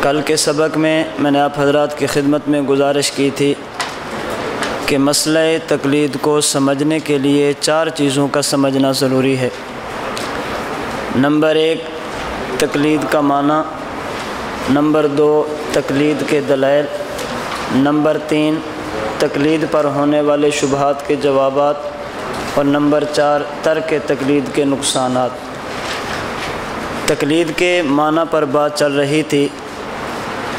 کل کے سبق میں نے آپ حضرات کی خدمت میں گزارش کی تھی کہ مسئلہ تقلید کو سمجھنے کے لیے 4 چیزوں کا سمجھنا ضروری ہے۔ نمبر 1 تقلید کا معنی، نمبر 2 تقلید کے دلائل، نمبر 3 تقلید پر ہونے والے شبہات کے جوابات، اور نمبر 4 ترک تقلید کے نقصانات۔ تقلید کے معنی پر بات چل رہی تھی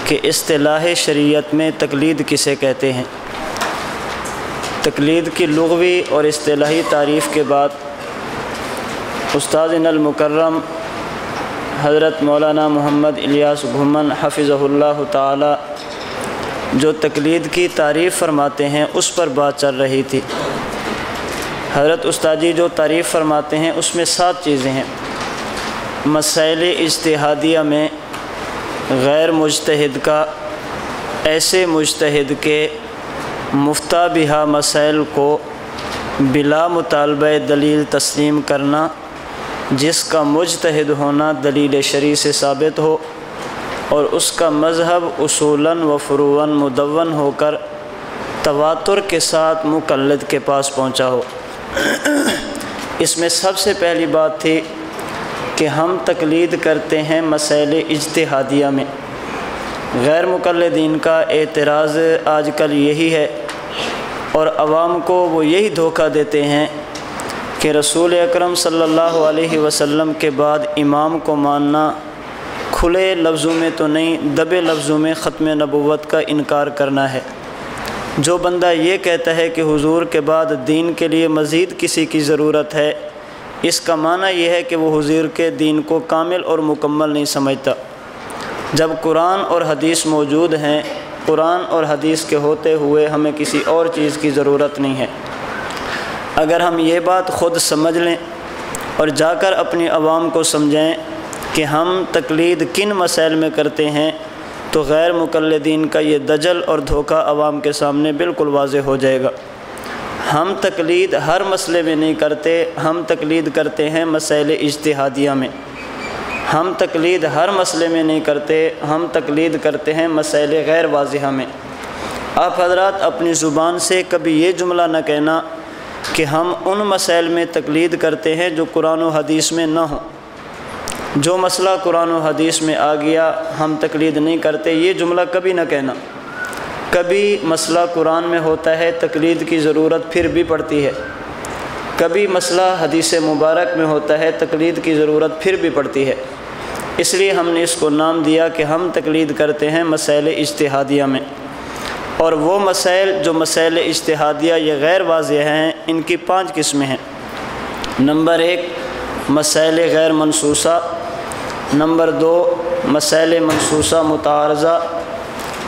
کہ اصطلاح شریعت میں تقلید کسے کہتے ہیں۔ تقلید کی لغوی اور اصطلاحی تعریف کے بعد استاذنا المکرم حضرت مولانا محمد الیاس گھمن حفظہ اللہ تعالی جو تقلید کی تعریف فرماتے ہیں اس پر بات چل رہی تھی۔ حضرت استاد جی جو تعریف فرماتے ہیں اس میں 7 چیزیں ہیں۔ مسائل اجتہادیہ میں غیر مجتہد کا ایسے مجتہد کے مفتہ بہا مسائل کو بلا مطالبہ دلیل تسلیم کرنا جس کا مجتہد ہونا دلیل شرعی سے ثابت ہو اور اس کا مذہب اصولاً و فروعاً مدون ہو کر تواتر کے ساتھ مقلد کے پاس پہنچا ہو۔ اس میں سب سے پہلی بات تھی کہ ہم تقلید کرتے ہیں مسائل اجتہادیہ میں۔ غیر مقلدین کا اعتراض آج کل یہی ہے اور عوام کو وہ یہی دھوکہ دیتے ہیں کہ رسول اکرم صلی اللہ علیہ وسلم کے بعد امام کو ماننا کھلے لفظوں میں تو نہیں دبے لفظوں میں ختم نبوت کا انکار کرنا ہے۔ جو بندہ یہ کہتا ہے کہ حضور کے بعد دین کے لیے مزید کسی کی ضرورت ہے، اس کا معنی یہ ہے کہ وہ حضور کے دین کو کامل اور مکمل نہیں سمجھتا۔ جب قرآن اور حدیث موجود ہیں، قرآن اور حدیث کے ہوتے ہوئے ہمیں کسی اور چیز کی ضرورت نہیں ہے۔ اگر ہم یہ بات خود سمجھ لیں اور جا کر اپنی عوام کو سمجھائیں کہ ہم تقلید کن مسائل میں کرتے ہیں تو غیر مقلدین کا یہ دجل اور دھوکہ عوام کے سامنے بالکل واضح ہو جائے گا۔ ہم تقلید ہر مسئلے میں نہیں کرتے، ہم تقلید کرتے ہیں مسائل اجتہادیہ میں۔ ہم تقلید ہر مسئلے میں نہیں کرتے، ہم تقلید کرتے ہیں مسائل غیر واضحہ میں۔ آپ حضرات اپنی زبان سے کبھی یہ جملہ نہ کہنا کہ ہم ان مسائل میں تقلید کرتے ہیں جو قرآن و حدیث میں نہ ہوں۔ جو مسئلہ قرآن و حدیث میں آ گیا ہم تقلید نہیں کرتے، یہ جملہ کبھی نہ کہنا۔ کبھی مسئلہ قرآن میں ہوتا ہے تقلید کی ضرورت پھر بھی پڑتی ہے، کبھی مسئلہ حدیث مبارک میں ہوتا ہے تقلید کی ضرورت پھر بھی پڑتی ہے۔ اس لیے ہم نے اس کو نام دیا کہ ہم تقلید کرتے ہیں مسائل اجتہادیہ میں۔ اور وہ مسائل جو مسائل اجتہادیہ یہ غیر واضح ہیں ان کی 5 قسمیں ہیں۔ نمبر 1 مسائل غیر منصوصہ، نمبر 2 مسائل منصوصہ متعارضہ،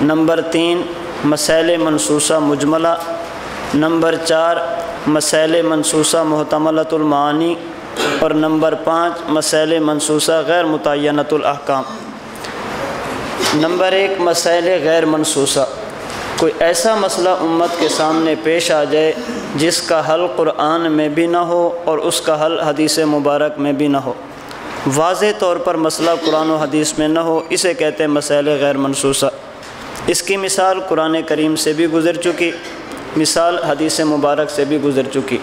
نمبر 3 مسائل منصوصہ مجملہ، نمبر 4 مسائل منصوصہ محتملۃ المعانی، اور نمبر 5 مسائل منصوصہ غیر متعینۃ الاحکام۔ نمبر 1 مسائل غیر منصوصہ، کوئی ایسا مسئلہ امت کے سامنے پیش آ جائے جس کا حل قرآن میں بھی نہ ہو اور اس کا حل حدیث مبارک میں بھی نہ ہو، واضح طور پر مسئلہ قرآن و حدیث میں نہ ہو، اسے کہتے ہیں مسائل غیر منصوصہ۔ اس کی مثال قرآن کریم سے بھی گزر چکی، مثال حدیث مبارک سے بھی گزر چکی۔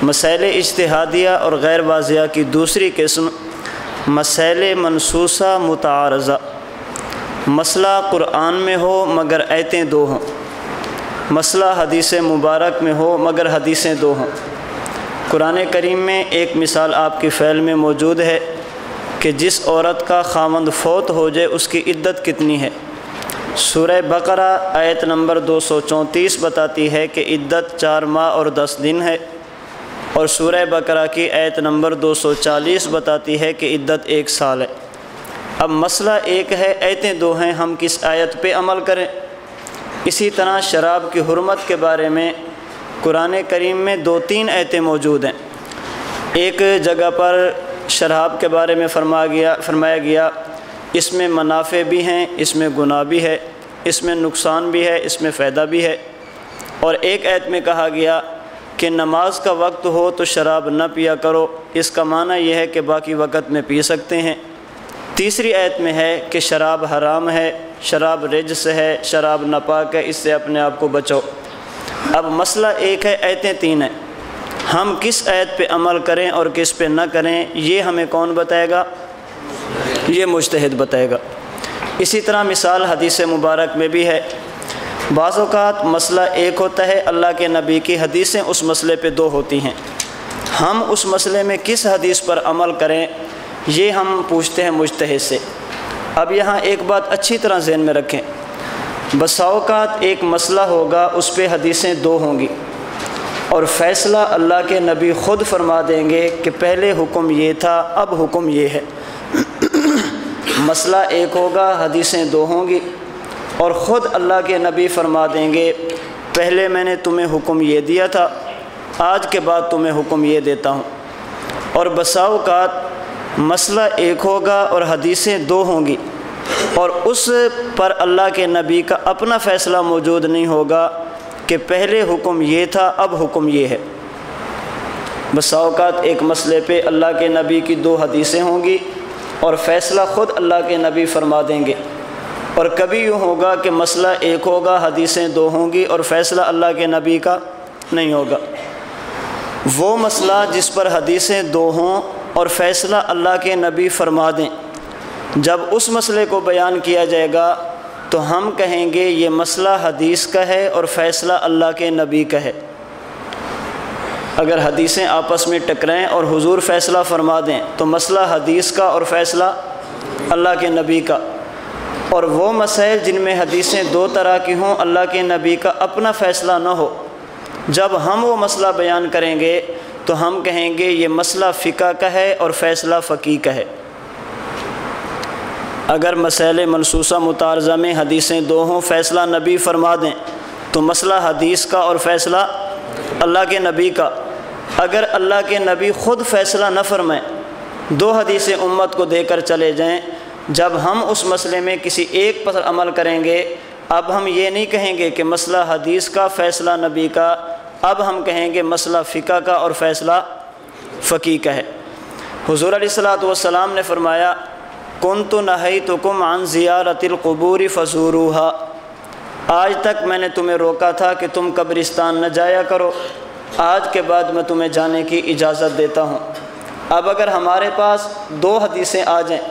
مسائل اجتہادیہ اور غیر واضحہ کی دوسری قسم مسائل منصوصہ متعارضہ، مسئلہ قرآن میں ہو مگر آیتیں 2 ہوں، مسئلہ حدیث مبارک میں ہو مگر حدیثیں 2 ہوں۔ قرآن کریم میں ایک مثال آپ کی فعل میں موجود ہے کہ جس عورت کا خاوند فوت ہو جائے اس کی عدت کتنی ہے۔ سورہ بقرہ آیت نمبر 234 بتاتی ہے کہ عدت 4 ماہ اور 10 دن ہے، اور سورہ بقرہ کی آیت نمبر 240 بتاتی ہے کہ عدت 1 سال ہے۔ اب مسئلہ ایک ہے، آیتیں 2 ہیں، ہم کس آیت پہ عمل کریں؟ اسی طرح شراب کی حرمت کے بارے میں قرآن کریم میں 2-3 آیتیں موجود ہیں۔ ایک جگہ پر شراب کے بارے میں فرمایا گیا اس میں منافع بھی ہیں، اس میں گناہ بھی ہے، اس میں نقصان بھی ہے، اس میں فائدہ بھی ہے۔ اور ایک آیت میں کہا گیا کہ نماز کا وقت ہو تو شراب نہ پیا کرو، اس کا معنی یہ ہے کہ باقی وقت میں پی سکتے ہیں۔ تیسری آیت میں ہے کہ شراب حرام ہے، شراب رجس ہے، شراب ناپاک ہے، اس سے اپنے آپ کو بچو۔ اب مسئلہ ایک ہے، آیتیں تین ہیں، ہم کس آیت پہ عمل کریں اور کس پہ نہ کریں یہ ہمیں کون بتائے گا؟ یہ مجتہد بتائے گا۔ اسی طرح مثال حدیث مبارک میں بھی ہے، بعض اوقات مسئلہ ایک ہوتا ہے، اللہ کے نبی کی حدیثیں اس مسئلے پہ دو ہوتی ہیں، ہم اس مسئلے میں کس حدیث پر عمل کریں یہ ہم پوچھتے ہیں مجتہد سے۔ اب یہاں ایک بات اچھی طرح ذہن میں رکھیں، بسا اوقات ایک مسئلہ ہوگا اس پہ حدیثیں دو ہوں گی اور فیصلہ اللہ کے نبی خود فرما دیں گے کہ پہلے حکم یہ تھا اب حکم یہ ہے۔ مسئلہ ایک ہوگا، حدیثیں دو ہوں گی اور خود اللہ کے نبی فرما دیں گے پہلے میں نے تمہیں حکم یہ دیا تھا، آج کے بعد تمہیں حکم یہ دیتا ہوں۔ اور بسا اوقات مسئلہ ایک ہوگا اور حدیثیں دو ہوں گی اور اس پر اللہ کے نبی کا اپنا فیصلہ موجود نہیں ہوگا کہ پہلے حکم یہ تھا اب حکم یہ ہے۔ بسا اوقات ایک مسئلے پہ اللہ کے نبی کی دو حدیثیں ہوں گی اور فیصلہ خود اللہ کے نبی فرما دیں گے، اور کبھی یوں ہوگا کہ مسئلہ ایک ہوگا، حدیثیں دو ہوں گی اور فیصلہ اللہ کے نبی کا نہیں ہوگا۔ وہ مسئلہ جس پر حدیثیں دو ہوں اور فیصلہ اللہ کے نبی فرما دیں، جب اس مسئلے کو بیان کیا جائے گا تو ہم کہیں گے یہ مسئلہ حدیث کا ہے اور فیصلہ اللہ کے نبی کا ہے۔ اگر حدیثیں آپس میں ٹکرائیں اور حضور فیصلہ فرما دیں تو مسئلہ حدیث کا اور فیصلہ اللہ کے نبی کا، اور وہ مسائل جن میں حدیثیں دو طرح کی ہوں، اللہ کے نبی کا اپنا فیصلہ نہ ہو، جب ہم وہ مسئلہ بیان کریں گے تو ہم کہیں گے یہ مسئلہ فقہ کا ہے اور فیصلہ فقیہ کا ہے۔ اگر مسائل منصوصہ متعارضہ میں حدیثیں دو ہوں، فیصلہ نبی فرما دیں تو مسئلہ حدیث کا اور فیصلہ اللہ کے نبی کا۔ اگر اللہ کے نبی خود فیصلہ نہ فرمائیں، دو حدیثیں امت کو دے کر چلے جائیں، جب ہم اس مسئلے میں کسی ایک پر عمل کریں گے، اب ہم یہ نہیں کہیں گے کہ مسئلہ حدیث کا فیصلہ نبی کا، اب ہم کہیں گے مسئلہ فقہ کا اور فیصلہ فقیہ کا ہے۔ حضور علیہ الصلوۃ والسلام نے فرمایا کنت نہیتکم عن زیارت القبور فزوروها، آج تک میں نے تمہیں روکا تھا کہ تم قبرستان نہ جایا کرو، آج کے بعد میں تمہیں جانے کی اجازت دیتا ہوں۔ اب اگر ہمارے پاس دو حدیثیں آ جائیں،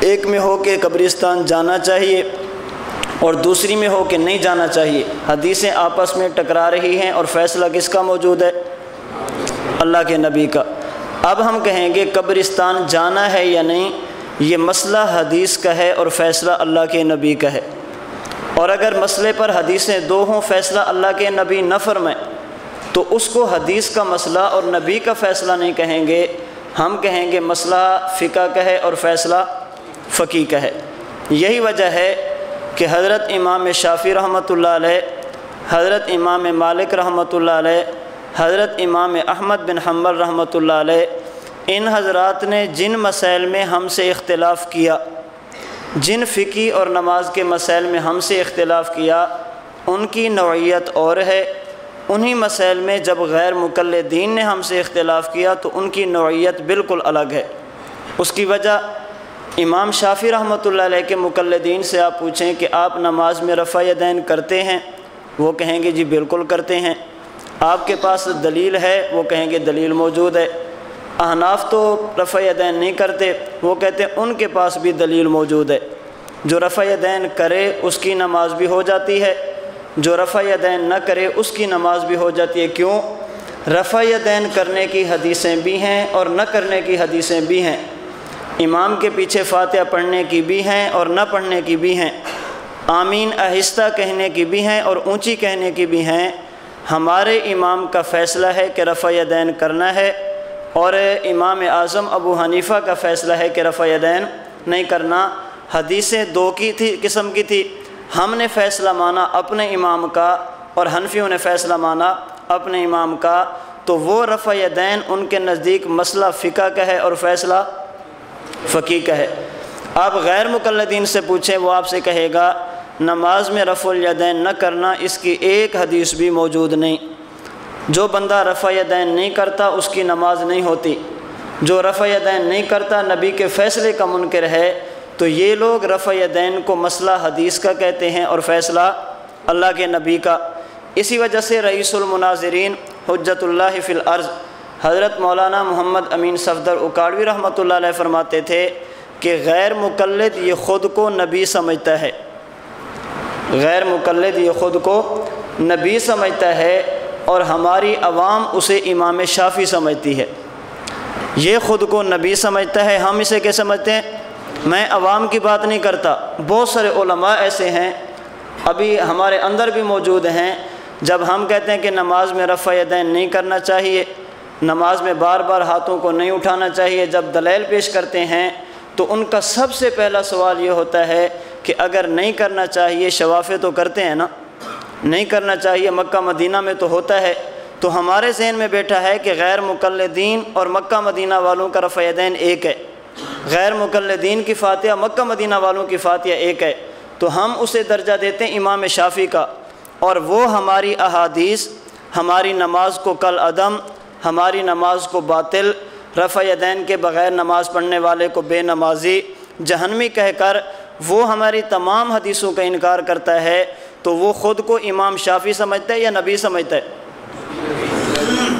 ایک میں ہو کہ قبرستان جانا چاہیے اور دوسری میں ہو کہ نہیں جانا چاہیے، حدیثیں آپس میں ٹکرا رہی ہیں اور فیصلہ کس کا موجود ہے؟ اللہ کے نبی کا۔ اب ہم کہیں گے قبرستان جانا ہے یا نہیں، یہ مسئلہ حدیث کا ہے اور فیصلہ اللہ کے نبی کا ہے۔ اور اگر مسئلے پر حدیثیں دو ہوں، فیصلہ اللہ کے نبی نہ فرمائیں تو اس کو حدیث کا مسئلہ اور نبی کا فیصلہ نہیں کہیں گے، ہم کہیں گے مسئلہ فقہ کا ہے اور فیصلہ فقیہ کا ہے۔ یہی وجہ ہے کہ حضرت امام شافعی رحمۃ اللہ علیہ، حضرت امام مالک رحمۃ اللہ علیہ، حضرت امام احمد بن حنبل رحمۃ اللہ علیہ، ان حضرات نے جن مسائل میں ہم سے اختلاف کیا، جن فقہی اور نماز کے مسائل میں ہم سے اختلاف کیا، ان کی نوعیت اور ہے۔ انہی مسائل میں جب غیر مقلدین نے ہم سے اختلاف کیا تو ان کی نوعیت بالکل الگ ہے۔ اس کی وجہ امام شافعی رحمۃ اللہ علیہ کے مقلدین سے آپ پوچھیں کہ آپ نماز میں رفع یدین کرتے ہیں، وہ کہیں گے جی بالکل کرتے ہیں۔ آپ کے پاس دلیل ہے، وہ کہیں گے دلیل موجود ہے۔ احناف تو رفع یدین نہیں کرتے، وہ کہتے ہیں ان کے پاس بھی دلیل موجود ہے۔ جو رفع یدین کرے اس کی نماز بھی ہو جاتی ہے، جو رفع یدین نہ کرے اس کی نماز بھی ہو جاتی ہے۔ کیوں؟ رفع یدین کرنے کی حدیثیں بھی ہیں اور نہ کرنے کی حدیثیں بھی ہیں، امام کے پیچھے فاتحہ پڑھنے کی بھی ہیں اور نہ پڑھنے کی بھی ہیں، آمین آہستہ کہنے کی بھی ہیں اور اونچی کہنے کی بھی ہیں۔ ہمارے امام کا فیصلہ ہے کہ رفع یدین کرنا ہے، اور امام اعظم ابو حنیفہ کا فیصلہ ہے کہ رفع یدین نہیں کرنا۔ حدیثیں دو قسم کی تھی، ہم نے فیصلہ مانا اپنے امام کا اور حنفیوں نے فیصلہ مانا اپنے امام کا، تو وہ رفع یدین ان کے نزدیک مسئلہ فقہ کا ہے اور فیصلہ فقیہ کا ہے۔ آپ غیر مقلدین سے پوچھیں، وہ آپ سے کہے گا نماز میں رفع الیدین نہ کرنا، اس کی ایک حدیث بھی موجود نہیں۔ جو بندہ رفع یدین نہیں کرتا اس کی نماز نہیں ہوتی، جو رفع یدین نہیں کرتا نبی کے فیصلے کا منکر ہے، تو یہ لوگ رفع یدین کو مسئلہ حدیث کا کہتے ہیں اور فیصلہ اللہ کے نبی کا۔ اسی وجہ سے رئیس المناظرین حجت اللہ فی الارض حضرت مولانا محمد امین صفدر اکاڑوی رحمۃ اللہ علیہ فرماتے تھے کہ غیر مقلد یہ خود کو نبی سمجھتا ہے، غیر مقلد یہ خود کو نبی سمجھتا ہے اور ہماری عوام اسے امام شافعی سمجھتی ہے۔ یہ خود کو نبی سمجھتا ہے، ہم اسے کیا سمجھتے ہیں؟ میں عوام کی بات نہیں کرتا، بہت سارے علماء ایسے ہیں ابھی ہمارے اندر بھی موجود ہیں، جب ہم کہتے ہیں کہ نماز میں رفع یدین نہیں کرنا چاہیے، نماز میں بار بار ہاتھوں کو نہیں اٹھانا چاہیے، جب دلائل پیش کرتے ہیں تو ان کا سب سے پہلا سوال یہ ہوتا ہے کہ اگر نہیں کرنا چاہیے، شوافع تو کرتے ہیں نا، نہیں کرنا چاہیے مکہ مدینہ میں تو ہوتا ہے، تو ہمارے ذہن میں بیٹھا ہے کہ غیر مقلدین اور مکہ مدینہ والوں کا رفع یدین ایک ہے، غیر مقلدین کی فاتحہ مکہ مدینہ والوں کی فاتحہ ایک ہے، تو ہم اسے درجہ دیتے ہیں امام شافعی کا، اور وہ ہماری احادیث ہماری نماز کو کل عدم، ہماری نماز کو باطل، رفع یدین کے بغیر نماز پڑھنے والے کو بے نمازی، جہنمی کہہ کر وہ ہماری تمام حدیثوں کا انکار کرتا ہے، تو وہ خود کو امام شافعی سمجھتا ہے یا نبی سمجھتا ہے؟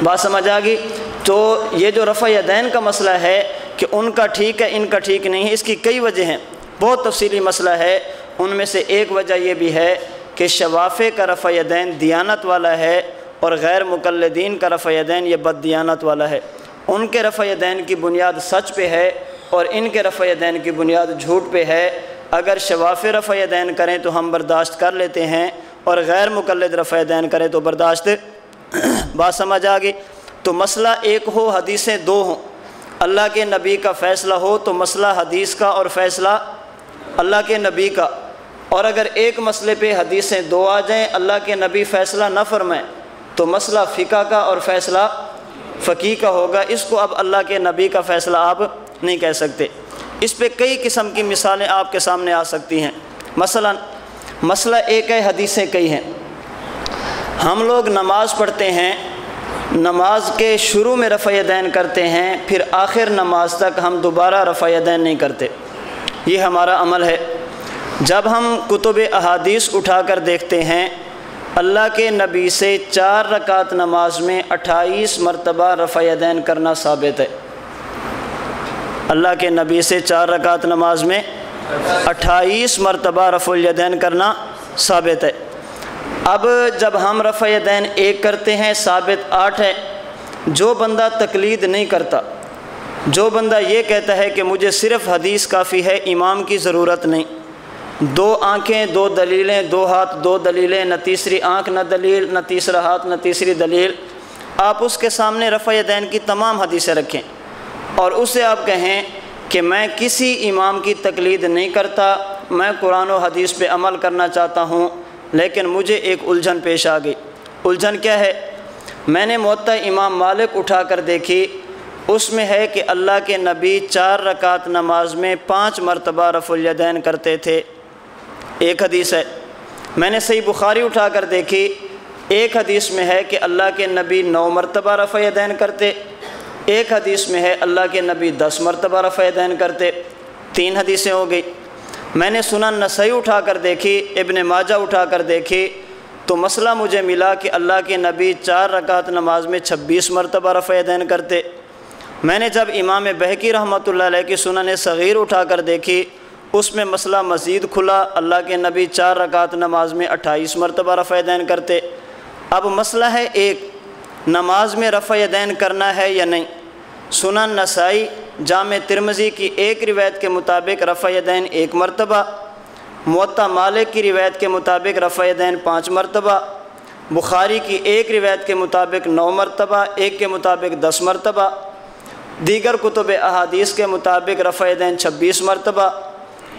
بات سمجھ آ گئی؟ تو یہ جو رفع یدین کا مسئلہ ہے کہ ان کا ٹھیک ہے ان کا ٹھیک نہیں ہے، اس کی کئی وجہ ہیں، بہت تفصیلی مسئلہ ہے، ان میں سے ایک وجہ یہ بھی ہے کہ شوافع کا رفع یدین دیانت والا ہے اور غیر مقلدین کا رفع یدین یہ بد دیانت والا ہے، ان کے رفع یدین کی بنیاد سچ پہ ہے اور ان کے رفع یدین کی بنیاد جھوٹ پہ ہے۔ اگر شوافع رفع یدین کریں تو ہم برداشت کر لیتے ہیں اور غیر مقلد رفع یدین کریں تو برداشت بات سمجھ آ گئی؟ تو مسئلہ ایک ہو، حدیثیں دو ہوں، اللہ کے نبی کا فیصلہ ہو تو مسئلہ حدیث کا اور فیصلہ اللہ کے نبی کا، اور اگر ایک مسئلے پہ حدیثیں دو آ جائیں اللہ کے نبی فیصلہ نہ فرمائیں تو مسئلہ فقہ کا اور فیصلہ فقیہ کا ہوگا، اس کو اب اللہ کے نبی کا فیصلہ آپ نہیں کہہ سکتے۔ اس پہ کئی قسم کی مثالیں آپ کے سامنے آ سکتی ہیں، مثلا مسئلہ ایک ہے، حدیثیں کئی ہیں، ہم لوگ نماز پڑھتے ہیں، نماز کے شروع میں رفع یدین کرتے ہیں، پھر آخر نماز تک ہم دوبارہ رفع یدین نہیں کرتے، یہ ہمارا عمل ہے۔ جب ہم کتب احادیث اٹھا کر دیکھتے ہیں، اللہ کے نبی سے 4 رکعت نماز میں 28 مرتبہ رفع یدین کرنا ثابت ہے، اللہ کے نبی سے 4 رکعت نماز میں 28 مرتبہ رفع الیدین کرنا ثابت ہے۔ اب جب ہم رفع یدین ایک کرتے ہیں ثابت 8 ہے، جو بندہ تقلید نہیں کرتا، جو بندہ یہ کہتا ہے کہ مجھے صرف حدیث کافی ہے، امام کی ضرورت نہیں، 2 آنکھیں 2 دلیلیں، 2 ہاتھ 2 دلیلیں، نہ تیسری آنکھ نہ دلیل، نہ تیسرا ہاتھ نہ تیسری دلیل، آپ اس کے سامنے رفع یدین کی تمام حدیثیں رکھیں اور اسے آپ کہیں کہ میں کسی امام کی تقلید نہیں کرتا، میں قرآن و حدیث پہ عمل کرنا چاہتا ہوں، لیکن مجھے ایک الجھن پیش آ گئی۔ الجھن کیا ہے؟ میں نے موطا امام مالک اٹھا کر دیکھی، اس میں ہے کہ اللہ کے نبی 4 رکعت نماز میں 5 مرتبہ رفع الیدین کرتے تھے، ایک حدیث ہے۔ میں نے صحیح بخاری اٹھا کر دیکھی، ایک حدیث میں ہے کہ اللہ کے نبی 9 مرتبہ رفع یدین کرتے، ایک حدیث میں ہے اللہ کے نبی 10 مرتبہ رفع یدین کرتے، 3 حدیثیں ہو گئی۔ میں نے سنن نسائی اٹھا کر دیکھی، ابن ماجہ اٹھا کر دیکھی، تو مسئلہ مجھے ملا کہ اللہ کے نبی 4 رکعت نماز میں 26 مرتبہ رفع یدین کرتے۔ میں نے جب امام بہقی رحمۃ اللہ علیہ کی سنن صغیر اٹھا کر دیکھی، اس میں مسئلہ مزید کھلا، اللہ کے نبی 4 رکعت نماز میں 28 مرتبہ رفع یدین کرتے۔ اب مسئلہ ہے ایک، نماز میں رفع یدین کرنا ہے یا نہیں؟ سنن نسائی جامع ترمذی کی ایک روایت کے مطابق رفع یدین 1 مرتبہ، موطا مالک کی روایت کے مطابق رفع یدین 5 مرتبہ، بخاری کی ایک روایت کے مطابق 9 مرتبہ، ایک کے مطابق 10 مرتبہ، دیگر کتب احادیث کے مطابق رفع یدین 26 مرتبہ،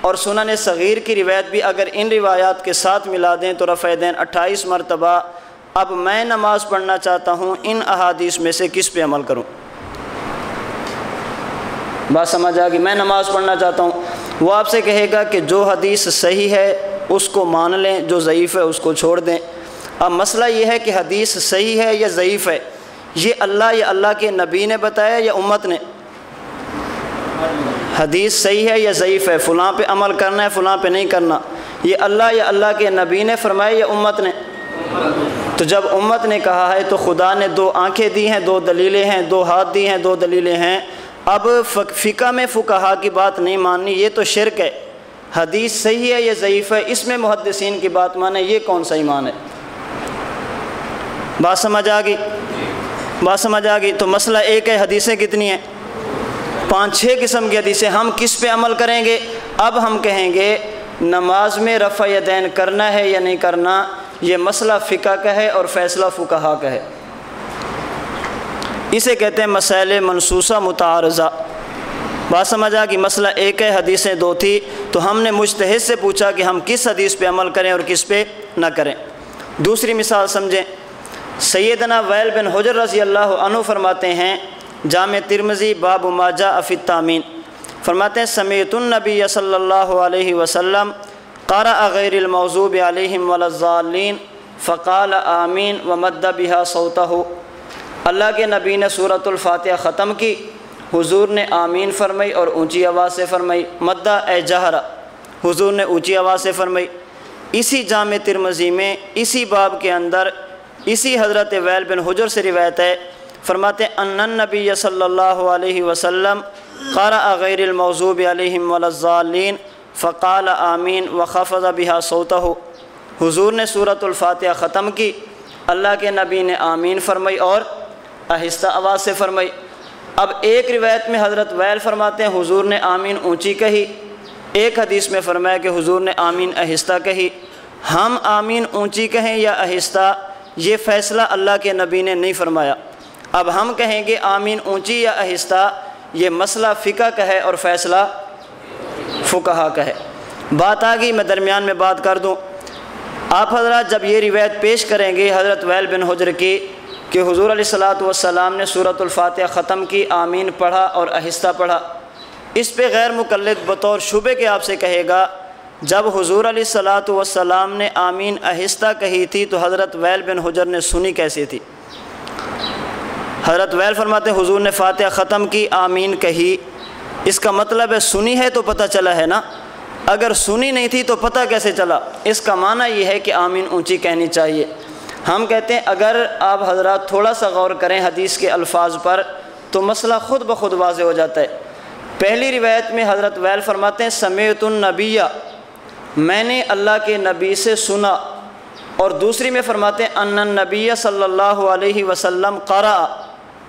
اور سنن صغیر کی روایت بھی اگر ان روایات کے ساتھ ملا دیں تو رفع یدین 28 مرتبہ۔ اب میں نماز پڑھنا چاہتا ہوں، ان احادیث میں سے کس پہ عمل کروں؟ بات سمجھ آ گئی؟ میں نماز پڑھنا چاہتا ہوں، وہ آپ سے کہے گا کہ جو حدیث صحیح ہے اس کو مان لیں، جو ضعیف ہے اس کو چھوڑ دیں۔ اب مسئلہ یہ ہے کہ حدیث صحیح ہے یا ضعیف ہے، یہ اللہ یا اللہ کے نبی نے بتایا یا امت نے؟ حدیث صحیح ہے یا ضعیف ہے، فلاں پہ عمل کرنا ہے فلاں پہ نہیں کرنا، یہ اللہ یا اللہ کے نبی نے فرمایا یا امت نے؟ تو جب امت نے کہا ہے تو خدا نے 2 آنکھیں دی ہیں، 2 دلیلیں ہیں، 2 ہاتھ دی ہیں، 2 دلیلیں ہیں۔ اب فقہ میں فقہا کی بات نہیں ماننی، یہ تو شرک ہے۔ حدیث صحیح ہے یا ضعیف ہے، اس میں محدثین کی بات مانے، یہ کون سا ایمان ہے؟ بات سمجھ آ گئی؟ بات سمجھ آ گئی؟ تو مسئلہ ایک ہے، حدیثیں کتنی ہیں؟ 5-6 قسم کی حدیثیں۔ ہم کس پہ عمل کریں گے؟ اب ہم کہیں گے نماز میں رفع یدین کرنا ہے یا نہیں کرنا، یہ مسئلہ فقہ کا ہے اور فیصلہ فقہا کا ہے۔ اسے کہتے ہیں مسائل منصوصہ متعارضہ۔ بات سمجھ آ گئی؟ مسئلہ ایک ہے، حدیثیں 2 تھی، تو ہم نے مجتہد سے پوچھا کہ ہم کس حدیث پہ عمل کریں اور کس پہ نہ کریں۔ دوسری مثال سمجھیں، سیدنا وائل بن حجر رضی اللہ عنہ فرماتے ہیں، جامع ترمذی باب ما جاء فی التامین، فرماتے ہیں سمعت النبی صلی اللہ علیہ وسلم قرأ غیر المغضوب علیہم ولا الضالین فقال آمین ومد بها صوتہ۔ اللہ کے نبی نے سورۃ الفاتحہ ختم کی، حضور نے آمین فرمائی اور اونچی آواز سے فرمائی، مدہ اے جہرہ، حضور نے اونچی آواز سے فرمائی۔ اسی جامع ترمذی میں اسی باب کے اندر اسی حضرت وائل بن حجر سے روایت ہے، فرماتے ہیں ان النبی صلی اللہ علیہ وسلم قرأ غیر المغضوب علیہم ولا الضالین فقال آمین وخفض بها صوتہ۔ حضور نے سورۃ الفاتحہ ختم کی، اللہ کے نبی نے آمین فرمائی اور آہستہ آواز سے فرمائی۔ اب ایک روایت میں حضرت وائل فرماتے ہیں حضور نے آمین اونچی کہی، ایک حدیث میں فرمایا کہ حضور نے آمین آہستہ کہی۔ ہم آمین اونچی کہیں یا آہستہ، یہ فیصلہ اللہ کے نبی نے نہیں فرمایا۔ اب ہم کہیں گے آمین اونچی یا آہستہ، یہ مسئلہ فقہ کا ہے اور فیصلہ فقہا کا ہے۔ بات آ گئی، میں درمیان میں بات کر دوں۔ آپ حضرات جب یہ روایت پیش کریں گے حضرت وائل بن حجر کی کہ حضور علیہ الصلوۃ والسلام نے سورۃ الفاتحہ ختم کی، آمین پڑھا اور آہستہ پڑھا، اس پہ غیر مقلد بطور شبے کے آپ سے کہے گا جب حضور علیہ الصلوۃ والسلام نے آمین آہستہ کہی تھی تو حضرت وائل بن حجر نے سنی کیسی تھی؟ حضرت وائل فرماتے ہیں حضور نے فاتحہ ختم کی، آمین کہی، اس کا مطلب ہے سنی ہے تو پتہ چلا ہے نا، اگر سنی نہیں تھی تو پتہ کیسے چلا؟ اس کا معنی یہ ہے کہ آمین اونچی کہنی چاہیے۔ ہم کہتے ہیں اگر آپ حضرات تھوڑا سا غور کریں حدیث کے الفاظ پر تو مسئلہ خود بخود واضح ہو جاتا ہے۔ پہلی روایت میں حضرت وائل فرماتے ہیں سمعت النبی، میں نے اللہ کے نبی سے سنا، اور دوسری میں فرماتے ہیں ان النبی صلی اللہ علیہ وسلم قرأ،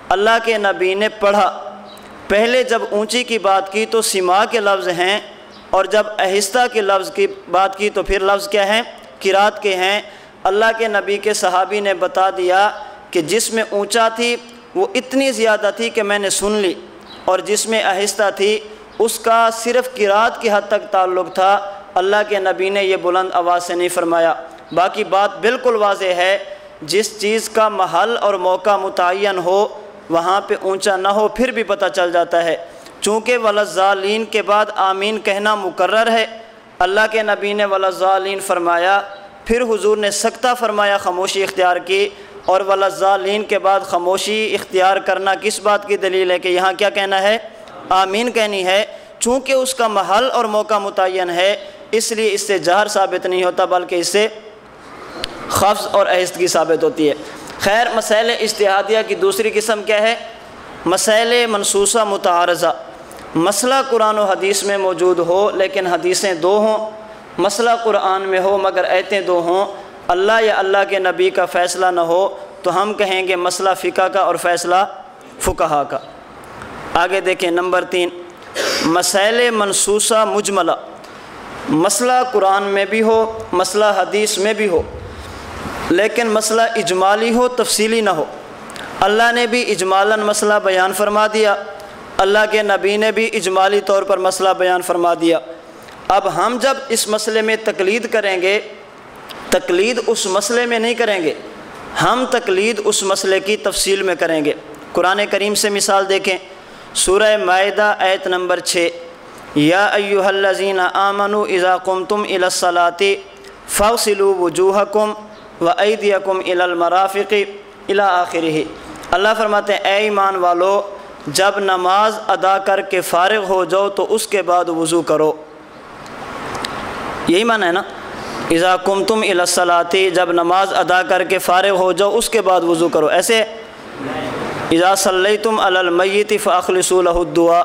اللہ کے نبی نے پڑھا۔ پہلے جب اونچی کی بات کی تو سماع کے لفظ ہیں، اور جب آہستہ کے لفظ کی بات کی تو پھر لفظ کیا ہیں؟ قرات کے ہیں۔ اللہ کے نبی کے صحابی نے بتا دیا کہ جس میں اونچا تھی وہ اتنی زیادہ تھی کہ میں نے سن لی، اور جس میں آہستہ تھی اس کا صرف قرات کی حد تک تعلق تھا، اللہ کے نبی نے یہ بلند آواز سے نہیں فرمایا۔ باقی بات بالکل واضح ہے، جس چیز کا محل اور موقع متعین ہو وہاں پہ اونچا نہ ہو پھر بھی پتہ چل جاتا ہے۔ چونکہ وللضالین کے بعد آمین کہنا مقرر ہے، اللہ کے نبی نے وللضالین فرمایا، پھر حضور نے سکتہ فرمایا، خاموشی اختیار کی، اور وللضالین کے بعد خاموشی اختیار کرنا کس بات کی دلیل ہے کہ یہاں کیا کہنا ہے؟ آمین کہنی ہے۔ چونکہ اس کا محل اور موقع متعین ہے اس لیے اس سے جہر ثابت نہیں ہوتا بلکہ اس سے خفض اور آہستگی ثابت ہوتی ہے۔ خیر، مسائل اجتہادیہ کی دوسری قسم کیا ہے؟ مسائل منصوصہ متعارضہ۔ مسئلہ قرآن و حدیث میں موجود ہو لیکن حدیثیں 2 ہوں، مسئلہ قرآن میں ہو مگر آیتیں 2 ہوں، اللہ یا اللہ کے نبی کا فیصلہ نہ ہو تو ہم کہیں گے مسئلہ فقہ کا اور فیصلہ فقہا کا۔ آگے دیکھیں نمبر 3، مسائل منصوصہ مجملہ۔ مسئلہ قرآن میں بھی ہو، مسئلہ حدیث میں بھی ہو، لیکن مسئلہ اجمالی ہو، تفصیلی نہ ہو۔ اللہ نے بھی اجمالاً مسئلہ بیان فرما دیا، اللہ کے نبی نے بھی اجمالی طور پر مسئلہ بیان فرما دیا۔ اب ہم جب اس مسئلے میں تقلید کریں گے، تقلید اس مسئلے میں نہیں کریں گے، ہم تقلید اس مسئلے کی تفصیل میں کریں گے۔ قرآن کریم سے مثال دیکھیں، سورہ مائدہ آیت نمبر 6، یا ایھا الذین آمنوا اذا قمتم الی الصلاۃ فاغسلوا وجوہکم وایدیکم الی المرافق الی آخرہ۔ اللہ فرماتے ہیں اے ایمان والو، جب نماز ادا کر کے فارغ ہو جاؤ تو اس کے بعد وضو کرو، یہی معنی ہے نا، اذا قمتم الی الصلاۃ، جب نماز ادا کر کے فارغ ہو جاؤ اس کے بعد وضو کرو۔ ایسے اذا صلیتم علی المیت فاخلصوا له الدعاء،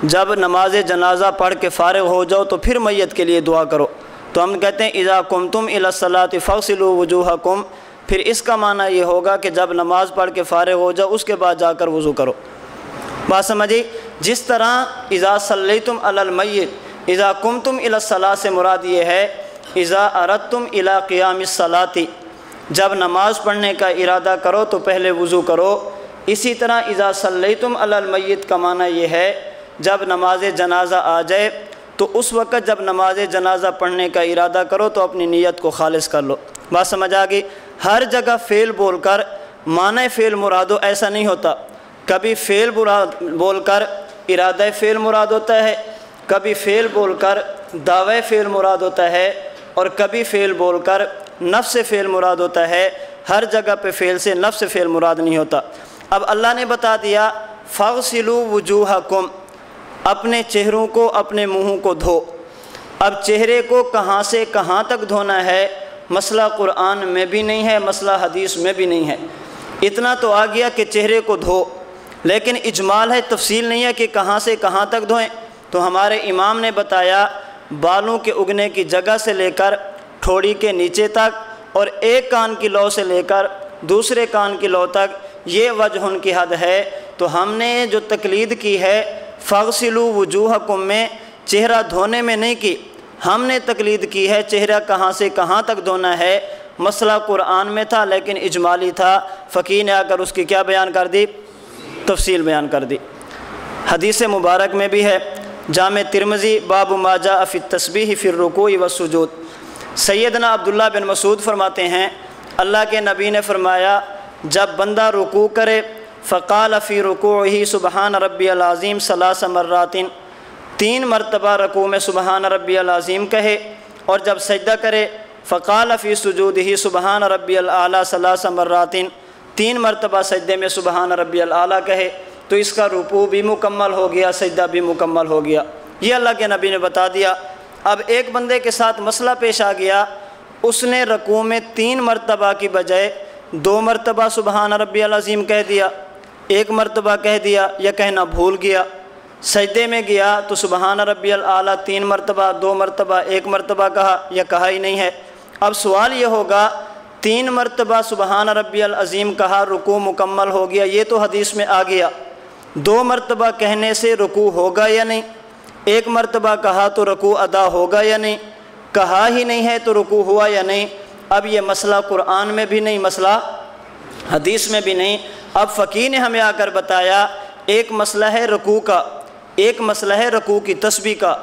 جب نماز جنازہ پڑھ کے فارغ ہو جاؤ تو پھر میت کے لیے دعا کرو۔ تو ہم کہتے ہیں اذا قمتم الی الصلاۃ فاغسلوا وجوہکم، پھر اس کا معنی یہ ہوگا کہ جب نماز پڑھ کے فارغ ہو جاؤ اس کے بعد جا کر وضو کرو۔ بات سمجھی؟ جس طرح اذا صلیتم علی المیت، اذا قمتم الی الصلاۃ سے مراد یہ ہے اذا اردتم الی قیام الصلاۃ، جب نماز پڑھنے کا ارادہ کرو تو پہلے وضو کرو۔ اسی طرح اذا صلیتم علی المیت کا معنی یہ ہے جب نماز جنازہ آ جائے تو اس وقت جب نماز جنازہ پڑھنے کا ارادہ کرو تو اپنی نیت کو خالص کر لو۔ بات سمجھ آ گئی؟ ہر جگہ فعل بول کر معنی فعل مراد ہو ایسا نہیں ہوتا، کبھی فعل بول کر ارادہ فعل مراد ہوتا ہے، کبھی فعل بول کر دعوی فعل مراد ہوتا ہے، اور کبھی فعل بول کر نفس فعل مراد ہوتا ہے۔ ہر جگہ پہ فعل سے نفس فعل مراد نہیں ہوتا۔ اب اللہ نے بتا دیا فاغسلوا وجوہکم، اپنے چہروں کو اپنے منہوں کو دھو۔ اب چہرے کو کہاں سے کہاں تک دھونا ہے مسئلہ قرآن میں بھی نہیں ہے، مسئلہ حدیث میں بھی نہیں ہے۔ اتنا تو آ گیا کہ چہرے کو دھو، لیکن اجمال ہے، تفصیل نہیں ہے کہ کہاں سے کہاں تک دھوئیں۔ تو ہمارے امام نے بتایا بالوں کے اگنے کی جگہ سے لے کر ٹھوڑی کے نیچے تک، اور ایک کان کی لو سے لے کر دوسرے کان کی لو تک، یہ وجہ کی حد ہے۔ تو ہم نے جو تقلید کی ہے فاغسلوا وجوہکم میں چہرہ دھونے میں نہیں کی، ہم نے تقلید کی ہے چہرہ کہاں سے کہاں تک دھونا ہے۔ مسئلہ قرآن میں تھا لیکن اجمالی تھا، فقیہ نے آ کر اس کی کیا بیان کر دی؟ تفصیل بیان کر دی۔ حدیث مبارک میں بھی ہے، جامع ترمذی باب ما جاء فی التسبیح فی الرکوع والسجود، سیدنا عبداللہ بن مسعود فرماتے ہیں اللہ کے نبی نے فرمایا جب بندہ رکوع کرے فقال فی رکوعہ سبحان ربی العظیم 3 مرات، 3 مرتبہ رکوع میں سبحان ربی العظیم کہے، اور جب سجدہ کرے فقال فی سجودہ سبحان ربی الاعلیٰ 3 مرات، 3 مرتبہ سجدے میں سبحان ربی الاعلیٰ کہے، تو اس کا رکوع بھی مکمل ہو گیا، سجدہ بھی مکمل ہو گیا۔ یہ اللہ کے نبی نے بتا دیا۔ اب ایک بندے کے ساتھ مسئلہ پیش آ گیا، اس نے رکوع میں 3 مرتبہ کی بجائے 2 مرتبہ سبحان ربی العظیم کہہ دیا، 1 مرتبہ کہہ دیا یا کہنا بھول گیا۔ سجدے میں گیا تو سبحان ربی الاعلیٰ 3 مرتبہ، 2 مرتبہ، 1 مرتبہ کہا یا کہا ہی نہیں ہے۔ اب سوال یہ ہوگا 3 مرتبہ سبحان ربی العظیم کہا، رکوع مکمل ہو گیا، یہ تو حدیث میں آ گیا، 2 مرتبہ کہنے سے رکوع ہوگا یا نہیں؟ 1 مرتبہ کہا تو رکوع ادا ہوگا یا نہیں؟ کہا ہی نہیں ہے تو رکوع ہوا یا نہیں؟ اب یہ مسئلہ قرآن میں بھی نہیں، مسئلہ حدیث میں بھی نہیں۔ اب فقیہ نے ہمیں آ کر بتایا ایک مسئلہ ہے رکوع کا، ایک مسئلہ ہے رکوع کی تسبیح کا۔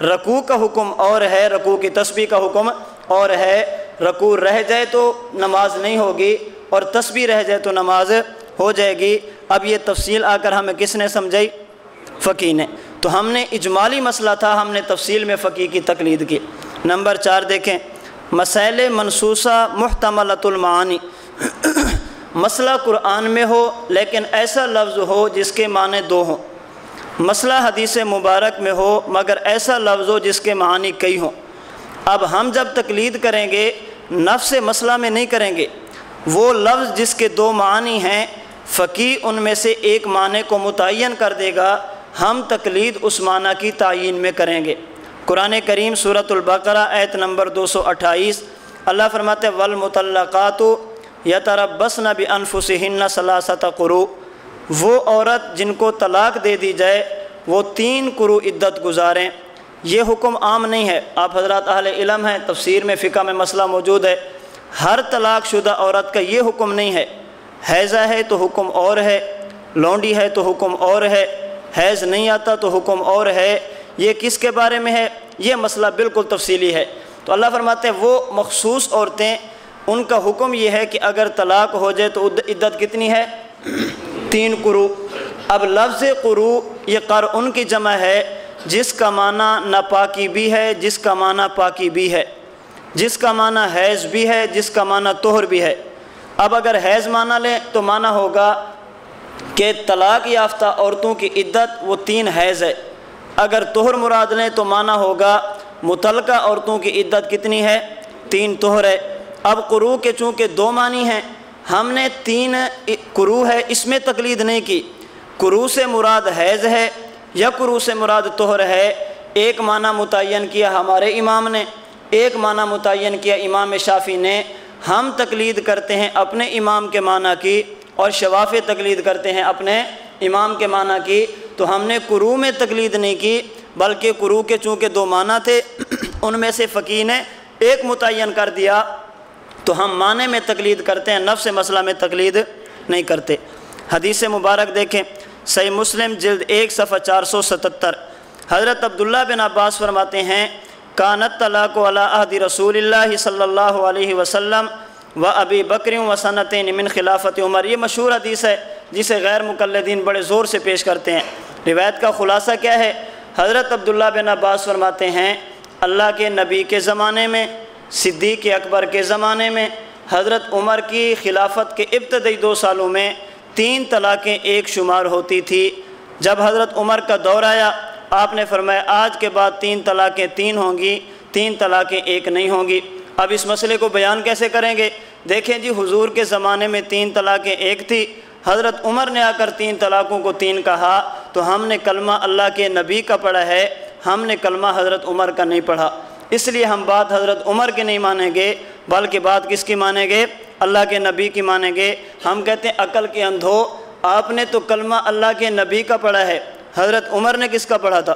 رکوع کا حکم اور ہے، رکوع کی تسبیح کا حکم اور ہے۔ رکوع رہ جائے تو نماز نہیں ہوگی، اور تسبیح رہ جائے تو نماز ہو جائے گی۔ اب یہ تفصیل آ کر ہمیں کس نے سمجھائی؟ فقیہ نے۔ تو ہم نے اجمالی مسئلہ تھا، ہم نے تفصیل میں فقیہ کی تقلید کی۔ نمبر 4 دیکھیں، مسائل منصوصہ محتملۃ المعانی، مسئلہ قرآن میں ہو لیکن ایسا لفظ ہو جس کے معنی 2 ہوں، مسئلہ حدیث مبارک میں ہو مگر ایسا لفظ ہو جس کے معنی کئی ہوں۔ اب ہم جب تقلید کریں گے نفس مسئلہ میں نہیں کریں گے، وہ لفظ جس کے 2 معنی ہیں فقیہ ان میں سے ایک معنی کو متعین کر دے گا، ہم تقلید اس معنی کی تعیین میں کریں گے۔ قرآن کریم سورۃ البقرہ آیت نمبر 228 اللہ فرماتے ہیں والمطلقات یتربصن بانفسہن 3 قروء، وہ عورت جن کو طلاق دے دی جائے وہ 3 قروء عدت گزاریں۔ یہ حکم عام نہیں ہے، آپ حضرات اہل علم ہیں، تفسیر میں فقہ میں مسئلہ موجود ہے، ہر طلاق شدہ عورت کا یہ حکم نہیں ہے۔ حیضہ ہے تو حکم اور ہے، لونڈی ہے تو حکم اور ہے، حیض نہیں آتا تو حکم اور ہے۔ یہ کس کے بارے میں ہے؟ یہ مسئلہ بالکل تفصیلی ہے۔ تو اللہ فرماتے ہیں وہ مخصوص عورتیں، ان کا حکم یہ ہے کہ اگر طلاق ہو جائے تو عدت کتنی ہے؟ 3 قروء۔ اب لفظ قروء یہ قرء کی جمع ہے، جس کا معنی ناپاکی بھی ہے، جس کا معنی پاکی بھی ہے، جس کا معنی حیض بھی ہے، جس کا معنی طہر بھی ہے۔ اب اگر حیض معنی لیں تو معنی ہوگا کہ طلاق یافتہ عورتوں کی عدت وہ 3 حیض ہے۔ اگر طہر مراد لیں تو معنی ہوگا مطلقہ عورتوں کی عدت کتنی ہے؟ 3 طہر ہے۔ اب قروء کے چونکہ 2 معنی ہیں، ہم نے 3 قروء ہے اس میں تقلید نہیں کی۔ قروء سے مراد حیض ہے یا قروء سے مراد طہر ہے، ایک معنی متعین کیا ہمارے امام نے، ایک معنی متعین کیا امام شافعی نے۔ ہم تقلید کرتے ہیں اپنے امام کے معنی کی اور شوافی تقلید کرتے ہیں اپنے امام کے معنی کی، تو ہم نے قروء میں تقلید نہیں کی بلکہ قروء کے چونکہ 2 معنی تھے ان میں سے فقیہ نے ایک متعین کر دیا، تو ہم معنی میں تقلید کرتے ہیں، نفس مسئلہ میں تقلید نہیں کرتے۔ حدیث مبارک دیکھیں، صحیح مسلم جلد 1 صفحہ 477، حضرت عبداللہ بن عباس فرماتے ہیں کانت طلاق علی عہد رسول اللہ صلی اللہ علیہ وسلم و ابی بکر و سنتین من خلافت عمر۔ یہ مشہور حدیث ہے جسے غیر مقلدین بڑے زور سے پیش کرتے ہیں۔ روایت کا خلاصہ کیا ہے؟ حضرت عبداللہ بن عباس فرماتے ہیں اللہ کے نبی کے زمانے میں، صدیق اکبر کے زمانے میں، حضرت عمر کی خلافت کے ابتدائی 2 سالوں میں 3 طلاقیں ایک شمار ہوتی تھی۔ جب حضرت عمر کا دور آیا آپ نے فرمایا آج کے بعد 3 طلاقیں 3 ہوں گی، 3 طلاقیں 1 نہیں ہوں گی۔ اب اس مسئلے کو بیان کیسے کریں گے؟ دیکھیں جی، حضور کے زمانے میں 3 طلاقیں 1 تھی، حضرت عمر نے آ کر 3 طلاقوں کو 3 کہا، تو ہم نے کلمہ اللہ کے نبی کا پڑھا ہے، ہم نے کلمہ حضرت عمر کا نہیں پڑھا، اس لیے ہم بات حضرت عمر کی نہیں مانیں گے بلکہ بات کس کی مانیں گے؟ اللہ کے نبی کی مانیں گے۔ ہم کہتے ہیں عقل کے اندھو، آپ نے تو کلمہ اللہ کے نبی کا پڑھا ہے، حضرت عمر نے کس کا پڑھا تھا؟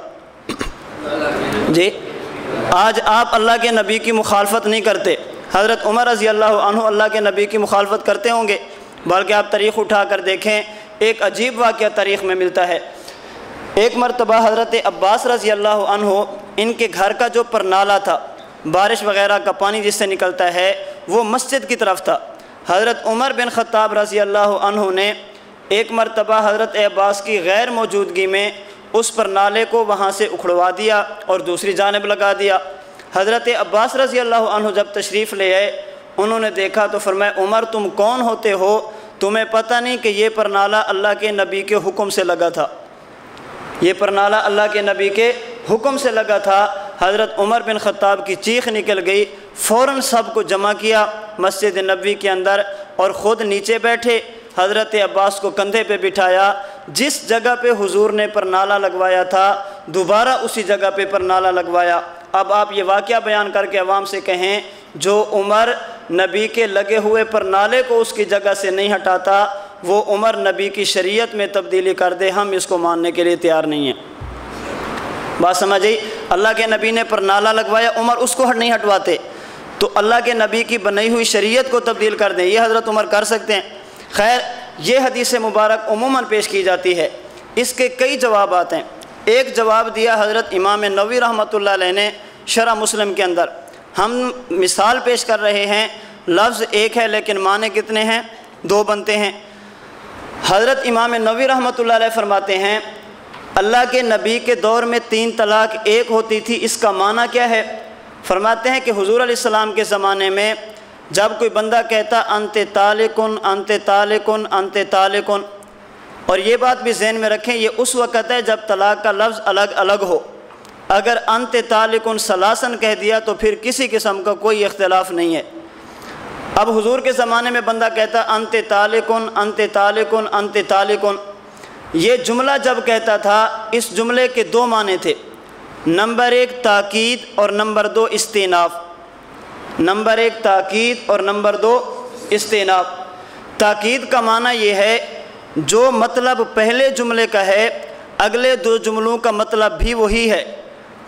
جی، آج آپ اللہ کے نبی کی مخالفت نہیں کرتے، حضرت عمر رضی اللہ عنہ اللہ کے نبی کی مخالفت کرتے ہوں گے، بلکہ آپ تاریخ اٹھا کر دیکھیں، ایک عجیب واقعہ تاریخ میں ملتا ہے۔ ایک مرتبہ حضرت عباس رضی اللہ عنہ، ان کے گھر کا جو پرنالہ تھا، بارش وغیرہ کا پانی جس سے نکلتا ہے، وہ مسجد کی طرف تھا۔ حضرت عمر بن خطاب رضی اللہ عنہ نے ایک مرتبہ حضرت عباس کی غیر موجودگی میں اس پرنالے کو وہاں سے اکھڑوا دیا اور دوسری جانب لگا دیا۔ حضرت عباس رضی اللہ عنہ جب تشریف لے آئے، انہوں نے دیکھا تو فرمایا عمر تم کون ہوتے ہو؟ تمہیں پتہ نہیں کہ یہ پرنالہ اللہ کے نبی کے حکم سے لگا تھا، یہ پرنالہ اللہ کے نبی کے حکم سے لگا تھا۔ حضرت عمر بن خطاب کی چیخ نکل گئی، فوراً سب کو جمع کیا مسجد نبوی کے اندر اور خود نیچے بیٹھے، حضرت عباس کو کندھے پہ بٹھایا، جس جگہ پہ حضور نے پرنالہ لگوایا تھا دوبارہ اسی جگہ پہ پرنالہ لگوایا۔ اب آپ یہ واقعہ بیان کر کے عوام سے کہیں جو عمر نبی کے لگے ہوئے پرنالے کو اس کی جگہ سے نہیں ہٹاتا، وہ عمر نبی کی شریعت میں تبدیلی کر دے، ہم اس کو ماننے کے لیے تیار نہیں ہیں۔ بات سمجھئی؟ اللہ کے نبی نے پرنالہ لگوایا، عمر اس کو نہیں ہٹواتے، تو اللہ کے نبی کی بنائی ہوئی شریعت کو تبدیل کر دیں، یہ حضرت عمر کر سکتے ہیں؟ خیر، یہ حدیث مبارک عموماً پیش کی جاتی ہے، اس کے کئی جوابات ہیں۔ ایک جواب دیا حضرت امام نووی رحمۃ اللہ علیہ نے شرح مسلم کے اندر، ہم مثال پیش کر رہے ہیں، لفظ ایک ہے لیکن معنی کتنے ہیں؟ 2 بنتے ہیں۔ حضرت امام نووی رحمۃ اللہ علیہ فرماتے ہیں اللہ کے نبی کے دور میں 3 طلاق 1 ہوتی تھی، اس کا معنی کیا ہے؟ فرماتے ہیں کہ حضور علیہ السلام کے زمانے میں جب کوئی بندہ کہتا انت طالقن انت طالقن انت طالقن، اور یہ بات بھی ذہن میں رکھیں یہ اس وقت ہے جب طلاق کا لفظ الگ الگ ہو، اگر انت طالقن ثلاثن کہہ دیا تو پھر کسی قسم کا کوئی اختلاف نہیں ہے۔ اب حضور کے زمانے میں بندہ کہتا انت طالقن انت طالقن انت طالقن، یہ جملہ جب کہتا تھا اس جملے کے 2 معنی تھے، نمبر 1 تاکید اور نمبر 2 استئناف۔ نمبر 1 تاکید اور نمبر 2 استئناف۔ تاکید کا معنی یہ ہے جو مطلب پہلے جملے کا ہے اگلے 2 جملوں کا مطلب بھی وہی ہے،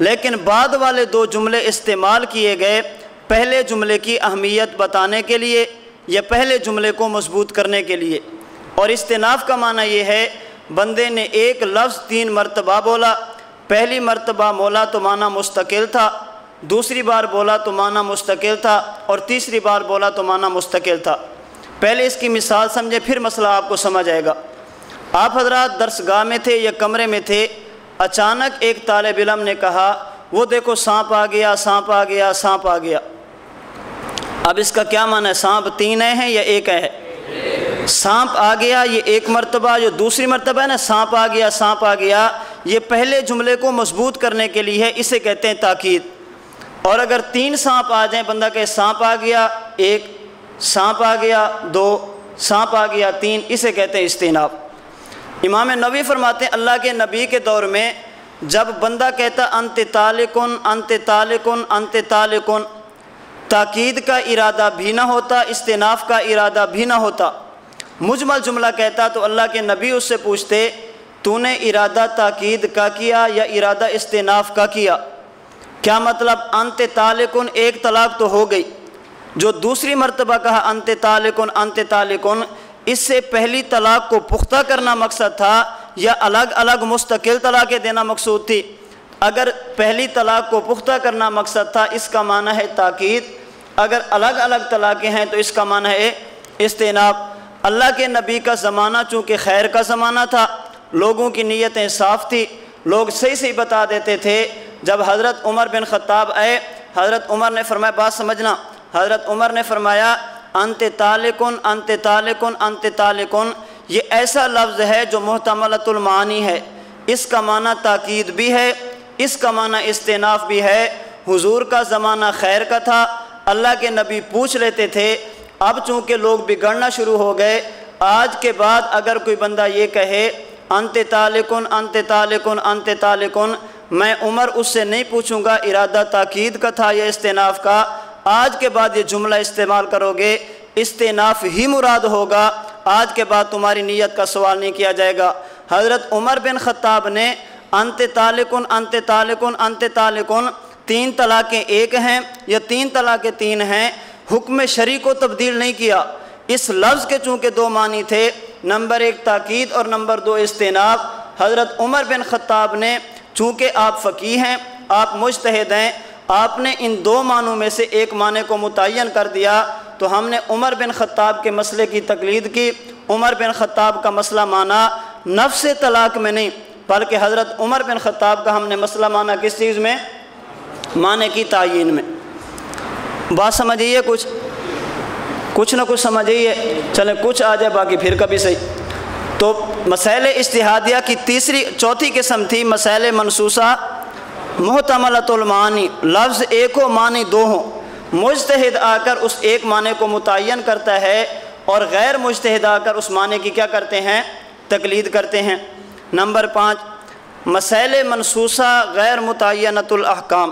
لیکن بعد والے 2 جملے استعمال کیے گئے پہلے جملے کی اہمیت بتانے کے لیے یا پہلے جملے کو مضبوط کرنے کے لیے۔ اور استئناف کا معنی یہ ہے بندے نے ایک لفظ 3 مرتبہ بولا، پہلی مرتبہ بولا تو معنی مستقل تھا، دوسری بار بولا تو معنی مستقل تھا، اور تیسری بار بولا تو معنی مستقل تھا۔ پہلے اس کی مثال سمجھے پھر مسئلہ آپ کو سمجھ آئے گا۔ آپ حضرات درسگاہ میں تھے یا کمرے میں تھے، اچانک ایک طالب علم نے کہا وہ دیکھو سانپ آ گیا سانپ آ گیا سانپ آ گیا۔ اب اس کا کیا معنی ہے؟ سانپ 3 ہیں یا 1 ہے؟ سانپ آ گیا یہ ایک مرتبہ، جو دوسری مرتبہ ہے نا سانپ آ گیا سانپ آ گیا، یہ پہلے جملے کو مضبوط کرنے کے لیے ہے، اسے کہتے ہیں تاکید۔ اور اگر 3 سانپ آ جائیں، بندہ کہے سانپ آ گیا 1، سانپ آ گیا 2، سانپ آ گیا 3، اسے کہتے ہیں استئناف۔ امام نووی فرماتے ہیں اللہ کے نبی کے دور میں جب بندہ کہتا انت طالقن انت طالقن انت طالقن، تاکید کا ارادہ بھی نہ ہوتا، استئناف کا ارادہ بھی نہ ہوتا، مجمل جملہ کہتا، تو اللہ کے نبی اس سے پوچھتے تو نے ارادہ تاکید کا کیا یا ارادہ استئناف کا کیا؟ کیا مطلب انت طالقن ایک طلاق تو ہو گئی، جو دوسری مرتبہ کہا انت طالقن انت طالقن، اس سے پہلی طلاق کو پختہ کرنا مقصد تھا یا الگ الگ مستقل طلاقیں دینا مقصود تھی؟ اگر پہلی طلاق کو پختہ کرنا مقصد تھا اس کا معنی ہے تاکید، اگر الگ الگ طلاقیں ہیں تو اس کا معنی ہے استئناف۔ اللہ کے نبی کا زمانہ چونکہ خیر کا زمانہ تھا، لوگوں کی نیتیں صاف تھی، لوگ صحیح صحیح بتا دیتے تھے۔ جب حضرت عمر بن خطاب آئے، حضرت عمر نے فرمایا، بات سمجھنا، حضرت عمر نے فرمایا انت طالقن انت طالقن انت طالقن، یہ ایسا لفظ ہے جو محتملۃ المعانی ہے، اس کا معنی تاکید بھی ہے، اس کا معنی استئناف بھی ہے۔ حضور کا زمانہ خیر کا تھا، اللہ کے نبی پوچھ لیتے تھے، اب چونکہ لوگ بگڑنا شروع ہو گئے، آج کے بعد اگر کوئی بندہ یہ کہے انت طالقن انت طالقن انت طالقن، میں عمر اس سے نہیں پوچھوں گا ارادہ تاکید کا تھا یا استئناف کا، آج کے بعد یہ جملہ استعمال کرو گے استئناف ہی مراد ہوگا، آج کے بعد تمہاری نیت کا سوال نہیں کیا جائے گا۔ حضرت عمر بن خطاب نے انت طالقن انت طالقن انت طالقن، 3 طلاقیں ایک ہیں یا 3 طلاقیں 3 ہیں، حکم شرعی کو تبدیل نہیں کیا۔ اس لفظ کے چونکہ 2 معنی تھے، نمبر 1 تاکید اور نمبر 2 استئناف، حضرت عمر بن خطاب نے چونکہ آپ فقیہ ہیں، آپ مجتہد ہیں، آپ نے ان 2 معنوں میں سے ایک معنی کو متعین کر دیا، تو ہم نے عمر بن خطاب کے مسئلے کی تقلید کی۔ عمر بن خطاب کا مسئلہ مانا نفس طلاق میں نہیں، بلکہ حضرت عمر بن خطاب کا ہم نے مسئلہ مانا کس چیز میں؟ معنی کی تعیین میں۔ بات سمجھیے، کچھ نہ کچھ سمجھیے، چلیں کچھ آ جائے باقی پھر کبھی صحیح۔ تو مسائل اجتہادیہ کی چوتھی قسم تھی مسائل منسوسہ محتملۃ المعانی، لفظ ایک ہو معنی 2 ہوں، مجتہد آ کر اس ایک معنی کو متعین کرتا ہے اور غیر مجتہد آ کر اس معنی کی کیا کرتے ہیں؟ تقلید کرتے ہیں۔ نمبر 5 مسائل منسوسہ غیر متعینۃ الاحکام،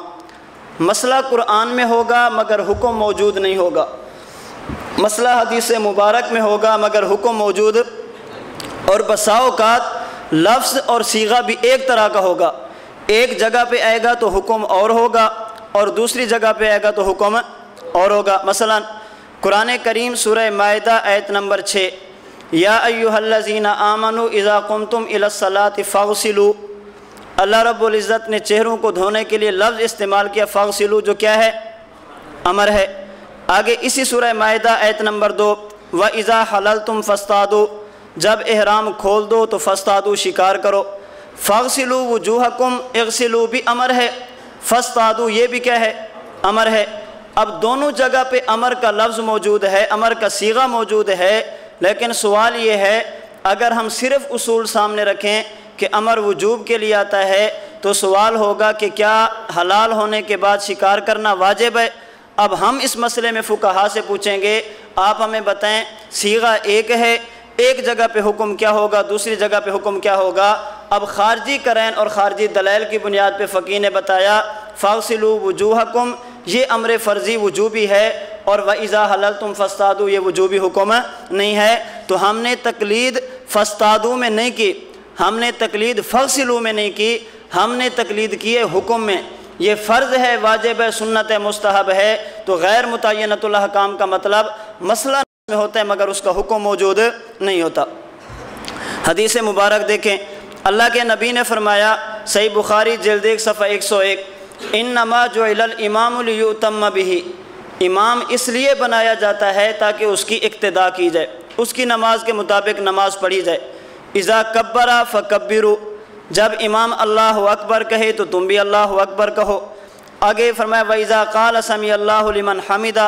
مسئلہ قرآن میں ہوگا مگر حکم موجود نہیں ہوگا، مسئلہ حدیث مبارک میں ہوگا مگر حکم موجود، اور بسا اوقات لفظ اور صیغہ بھی ایک طرح کا ہوگا، ایک جگہ پہ آئے گا تو حکم اور ہوگا اور دوسری جگہ پہ آئے گا تو حکم اور ہوگا۔ مثلا قرآن کریم سورہ مائدہ آیت نمبر 6، یا ایھا الذین آمنوا اذا قمتم الی الصلاۃ فاغسلوا، اللہ رب العزت نے چہروں کو دھونے کے لیے لفظ استعمال کیا فاغسلوا، جو کیا ہے؟ امر ہے۔ آگے اسی سورہ مائدہ آیت نمبر 2، وَإِذَا حَلَلْتُمْ فَاسْتَادُوا، جب احرام کھول دو تو فاستادو شکار کرو۔ فاغسلوا وجوہکم، اغسلوا بھی امر ہے، فاستادو یہ بھی کیا ہے؟ امر ہے۔ اب دونوں جگہ پہ امر کا لفظ موجود ہے، امر کا صیغہ موجود ہے، لیکن سوال یہ ہے اگر ہم صرف اصول سامنے رکھیں کہ امر وجوب کے لیے آتا ہے تو سوال ہوگا کہ کیا حلال ہونے کے بعد شکار کرنا واجب ہے؟ اب ہم اس مسئلے میں فقہا سے پوچھیں گے آپ ہمیں بتائیں صیغہ ایک ہے، ایک جگہ پہ حکم کیا ہوگا، دوسری جگہ پہ حکم کیا ہوگا؟ اب خارجی قرائن اور خارجی دلائل کی بنیاد پہ فقیہ نے بتایا فاغسلوا وجوہکم یہ امر فرضی وجوبی ہے، اور وَإِذَا حَلَلْتُمْ فَاسْتَادُوا یہ وجوبی حکم نہیں ہے۔ تو ہم نے تقلید فاستادو میں نہیں کی، ہم نے تقلید فاغسلوا میں نہیں کی، ہم نے تقلید کی ہے حکم میں۔ یہ فرض ہے، واجب ہے، سنت ہے، مستحب ہے، تو غیر متعینۃ الاحکام کا مطلب مسئلہ میں ہوتا ہے مگر اس کا حکم موجود نہیں ہوتا۔ حدیث مبارک دیکھیں، اللہ کے نبی نے فرمایا صحیح بخاری جلد 1 صفحہ 101، انما جعل الامام لیؤتم بہ، امام اس لیے بنایا جاتا ہے تاکہ اس کی اقتداء کی جائے، اس کی نماز کے مطابق نماز پڑھی جائے۔ اذا کبر فکبروا، جب امام اللہ اکبر کہے تو تم بھی اللہ اکبر کہو۔ آگے فرمایا وَإِذَا قَالَ سَمِعَ اللَّهُ لِمَنْ حَمِدَ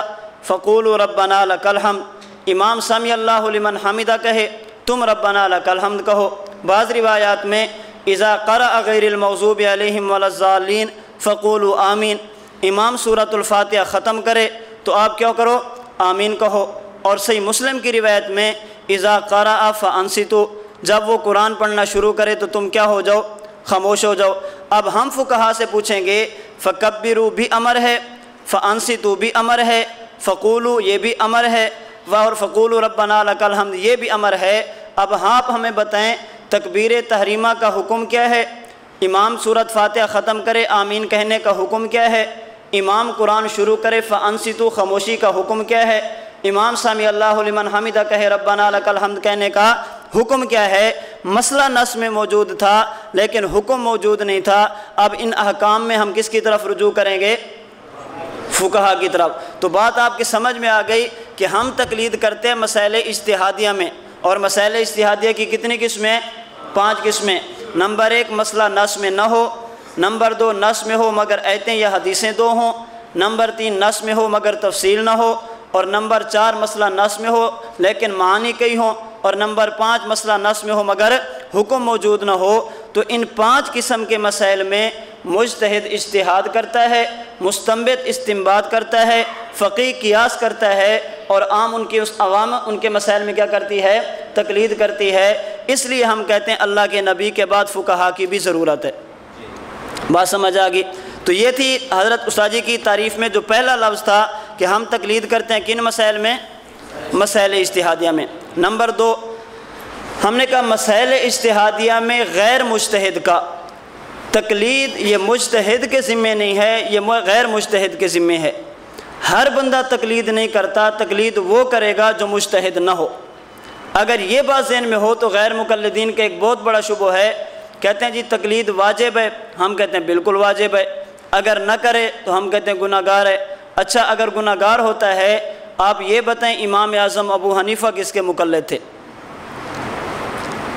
فَقُولُوا رَبَّنَا لَكَ الْحَمْدُ، امام سمی اللہ لمن حمدہ کہے، تم ربنا لکل حمد کہو۔ بعض روایات میں اذا قرأ غیر المغضوب علیہم ولا الضالین فقولوا آمین، امام سورۃ الفاتحہ ختم کرے تو آپ کیا کرو؟ آمین کہو۔ اور صحیح مسلم کی روایت میں اذا قرأ فانصتوا، جب وہ قرآن پڑھنا شروع کرے تو تم کیا ہو جاؤ؟ خاموش ہو جاؤ۔ اب ہم فقہا سے پوچھیں گے فکبروا بھی امر ہے، فانصتوا بھی امر ہے، فقولوا یہ بھی امر ہے، اور فقولوا ربنا لک الحمد یہ بھی امر ہے۔ اب آپ ہمیں بتائیں تکبیر تحریمہ کا حکم کیا ہے؟ امام سورۃ فاتحہ ختم کرے آمین کہنے کا حکم کیا ہے؟ امام قرآن شروع کرے فانصتوا خاموشی کا حکم کیا ہے؟ امام سمی اللہ لمن حمدہ کہے ربنا لک الحمد کہنے کا حکم کیا ہے؟ مسئلہ نص میں موجود تھا لیکن حکم موجود نہیں تھا۔ اب ان احکام میں ہم کس کی طرف رجوع کریں گے؟ فقہا کی طرف۔ تو بات آپ کی سمجھ میں آ گئی کہ ہم تقلید کرتے ہیں مسائل اجتہادیہ میں، اور مسائل اجتہادیہ کی کتنی قسمیں؟ 5 قسمیں۔ نمبر 1 مسئلہ نص میں نہ ہو، نمبر 2 نص میں ہو مگر آیتیں یا حدیثیں 2 ہوں، نمبر 3 نص میں ہو مگر تفصیل نہ ہو، اور نمبر 4 مسئلہ نص میں ہو لیکن معانی کئی ہوں، اور نمبر 5 مسئلہ نص میں ہو مگر حکم موجود نہ ہو۔ تو ان 5 قسم کے مسائل میں مجتہد اجتہاد کرتا ہے، مستنبط استنباط کرتا ہے، فقیہ قیاس کرتا ہے، اور عام عوام ان کے مسائل میں کیا کرتی ہے؟ تقلید کرتی ہے۔ اس لیے ہم کہتے ہیں اللہ کے نبی کے بعد فقہا کی بھی ضرورت ہے۔ بات سمجھ آ گئی؟ تو یہ تھی حضرت استاد جی کی تعریف میں جو پہلا لفظ تھا کہ ہم تقلید کرتے ہیں کن مسائل میں؟ مسائل اجتہادیہ میں۔ نمبر 2 ہم نے کہا مسائل اجتہادیہ میں غیر مجتہد کا تقلید یہ مجتہد کے ذمے نہیں ہے، یہ غیر مجتہد کے ذمے ہے۔ ہر بندہ تقلید نہیں کرتا، تقلید وہ کرے گا جو مجتہد نہ ہو۔ اگر یہ بات ذہن میں ہو تو غیر مقلدین کا ایک بہت بڑا شبہ ہے، کہتے ہیں جی تقلید واجب ہے، ہم کہتے ہیں بالکل واجب ہے، اگر نہ کرے تو ہم کہتے ہیں گناہ گار ہے۔ اچھا اگر گناہ گار ہوتا ہے آپ یہ بتائیں امام اعظم ابو حنیفہ کس کے مقلد تھے؟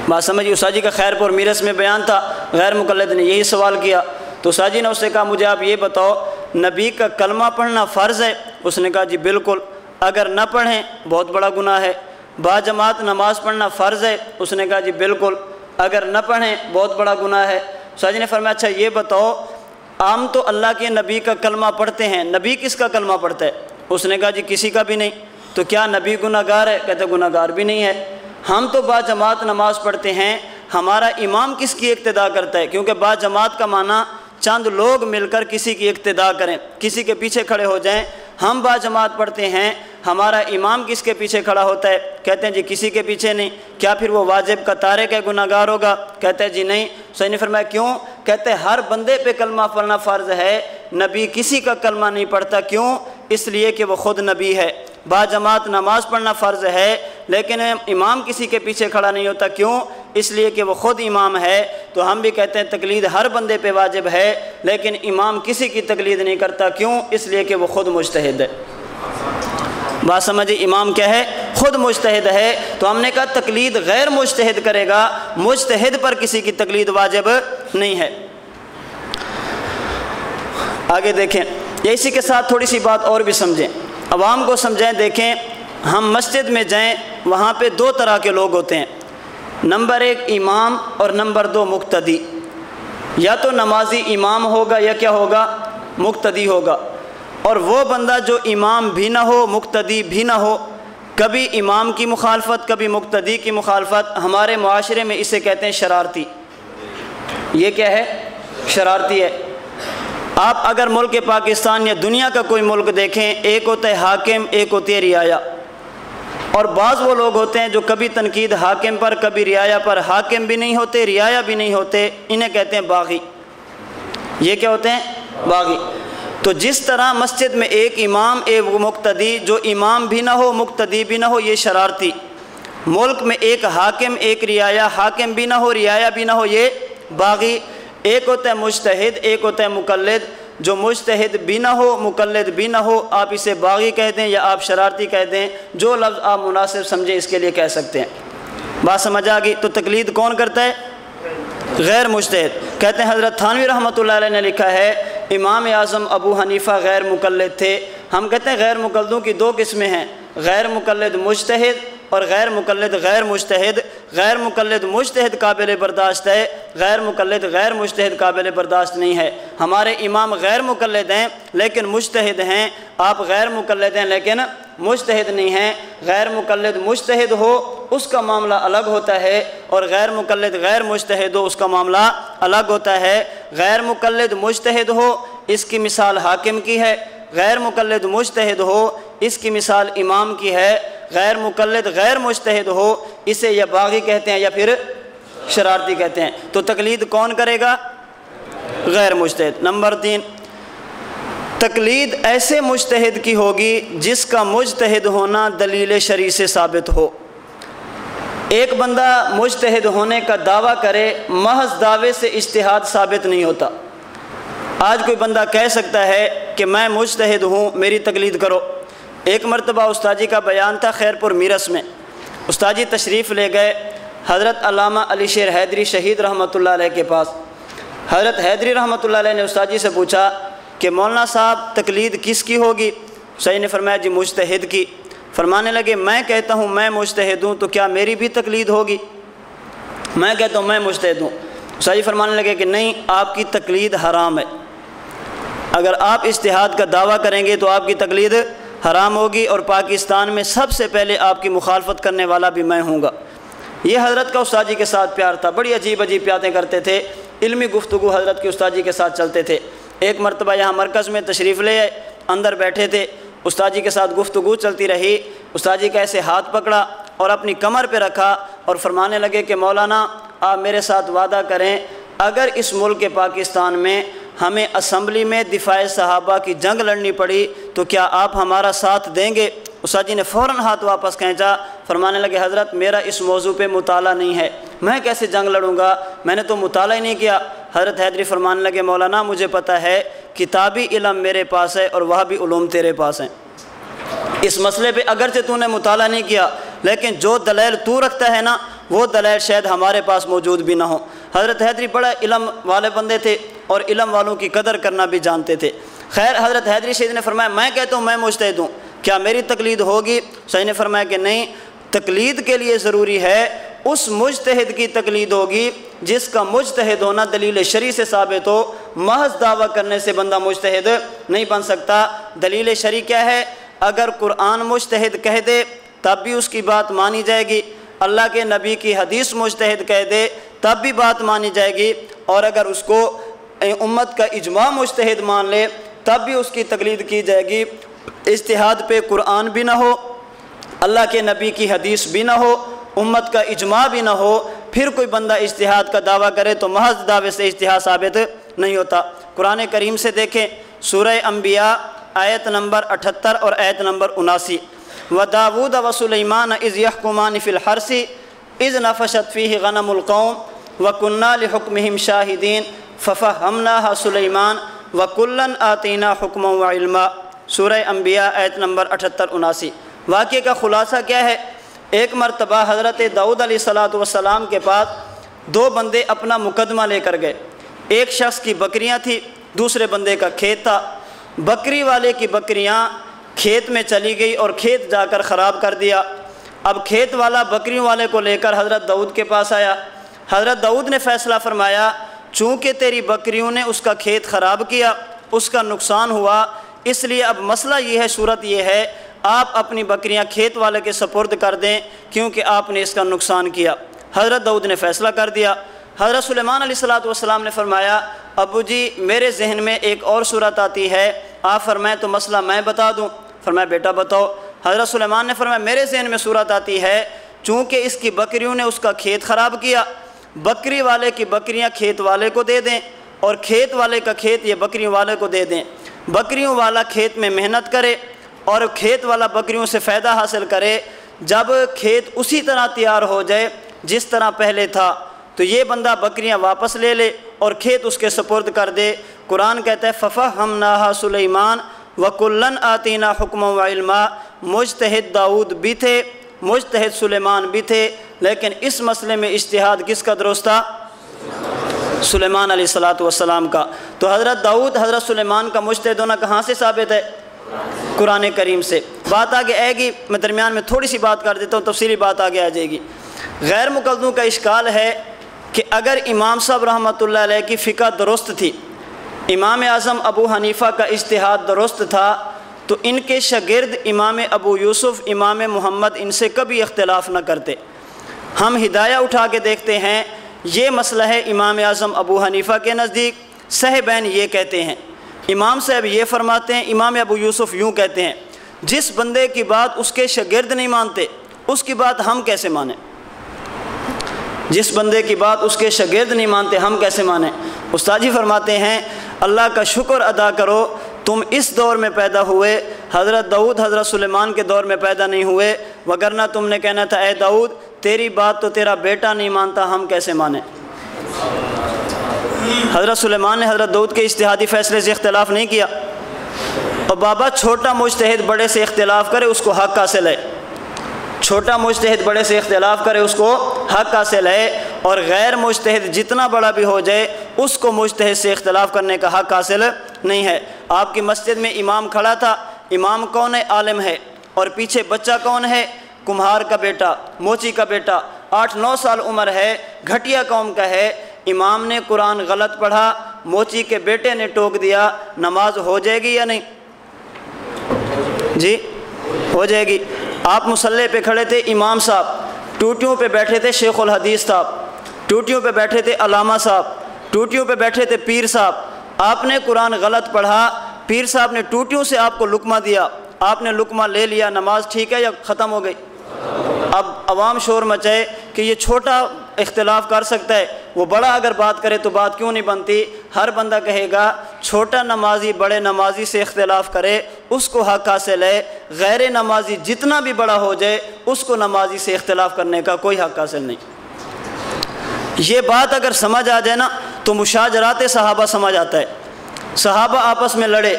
بات سمجھیے، استاد جی کا خیر پور میرس میں بیان تھا، غیر مقلد نے یہی سوال کیا تو استاد جی نے اس سے کہا مجھے آپ یہ بتاؤ نبی کا کلمہ پڑھنا فرض ہے؟ اس نے کہا جی بالکل، اگر نہ پڑھیں بہت بڑا گناہ ہے۔ با جماعت نماز پڑھنا فرض ہے؟ اس نے کہا جی بالکل، اگر نہ پڑھیں بہت بڑا گناہ ہے۔ استاد جی نے فرمایا اچھا یہ بتاؤ عام تو اللہ کے نبی کا کلمہ پڑھتے ہیں، نبی کس کا کلمہ پڑھتا ہے؟ اس نے کہا جی کسی کا بھی نہیں، تو کیا نبی گناہ گار ہے؟ کہتے گناہ گار بھی نہیں ہے۔ ہم تو با جماعت نماز پڑھتے ہیں، ہمارا امام کس کی اقتداء کرتا ہے؟ کیونکہ با جماعت کا معنی چند لوگ مل کر کسی کی اقتداء کریں، کسی کے پیچھے کھڑے ہو جائیں۔ ہم با جماعت پڑھتے ہیں، ہمارا امام کس کے پیچھے کھڑا ہوتا ہے؟ کہتے ہیں جی کسی کے پیچھے نہیں۔ کیا پھر وہ واجب کا تارک ہے، گناہ گار ہوگا؟ کہتے ہیں جی نہیں۔ صحیح نے فرمایا کیوں؟ کہتے ہیں ہر بندے پہ کلمہ پڑھنا فرض ہے، نبی کسی کا کلمہ نہیں پڑھتا۔ کیوں؟ اس لیے کہ وہ خود نبی ہے۔ با جماعت نماز پڑھنا فرض ہے لیکن امام کسی کے پیچھے کھڑا نہیں ہوتا۔ کیوں؟ اس لیے کہ وہ خود امام ہے۔ تو ہم بھی کہتے ہیں تقلید ہر بندے پہ واجب ہے لیکن امام کسی کی تقلید نہیں کرتا۔ کیوں؟ اس لیے کہ وہ خود مجتہد ہے۔ بات سمجھے، امام کیا ہے؟ خود مجتہد ہے۔ تو ہم نے کہا تقلید غیر مجتہد کرے گا، مجتہد پر کسی کی تقلید واجب نہیں ہے۔ آگے دیکھیں، یا اسی کے ساتھ تھوڑی سی بات اور بھی سمجھیں، عوام کو سمجھیں۔ دیکھیں ہم مسجد میں جائیں وہاں پہ 2 طرح کے لوگ ہوتے ہیں، نمبر 1 امام اور نمبر 2 مقتدی۔ یا تو نمازی امام ہوگا یا کیا ہوگا؟ مقتدی ہوگا۔ اور وہ بندہ جو امام بھی نہ ہو مقتدی بھی نہ ہو، کبھی امام کی مخالفت کبھی مقتدی کی مخالفت، ہمارے معاشرے میں اسے کہتے ہیں شرارتی۔ یہ کیا ہے؟ شرارتی ہے۔ آپ اگر ملک پاکستان یا دنیا کا کوئی ملک دیکھیں، ایک ہوتا ہے حاکم، ایک ہوتی ہے رعایا، اور بعض وہ لوگ ہوتے ہیں جو کبھی تنقید حاکم پر کبھی رعایا پر، حاکم بھی نہیں ہوتے رعایا بھی نہیں ہوتے، انہیں کہتے ہیں باغی۔ یہ کیا ہوتے ہیں؟ باغی۔ تو جس طرح مسجد میں ایک امام ایک مقتدی، جو امام بھی نہ ہو مقتدی بھی نہ ہو یہ شرارتی، ملک میں ایک حاکم ایک رعایا، حاکم بھی نہ ہو رعایا بھی نہ ہو یہ باغی۔ ایک ہوتا ہے مجتہد ایک ہوتا ہے مقلد، جو مجتہد بھی نہ ہو مقلد بھی نہ ہو آپ اسے باغی کہہ دیں یا آپ شرارتی کہہ دیں، جو لفظ آپ مناسب سمجھیں اس کے لیے کہہ سکتے ہیں۔ بات سمجھ آ گئی؟ تو تقلید کون کرتا ہے؟ غیر مجتہد۔ کہتے ہیں حضرت تھانوی رحمۃ اللہ علیہ نے لکھا ہے امام اعظم ابو حنیفہ غیر مقلد تھے۔ ہم کہتے ہیں غیر مقلدوں کی 2 قسمیں ہیں، غیر مقلد مجتہد اور غیر مقلد غیر مجتہد، غیر مقلد مجتہد قابل برداشت ہے، غیر مقلد غیر مجتہد قابل برداشت نہیں ہے۔ ہمارے امام غیر مقلد ہیں لیکن مجتہد ہیں، آپ غیر مقلد ہیں لیکن مجتہد نہیں ہیں۔ غیر مقلد مجتہد ہو اس کا معاملہ الگ ہوتا ہے، اور غیر مقلد غیر مجتہد ہو اس کا معاملہ الگ ہوتا ہے۔ غیر مقلد مجتہد ہو اس کی مثال حاکم کی ہے، غیر مقلد مجتہد ہو اس کی مثال امام کی ہے۔ غیر مقلد غیر مجتہد ہو اسے یا باغی کہتے ہیں یا پھر شرارتی کہتے ہیں۔ تو تقلید کون کرے گا؟ غیر مجتہد۔ نمبر 3، تقلید ایسے مجتہد کی ہوگی جس کا مجتہد ہونا دلیل شرعی سے ثابت ہو۔ ایک بندہ مجتہد ہونے کا دعویٰ کرے، محض دعوے سے اجتہاد ثابت نہیں ہوتا۔ آج کوئی بندہ کہہ سکتا ہے کہ میں مجتہد ہوں، میری تقلید کرو۔ ایک مرتبہ استاد جی کا بیان تھا خیر پور میرس میں، استاد جی تشریف لے گئے حضرت علامہ علی شیر حیدری شہید رحمۃ اللہ علیہ کے پاس۔ حضرت حیدری رحمۃ اللہ علیہ نے استاد جی سے پوچھا کہ مولانا صاحب تقلید کس کی ہوگی؟ استاد جی نے فرمایا جی مجتہد کی۔ فرمانے لگے میں کہتا ہوں میں مجتہد ہوں تو کیا میری بھی تقلید ہوگی؟ میں کہتا ہوں میں مجتہد ہوں۔ استاد جی فرمانے لگے کہ نہیں، آپ کی تقلید حرام ہے، اگر آپ اجتہاد کا دعویٰ کریں گے تو آپ کی تقلید حرام ہوگی، اور پاکستان میں سب سے پہلے آپ کی مخالفت کرنے والا بھی میں ہوں گا۔ یہ حضرت کا استاد جی کے ساتھ پیار تھا، بڑی عجیب عجیب باتیں کرتے تھے، علمی گفتگو حضرت کے استاد جی کے ساتھ چلتے تھے۔ ایک مرتبہ یہاں مرکز میں تشریف لے آئے، اندر بیٹھے تھے، استاد جی کے ساتھ گفتگو چلتی رہی۔ استاد جی کا ایسے ہاتھ پکڑا اور اپنی کمر پہ رکھا اور فرمانے لگے کہ مولانا آپ میرے ساتھ وعدہ کریں، اگر اس ملک پاکستان میں ہمیں اسمبلی میں دفاع صحابہ کی جنگ لڑنی پڑی تو کیا آپ ہمارا ساتھ دیں گے؟ استاد جی نے فوراً ہاتھ واپس کھینچا، فرمانے لگے حضرت میرا اس موضوع پہ مطالعہ نہیں ہے، میں کیسے جنگ لڑوں گا، میں نے تو مطالعہ ہی نہیں کیا۔ حضرت حیدری فرمانے لگے مولانا مجھے پتہ ہے کتابی علم میرے پاس ہے اور وہابی علوم تیرے پاس ہیں، اس مسئلے پہ اگرچہ تو نے مطالعہ نہیں کیا لیکن جو دلائل تو رکھتا ہے نا وہ دلائل شاید ہمارے پاس موجود بھی نہ ہو۔ حضرت حیدری بڑا علم والے بندے تھے اور علم والوں کی قدر کرنا بھی جانتے تھے۔ خیر حضرت حیدری شہید نے فرمایا میں کہتا ہوں میں مجتہد ہوں، کیا میری تقلید ہوگی؟ شہید نے فرمایا کہ نہیں، تقلید کے لیے ضروری ہے اس مجتہد کی تقلید ہوگی جس کا مجتہد ہونا دلیل شرعی سے ثابت ہو، محض دعویٰ کرنے سے بندہ مجتہد نہیں بن سکتا۔ دلیل شرعی کیا ہے؟ اگر قرآن مجتہد کہہ دے تب بھی اس کی بات مانی جائے گی، اللہ کے نبی کی حدیث مجتہد کہہ دے تب بھی بات مانی جائے گی، اور اگر اس کو امت کا اجماع مجتہد مان لے تب بھی اس کی تقلید کی جائے گی۔ اجتہاد پہ قرآن بھی نہ ہو، اللہ کے نبی کی حدیث بھی نہ ہو، امت کا اجماع بھی نہ ہو، پھر کوئی بندہ اجتہاد کا دعویٰ کرے تو محض دعوے سے اجتہاد ثابت نہیں ہوتا۔ قرآن کریم سے دیکھیں سورہ انبیاء آیت نمبر 78 اور آیت نمبر 79، وَدَاوُودَ وَسُلَيْمَانَ إِذْ يَحْكُمَانِ فِي الْحَرْثِ إِذْ نَفَشَتْ فِيهِ غَنَمُ الْقَوْمِ وَكُنَّا لِحُكْمِهِمْ شَاهِدِينَ فَفَهَّمْنَاهَا سُلَيْمَانَ وَكُلًّا آتَيْنَا حُكْمًا وَعِلْمًا۔ سورہ انبیاء آیت نمبر 78-79۔ واقعے کا خلاصہ کیا ہے؟ ایک مرتبہ حضرت داؤد علیہ السلام کے پاس دو بندے اپنا مقدمہ لے کر گئے، ایک شخص کی بکریاں تھی، دوسرے بندے کا کھیت تھا۔ بکری والے کی بکریاں کھیت میں چلی گئی اور کھیت جا کر خراب کر دیا۔ اب کھیت والا بکریوں والے کو لے کر حضرت داؤد کے پاس آیا۔ حضرت داؤد نے فیصلہ فرمایا چونکہ تیری بکریوں نے اس کا کھیت خراب کیا، اس کا نقصان ہوا، اس لیے اب مسئلہ یہ ہے، صورت یہ ہے آپ اپنی بکریاں کھیت والے کے سپرد کر دیں کیونکہ آپ نے اس کا نقصان کیا۔ حضرت داؤد نے فیصلہ کر دیا۔ حضرت سلیمان علیہ السلام نے فرمایا ابو جی میرے ذہن میں ایک اور صورت آتی ہے، آپ فرمائیں تو مسئلہ میں بتا دوں؟ فرمایا بیٹا بتاؤ۔ حضرت سلیمان نے فرمایا میرے ذہن میں صورت آتی ہے چونکہ اس کی بکریوں نے اس کا کھیت خراب کیا، بکری والے کی بکریاں کھیت والے کو دے دیں اور کھیت والے کا کھیت یہ بکریوں والے کو دے دیں، بکریوں والا کھیت میں محنت کرے اور کھیت والا بکریوں سے فائدہ حاصل کرے، جب کھیت اسی طرح تیار ہو جائے جس طرح پہلے تھا تو یہ بندہ بکریاں واپس لے لے اور کھیت اس کے سپرد کر دے۔ قرآن کہتا ہے فَفَهَّمْنَاهَا سُلَيْمَانَ وَكُلًّا آتَيْنَا حُكْمًا وَعِلْمًا۔ مجتہد داؤد بھی تھے، مجتہد سلیمان بھی تھے، لیکن اس مسئلے میں اجتہاد کس کا درست تھا؟ سلیمان علیہ السلام کا۔ تو حضرت داؤد حضرت سلیمان کا مجتہد ہونا کہاں سے ثابت ہے؟ قرآن کریم سے۔ بات آگے آئے گی، میں درمیان میں تھوڑی سی بات کر دیتا ہوں، تفصیلی بات آگے آ جائے گی۔ غیر مقلدوں کا اشکال ہے کہ اگر امام صاحب رحمۃ اللہ علیہ کی فقہ درست تھی، امام اعظم ابو حنیفہ کا اجتہاد درست تھا، تو ان کے شاگرد امام ابو یوسف، امام محمد ان سے کبھی اختلاف نہ کرتے۔ ہم ہدایہ اٹھا کے دیکھتے ہیں، یہ مسئلہ ہے امام اعظم ابو حنیفہ کے نزدیک، صاحبین یہ کہتے ہیں، امام صاحب یہ فرماتے ہیں، امام ابو یوسف یوں کہتے ہیں۔ جس بندے کی بات اس کے شاگرد نہیں مانتے، اس کی بات ہم کیسے مانیں؟ جس بندے کی بات اس کے شاگرد نہیں مانتے، ہم کیسے مانیں؟ استاد جی فرماتے ہیں، اللہ کا شکر ادا کرو، تم اس دور میں پیدا ہوئے، حضرت داؤد حضرت سلیمان کے دور میں پیدا نہیں ہوئے، وگرنہ تم نے کہنا تھا اے داؤد تیری بات تو تیرا بیٹا نہیں مانتا، ہم کیسے مانیں؟ حضرت سلیمان نے حضرت داؤد کے اجتہادی فیصلے سے اختلاف نہیں کیا، اور بابا چھوٹا مجتہد بڑے سے اختلاف کرے اس کو حق حاصل ہے، چھوٹا مجتہد بڑے سے اختلاف کرے اس کو حق حاصل ہے، اور غیر مجتہد جتنا بڑا بھی ہو جائے اس کو مجتہد سے اختلاف کرنے کا حق حاصل نہیں ہے۔ آپ کی مسجد میں امام کھڑا تھا، امام کون ہے؟ عالم ہے، اور پیچھے بچہ کون ہے؟ کمہار کا بیٹا، موچی کا بیٹا، 8-9 سال عمر ہے، گھٹیا قوم کا ہے۔ امام نے قرآن غلط پڑھا، موچی کے بیٹے نے ٹوک دیا، نماز ہو جائے گی یا نہیں؟ جی ہو جائے گی۔ آپ مصلی پہ کھڑے تھے، امام صاحب ٹوٹیوں پہ بیٹھے تھے، شیخ الحدیث صاحب ٹوٹیوں پہ بیٹھے تھے، علامہ صاحب ٹوٹیوں پہ بیٹھے تھے، پیر صاحب، آپ نے قرآن غلط پڑھا، پیر صاحب نے ٹوٹیوں سے آپ کو لقمہ دیا، آپ نے لقمہ لے لیا، نماز ٹھیک ہے یا ختم ہو گئی؟ اب عوام شور مچائے کہ یہ چھوٹا اختلاف کر سکتا ہے، وہ بڑا اگر بات کرے تو بات کیوں نہیں بنتی؟ ہر بندہ کہے گا چھوٹا نمازی بڑے نمازی سے اختلاف کرے اس کو حق حاصل ہے، غیر نمازی جتنا بھی بڑا ہو جائے اس کو نمازی سے اختلاف کرنے کا کوئی حق حاصل نہیں۔ یہ بات اگر سمجھ آ جائے نا تو مشاجرات صحابہ سمجھ آتا ہے۔ صحابہ آپس میں لڑے،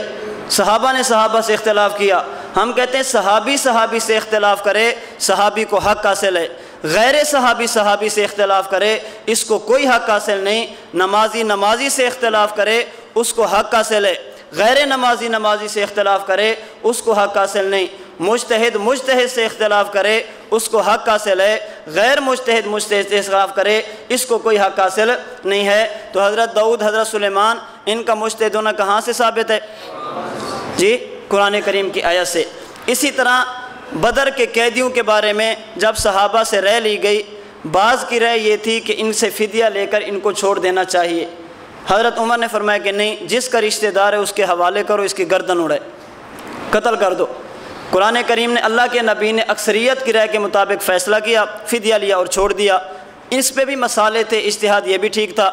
صحابہ نے صحابہ سے اختلاف کیا، ہم کہتے ہیں صحابی سے اختلاف کرے صحابی کو حق حاصل ہے، غیر صحابی سے اختلاف کرے اس کو کوئی حق حاصل نہیں، نمازی سے اختلاف کرے اس کو حق حاصل ہے، غیر نمازی سے اختلاف کرے اس کو حق حاصل نہیں، مجتہد سے اختلاف کرے اس کو حق حاصل ہے، غیر مجتہد سے اختلاف کرے اس کو کوئی حق حاصل نہیں ہے۔ تو حضرت داؤد حضرت سلیمان ان کا مجتہد ہونا کہاں سے ثابت ہے؟ جی قرآن کریم کی آیت سے۔ اسی طرح بدر کے قیدیوں کے بارے میں جب صحابہ سے رائے لی گئی، بعض کی رائے یہ تھی کہ ان سے فدیہ لے کر ان کو چھوڑ دینا چاہیے، حضرت عمر نے فرمایا کہ نہیں، جس کا رشتہ دار ہے اس کے حوالے کرو، اس کی گردن اڑے، قتل کر دو۔ قرآن کریم نے اللہ کے نبی نے اکثریت کی رائے کے مطابق فیصلہ کیا، فدیہ لیا اور چھوڑ دیا۔ اس پہ بھی مسالے تھے، اجتہاد یہ بھی ٹھیک تھا۔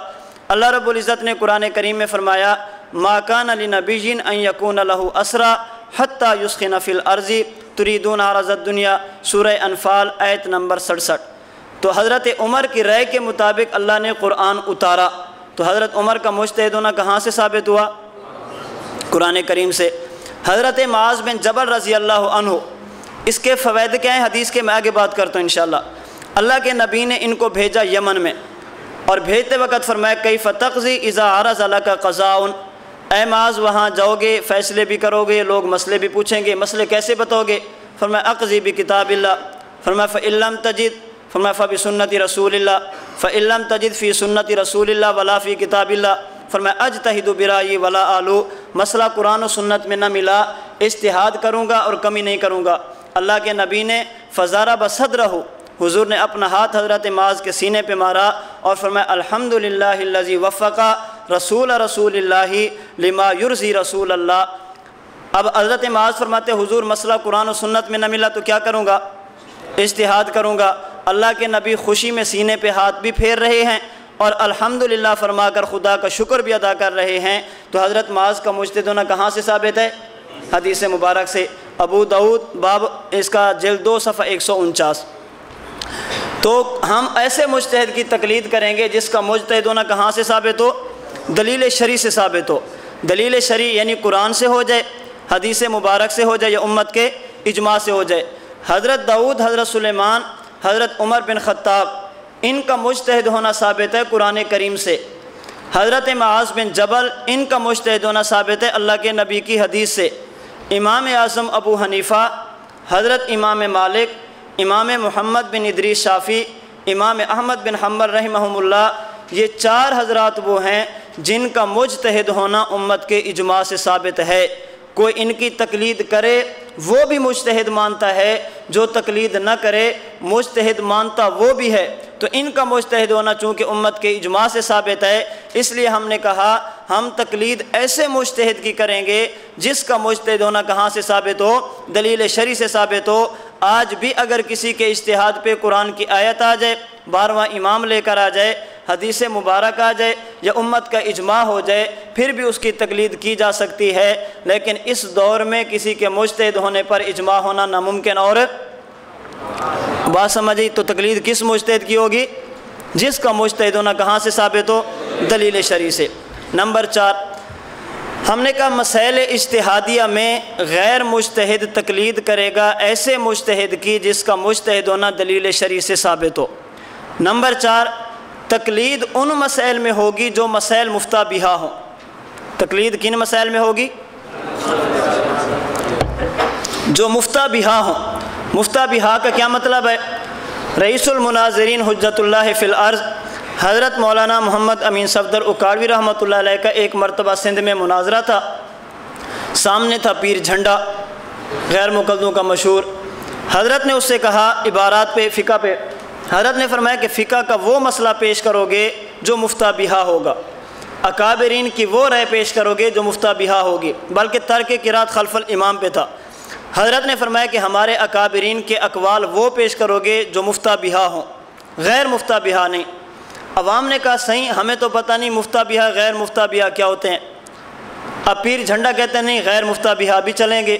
اللہ رب العزت نے قرآن کریم میں فرمایا ما کان لنبی ان یکون لہ اسریٰ حتی یسخن فی الارض تریدون عرض الدنیا، سورہ انفال آیت نمبر 67۔ تو حضرت عمر کی رائے کے مطابق اللہ نے قرآن اتارا، تو حضرت عمر کا مجتہد ہونا کہاں سے ثابت ہوا؟ قرآن کریم سے۔ حضرت معاذ بن جبل رضی اللہ عنہ، اس کے فوائد کیا ہیں حدیث کے، میں آگے بات کرتا ہوں انشاءاللہ۔ اللہ کے نبی نے ان کو بھیجا یمن میں، اور بھیجتے وقت فرمایا کیف تقضی اذا عرض لک قضاء، اے معاذ وہاں جاؤ گے فیصلے بھی کرو گے، لوگ مسئلے بھی پوچھیں گے، مسئلے کیسے بتاؤ گے؟ فرمایا اقضی بکتاب اللہ، فرمایا فإن لم تجد، فرمایا فبسنت رسول اللہ، فإن لم تجد فی سنت رسول اللہ ولا فی کتاب اللہ، فرمایا اجتہد برائیی ولا آلو، مسئلہ قرآن و سنت میں نہ ملا، اجتہاد کروں گا اور کمی نہیں کروں گا۔ اللہ کے نبی نے فضرب صدرہ، حضور نے اپنا ہاتھ حضرت معاذ کے سینے پہ مارا اور فرمایا الحمدللہ الذی وفق رسول اللہ لما یرضی رسول اللہ۔ اب حضرت معاذ فرماتے حضور مسئلہ قرآن و سنت میں نہ ملا تو کیا کروں گا؟ اجتہاد کروں گا۔ اللہ کے نبی خوشی میں سینے پہ ہاتھ بھی پھیر رہے ہیں اور الحمدللہ فرما کر خدا کا شکر بھی ادا کر رہے ہیں، تو حضرت معاذ کا مجتہد ہونا کہاں سے ثابت ہے؟ حدیث مبارک سے۔ ابو داؤد باب اس کا جلد 2 صفحہ 149۔ تو ہم ایسے مجتہد کی تقلید کریں گے جس کا مجتہد ہونا کہاں سے ثابت ہو؟ دلیل شرعی سے ثابت ہو۔ دلیل شرعی یعنی قرآن سے ہو جائے، حدیث مبارک سے ہو جائے، یا امت کے اجماع سے ہو جائے۔ حضرت داؤد حضرت سلیمان حضرت عمر بن خطاب ان کا مجتہد ہونا ثابت ہے قرآن کریم سے۔ حضرت معاذ بن جبل ان کا مجتہد ہونا ثابت ہے اللہ کے نبی کی حدیث سے۔ امام اعظم ابو حنیفہ، حضرت امام مالک، امام محمد بن ادریس شافعی، امام احمد بن حنبل رحمہم اللہ، یہ 4 حضرات وہ ہیں جن کا مجتہد ہونا امت کے اجماع سے ثابت ہے۔ کوئی ان کی تقلید کرے وہ بھی مجتہد مانتا ہے، جو تقلید نہ کرے مجتہد مانتا وہ بھی ہے۔ تو ان کا مجتہد ہونا چونکہ امت کے اجماع سے ثابت ہے، اس لیے ہم نے کہا ہم تقلید ایسے مجتہد کی کریں گے جس کا مجتہد ہونا کہاں سے ثابت ہو؟ دلیل شرعی سے ثابت ہو۔ آج بھی اگر کسی کے اجتہاد پہ قرآن کی آیت آ جائے، 12واں امام لے کر آ جائے، حدیث مبارک آ جائے یا امت کا اجماع ہو جائے، پھر بھی اس کی تقلید کی جا سکتی ہے۔ لیکن اس دور میں کسی کے مجتہد ہونے پر اجماع ہونا ناممکن، اور بات سمجھی؟ تو تقلید کس مجتہد کی ہوگی؟ جس کا مجتہد ہونا کہاں سے ثابت ہو؟ دلیل شرعی سے۔ نمبر 4، ہم نے کہا مسائل اجتہادیہ میں غیر مجتہد تقلید کرے گا ایسے مجتہد کی جس کا مجتہد ہونا دلیل شرعی سے ثابت ہو۔ نمبر 4، تقلید ان مسائل میں ہوگی جو مسائل مفتیٰ بہا ہوں۔ تقلید کن مسائل میں ہوگی؟ جو مفتیٰ بہا ہوں۔ مفتیٰ بہا کا کیا مطلب ہے؟ رئیس المناظرین حجت اللہ فی الارض حضرت مولانا محمد امین صفدر اکاڑوی رحمۃ اللہ علیہ کا ایک مرتبہ سندھ میں مناظرہ تھا۔ سامنے تھا پیر جھنڈا، غیر مقلدوں کا مشہور۔ حضرت نے اس سے کہا عبارات پہ، فقہ پہ، حضرت نے فرمایا کہ فقہ کا وہ مسئلہ پیش کرو گے جو مفتیٰ بہا ہوگا، اکابرین کی وہ رائے پیش کرو گے جو مفتیٰ بہا ہوگی، بلکہ ترک قرات خلف الامام پہ تھا۔ حضرت نے فرمایا کہ ہمارے اکابرین کے اقوال وہ پیش کرو گے جو مفتیٰ بہا ہوں، غیر مفتیٰ بہا نہیں۔ عوام نے کہا صحیح، ہمیں تو پتہ نہیں مفتیٰ بہا غیر مفتیٰ بہا کیا ہوتے ہیں۔ اب پیر جھنڈا کہتے ہیں نہیں، غیر مفتیٰ بہا بھی چلیں گے۔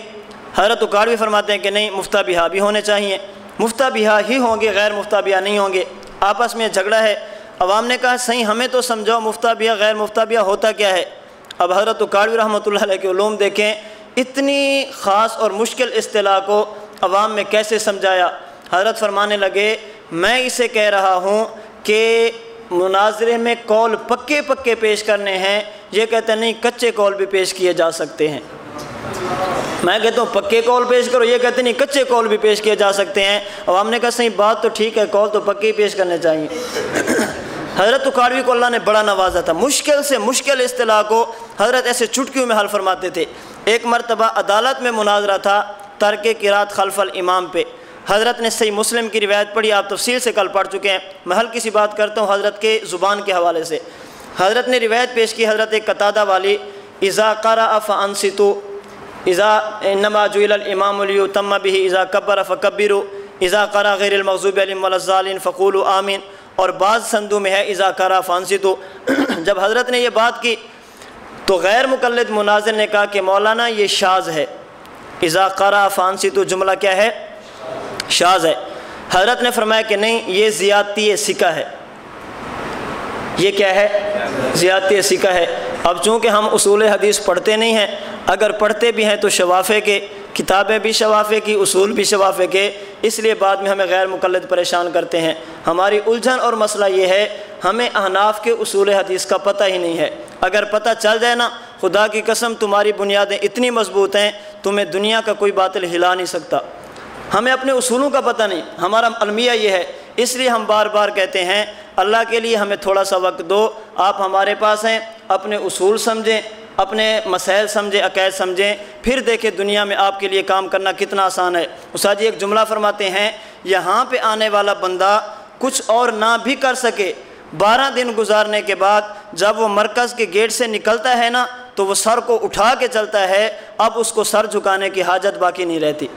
حضرت اکاڑوی فرماتے ہیں کہ نہیں، مفتیٰ بہا بھی ہونے چاہیے، مفتیٰ بہا ہی ہوں گے، غیر مفتیٰ بہا نہیں ہوں گے۔ آپس میں جھگڑا ہے۔ عوام نے کہا صحیح، ہمیں تو سمجھاؤ مفتیٰ بہا غیر مفتیٰ بہا ہوتا کیا ہے۔ اب حضرت اکاڑوی رحمۃ اللہ علیہ کے علوم دیکھیں، اتنی خاص اور مشکل اصطلاح کو عوام میں کیسے سمجھایا۔ حضرت فرمانے لگے میں اسے کہہ رہا ہوں کہ مناظرے میں قول پکے پکے پیش کرنے ہیں، یہ کہتے ہیں نہیں، کچے قول بھی پیش کیے جا سکتے ہیں۔ میں کہتا ہوں پکے قول پیش کرو، یہ کہتے ہیں نہیں، کچے قول بھی پیش کیے جا سکتے ہیں۔ عوام نے کہا صحیح بات تو ٹھیک ہے، قول تو پکے ہی پیش کرنے چاہیے۔ حضرت اکاڑوی کو اللہ نے بڑا نوازا تھا، مشکل سے مشکل اصطلاح کو حضرت ایسے چٹکیوں میں حل فرماتے تھے۔ ایک مرتبہ عدالت میں مناظرہ تھا ترک قرات خلف الامام پہ۔ حضرت نے صحیح مسلم کی روایت پڑھی، آپ تفصیل سے کل پڑھ چکے ہیں، میں ہلکی سی بات کرتا ہوں حضرت کے زبان کے حوالے سے۔ حضرت نے روایت پیش کی، حضرت قتادہ والی، اذا قرأ فانصتوا، اذا انما جعل الامام لیؤتم به، اذا کبر فکبروا، اذا قرأ غیر المغضوب علیہم ولا الضالین فقولوا آمین، اور بعض سندوں میں ہے اذا قرأ فانصتوا۔ جب حضرت نے یہ بات کی تو غیر مقلد مناظر نے کہا کہ مولانا یہ شاذ ہے، اذا قرأ فانصتوا جملہ کیا ہے؟ شاذ ہے۔ حضرت نے فرمایا کہ نہیں، یہ زیادتی سکہ ہے۔ یہ کیا ہے؟ زیادتی سکہ ہے۔ اب چونکہ ہم اصول حدیث پڑھتے نہیں ہیں، اگر پڑھتے بھی ہیں تو شوافے کے، کتابیں بھی شوافے کی، اصول بھی شوافے کے، اس لیے بعد میں ہمیں غیر مقلد پریشان کرتے ہیں۔ ہماری الجھن اور مسئلہ یہ ہے ہمیں احناف کے اصول حدیث کا پتہ ہی نہیں ہے۔ اگر پتہ چل جائے نا، خدا کی قسم تمہاری بنیادیں اتنی مضبوط ہیں تمہیں دنیا کا کوئی باطل ہلا نہیں سکتا۔ ہمیں اپنے اصولوں کا پتہ نہیں، ہمارا المیہ یہ ہے، اس لیے ہم بار بار کہتے ہیں اللہ کے لیے ہمیں تھوڑا سا وقت دو، آپ ہمارے پاس ہیں، اپنے اصول سمجھیں، اپنے مسائل سمجھیں، عقائد سمجھیں، پھر دیکھیں دنیا میں آپ کے لیے کام کرنا کتنا آسان ہے۔ استاد جی ایک جملہ فرماتے ہیں، یہاں پہ آنے والا بندہ کچھ اور نہ بھی کر سکے، 12 دن گزارنے کے بعد جب وہ مرکز کے گیٹ سے نکلتا ہے نا تو وہ سر کو اٹھا کے چلتا ہے، اب اس کو سر جھکانے کی حاجت باقی نہیں رہتی۔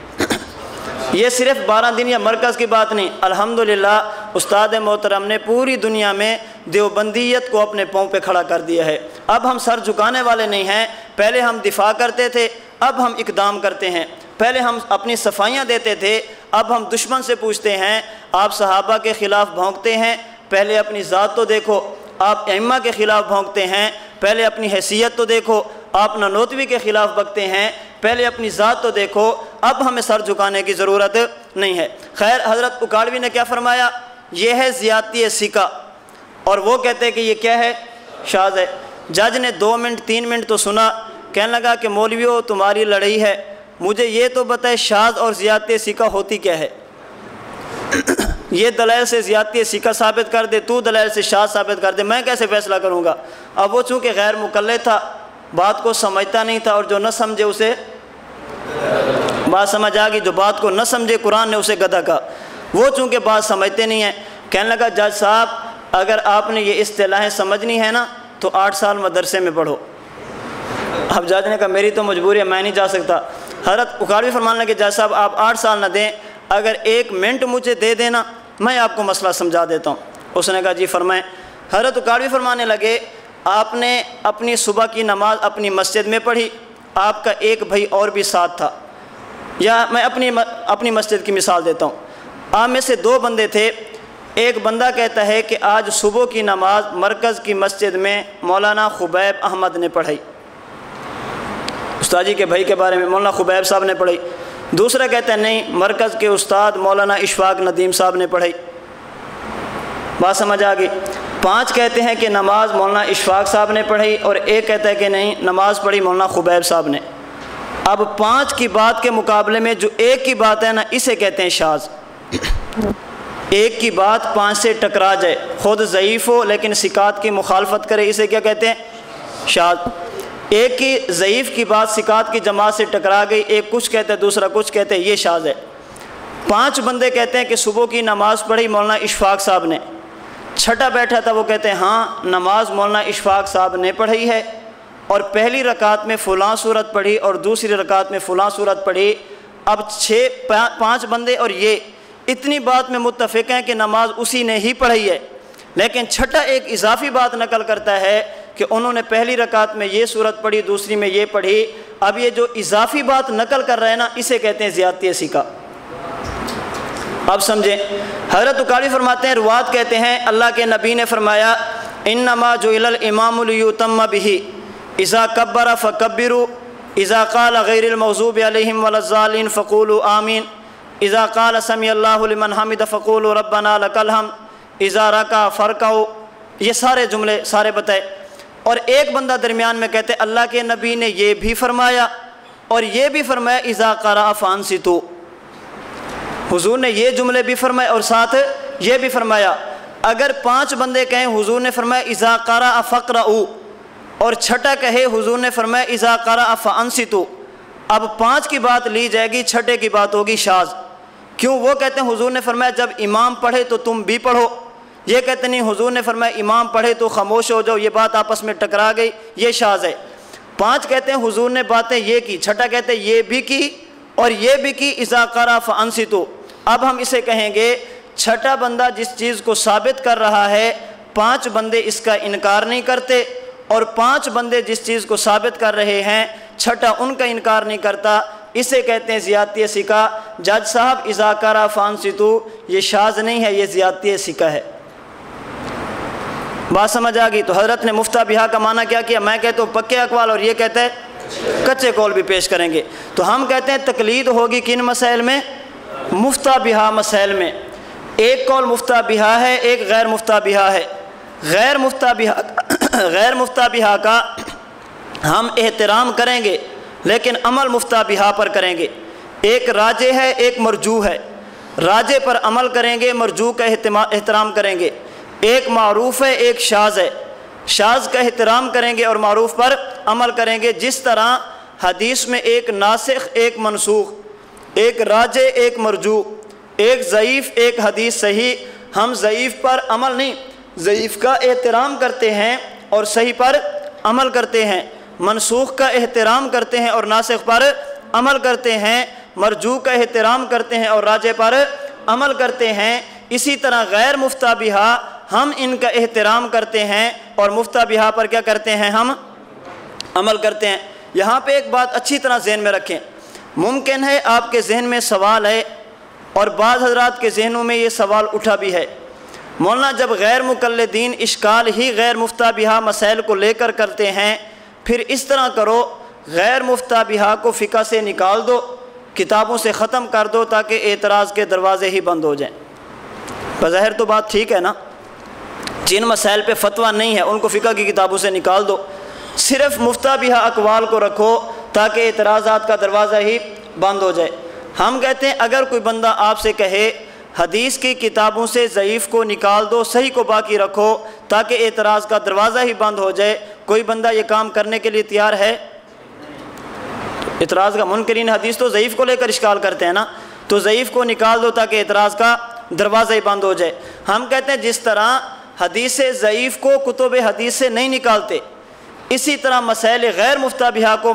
یہ صرف 12 دن یا مرکز کی بات نہیں، الحمدللہ استاد محترم نے پوری دنیا میں دیوبندیت کو اپنے پاؤں پہ کھڑا کر دیا ہے۔ اب ہم سر جھکانے والے نہیں ہیں، پہلے ہم دفاع کرتے تھے، اب ہم اقدام کرتے ہیں۔ پہلے ہم اپنی صفائیاں دیتے تھے، اب ہم دشمن سے پوچھتے ہیں آپ صحابہ کے خلاف بھونکتے ہیں، پہلے اپنی ذات تو دیکھو۔ آپ ائمہ کے خلاف بھونکتے ہیں، پہلے اپنی حیثیت تو دیکھو۔ آپ نانوتوی کے خلاف بکتے ہیں، پہلے اپنی ذات تو دیکھو۔ اب ہمیں سر جھکانے کی ضرورت نہیں ہے۔ خیر، حضرت اکاڑوی نے کیا فرمایا؟ یہ ہے زیادتی سکہ، اور وہ کہتے ہیں کہ یہ کیا ہے؟ شاذ ہے۔ جج نے 2 منٹ 3 منٹ تو سنا، کہنے لگا کہ مولویوں تمہاری لڑائی ہے، مجھے یہ تو بتائے شاذ اور زیادتی سیکا ہوتی کیا ہے؟ یہ دلائل سے زیادتی سیکا ثابت کر دے، تو دلائل سے شاذ ثابت کر دے، میں کیسے فیصلہ کروں گا؟ اب وہ چونکہ غیر مقلد تھا، بات کو سمجھتا نہیں تھا، اور جو نہ سمجھے اسے بات سمجھ آ گئی، جو بات کو نہ سمجھے قرآن نے اسے گدھا کہا۔ وہ چونکہ بات سمجھتے نہیں ہیں، کہنے لگا جج صاحب اگر آپ نے یہ اصطلاحیں سمجھنی ہے نا تو 8 سال مدرسے میں پڑھو۔ اب جج نے کہا میری تو مجبوری ہے، میں نہیں جا سکتا۔ حضرت اکاڑوی فرمانے لگے جج صاحب آپ 8 سال نہ دیں، اگر 1 منٹ مجھے دے دینا میں آپ کو مسئلہ سمجھا دیتا ہوں۔ اس نے کہا جی فرمائیں۔ حضرت اکاڑوی فرمانے لگے آپ نے اپنی صبح کی نماز اپنی مسجد میں پڑھی، آپ کا ایک بھائی اور بھی ساتھ تھا، یا میں اپنی مسجد کی مثال دیتا ہوں۔ آپ میں سے 2 بندے تھے، ایک بندہ کہتا ہے کہ آج صبح کی نماز مرکز کی مسجد میں مولانا خبیب احمد نے پڑھائی، استاد جی کے بھائی کے بارے میں مولانا خبیب صاحب نے پڑھائی۔ دوسرا کہتا ہے نہیں، مرکز کے استاد مولانا اشفاق ندیم صاحب نے پڑھائی۔ بات سمجھ آ گئی؟ 5 کہتے ہیں کہ نماز مولانا اشفاق صاحب نے پڑھائی، اور ایک کہتا ہے کہ نہیں نماز پڑھی مولانا خبیب صاحب نے۔ اب 5 کی بات کے مقابلے میں جو ایک کی بات ہے نا اسے کہتے ہیں شاذ۔ ایک کی بات 5 سے ٹکرا جائے، خود ضعیف ہو لیکن ثقات کی مخالفت کرے، اسے کیا کہتے ہیں؟ شاذ۔ ایک کی ضعیف کی بات ثقات کی جماعت سے ٹکرا گئی، ایک کچھ کہتا ہے دوسرا کچھ کہتے ہیں، یہ شاذ ہے۔ 5 بندے کہتے ہیں کہ صبح کی نماز پڑھی مولانا اشفاق صاحب نے، چھٹا بیٹھا تھا وہ کہتے ہیں ہاں نماز مولانا اشفاق صاحب نے پڑھی ہے، اور پہلی رکعت میں فلاں صورت پڑھی اور دوسری رکعت میں فلاں صورت پڑھی۔ اب 5 بندے اور یہ اتنی بات میں متفق ہیں کہ نماز اسی نے ہی پڑھی ہے، لیکن چھٹا ایک اضافی بات نقل کرتا ہے کہ انہوں نے پہلی رکعت میں یہ صورت پڑھی دوسری میں یہ پڑھی۔ اب یہ جو اضافی بات نقل کر رہے ہیں نا اسے کہتے ہیں زیادتی سیکا۔ اب سمجھیں، حضرت اکاڑی فرماتے ہیں روات کہتے ہیں اللہ کے نبی نے فرمایا انما جعل الامام لیتم بہ اذا کبر فکبروا اذا قال غیر المغضوب علیہم ولا الضالین فقولوا آمین اذا قال سمع اللہ لمن حمد فقولوا ربنا لک الحمد اذا رکع فرکعوا۔ یہ سارے جملے سارے بتائے، اور ایک بندہ درمیان میں کہتے اللہ کے نبی نے یہ بھی فرمایا اور یہ بھی فرمایا اذا قرأ فانصتوا، حضور نے یہ جملے بھی فرمائے اور ساتھ یہ بھی فرمایا۔ اگر 5 بندے کہیں حضور نے فرمایا اذا قرأ فقرؤوا، اور چھٹا کہے حضور نے فرمایا اذا قرأ فانصتوا، اب 5 کی بات لی جائے گی، چھٹے کی بات ہوگی شاذ۔ کیوں؟ وہ کہتے ہیں حضور نے فرمایا جب امام پڑھے تو تم بھی پڑھو، یہ کہتے نہیں حضور نے فرمایا امام پڑھے تو خاموش ہو جاؤ، یہ بات آپس میں ٹکرا گئی، یہ شاذ ہے۔ 5 کہتے ہیں حضور نے باتیں یہ کی، چھٹا کہتے ہیں یہ بھی کی اور یہ بھی کی اذا قرأ فانصتوا۔ اب ہم اسے کہیں گے چھٹا بندہ جس چیز کو ثابت کر رہا ہے 5 بندے اس کا انکار نہیں کرتے، اور 5 بندے جس چیز کو ثابت کر رہے ہیں چھٹا ان کا انکار نہیں کرتا، اسے کہتے ہیں زیادتی سیکا۔ جج صاحب اذا قرأ فانصتوا یہ شاذ نہیں ہے، یہ زیادتی سیکا ہے۔ بات سمجھ آ گئی؟ تو حضرت نے مفتہ بہا کا معنی کیا کیا؟ میں کہتا ہوں پکے اقوال اور یہ کہتا ہے کچے قول بھی پیش کریں گے۔ تو ہم کہتے ہیں تقلید ہوگی کن مسائل میں؟ مفتہ بہا مسائل میں۔ ایک قول مفتہ بہا ہے، ایک غیر مفتہ بہا ہے۔ غیر مفتہ بہا کا ہم احترام کریں گے لیکن عمل مفتہ بہا پر کریں گے۔ ایک راجح ہے، ایک مرجوح ہے، راجح پر عمل کریں گے، مرجوح کا احترام کریں گے۔ ایک معروف ہے، ایک شاذ ہے، شاذ کا احترام کریں گے اور معروف پر عمل کریں گے۔ جس طرح حدیث میں ایک ناسخ ایک منسوخ، ایک راجح ایک مرجوح، ایک ضعیف ایک حدیث صحیح، ہم ضعیف پر عمل نہیں، ضعیف کا احترام کرتے ہیں اور صحیح پر عمل کرتے ہیں، منسوخ کا احترام کرتے ہیں اور ناسخ پر عمل کرتے ہیں، مرجوح کا احترام کرتے ہیں اور راجح پر عمل کرتے ہیں۔ اسی طرح غیر مفتہ بہا ہم ان کا احترام کرتے ہیں اور مفتہ بہا پر کیا کرتے ہیں؟ ہم عمل کرتے ہیں۔ یہاں پہ ایک بات اچھی طرح ذہن میں رکھیں، ممکن ہے آپ کے ذہن میں سوال ہے اور بعض حضرات کے ذہنوں میں یہ سوال اٹھا بھی ہے، مولانا جب غیر مقلدین اشکال ہی غیر مفتہ بہا مسائل کو لے کر کرتے ہیں، پھر اس طرح کرو غیر مفتہ بہا کو فقہ سے نکال دو، کتابوں سے ختم کر دو تاکہ اعتراض کے دروازے ہی بند ہو جائیں۔ بظاہر تو بات ٹھیک ہے نا، جن مسائل پہ فتویٰ نہیں ہے ان کو فقہ کی کتابوں سے نکال دو، صرف مفتہ بہا اقوال کو رکھو تاکہ اعتراضات کا دروازہ ہی بند ہو جائے۔ ہم کہتے ہیں اگر کوئی بندہ آپ سے کہے حدیث کی کتابوں سے ضعیف کو نکال دو، صحیح کو باقی رکھو تاکہ اعتراض کا دروازہ ہی بند ہو جائے، کوئی بندہ یہ کام کرنے کے لیے تیار ہے؟ اعتراض کا منکرین حدیث تو ضعیف کو لے کر اشکال کرتے ہیں نا، تو ضعیف کو نکال دو تاکہ اعتراض کا دروازہ ہی بند ہو جائے۔ ہم کہتے ہیں جس طرح حدیث ضعیف کو کتب حدیث سے نہیں نکالتے، اسی طرح مسائل غیر مفتبیہ کو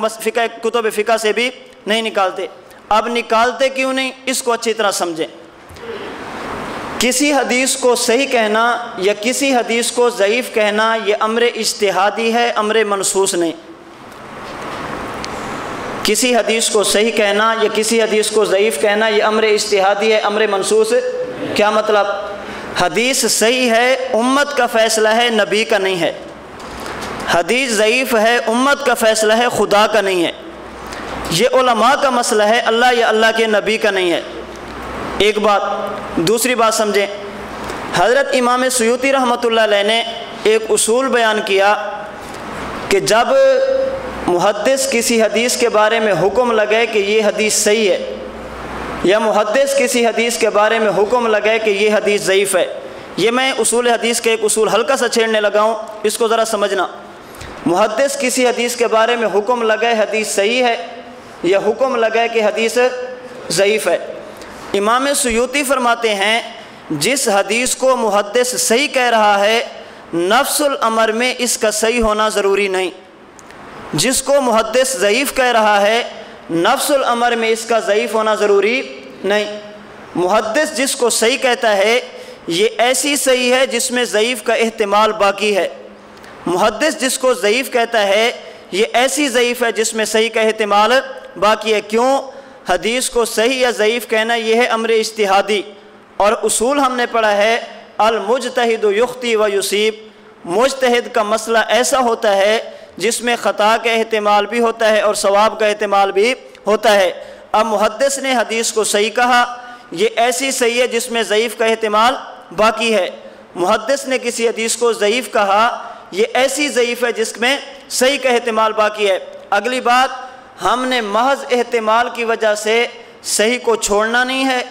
کتب فقہ سے بھی نہیں نکالتے۔ اب نکالتے کیوں نہیں، اس کو اچھی طرح سمجھیں۔ کسی حدیث کو صحیح کہنا یا کسی حدیث کو ضعیف کہنا یہ امر اجتہادی ہے، امر منصوص نہیں۔ کسی حدیث کو صحیح کہنا یا کسی حدیث کو ضعیف کہنا یہ امر اجتہادی ہے، امر منصوص۔ کیا مطلب؟ حدیث صحیح ہے، امت کا فیصلہ ہے، نبی کا نہیں ہے۔ حدیث ضعیف ہے، امت کا فیصلہ ہے، خدا کا نہیں ہے۔ یہ علماء کا مسئلہ ہے، اللہ یا اللہ کے نبی کا نہیں ہے۔ ایک بات۔ دوسری بات سمجھیں، حضرت امام سیوطی رحمۃ اللہ علیہ نے ایک اصول بیان کیا کہ جب محدث کسی حدیث کے بارے میں حکم لگے کہ یہ حدیث صحیح ہے، یا محدث کسی حدیث کے بارے میں حکم لگے کہ یہ حدیث ضعیف ہے، یہ میں اصول حدیث کے ایک اصول ہلکا سا چھیڑنے لگا ہوں، اس کو ذرا سمجھنا۔ محدث کسی حدیث کے بارے میں حکم لگے حدیث صحیح ہے، یا حکم لگے کہ حدیث ضعیف ہے۔ امام سیوطی فرماتے ہیں جس حدیث کو محدث صحیح کہہ رہا ہے، نفس الامر میں اس کا صحیح ہونا ضروری نہیں۔ جس کو محدث ضعیف کہہ رہا ہے، نفس الامر میں اس کا ضعیف ہونا ضروری نہیں۔ محدث جس کو صحیح کہتا ہے یہ ایسی صحیح ہے جس میں ضعیف کا احتمال باقی ہے۔ محدث جس کو ضعیف کہتا ہے یہ ایسی ضعیف ہے جس میں صحیح کا احتمال باقی ہے۔ کیوں؟ حدیث کو صحیح یا ضعیف کہنا یہ ہے امر اجتہادی، اور اصول ہم نے پڑھا ہے المجتہد یخطی و یصیب۔ مجتہد کا مسئلہ ایسا ہوتا ہے جس میں خطا کا احتمال بھی ہوتا ہے اور ثواب کا احتمال بھی ہوتا ہے۔ اب محدث نے حدیث کو صحیح کہا، یہ ایسی صحیح ہے جس میں ضعیف کا احتمال باقی ہے۔ محدث نے کسی حدیث کو ضعیف کہا، یہ ایسی ضعیف ہے جس میں صحیح کا احتمال باقی ہے۔ اگلی بات، ہم نے محض احتمال کی وجہ سے صحیح کو چھوڑنا نہیں ہے،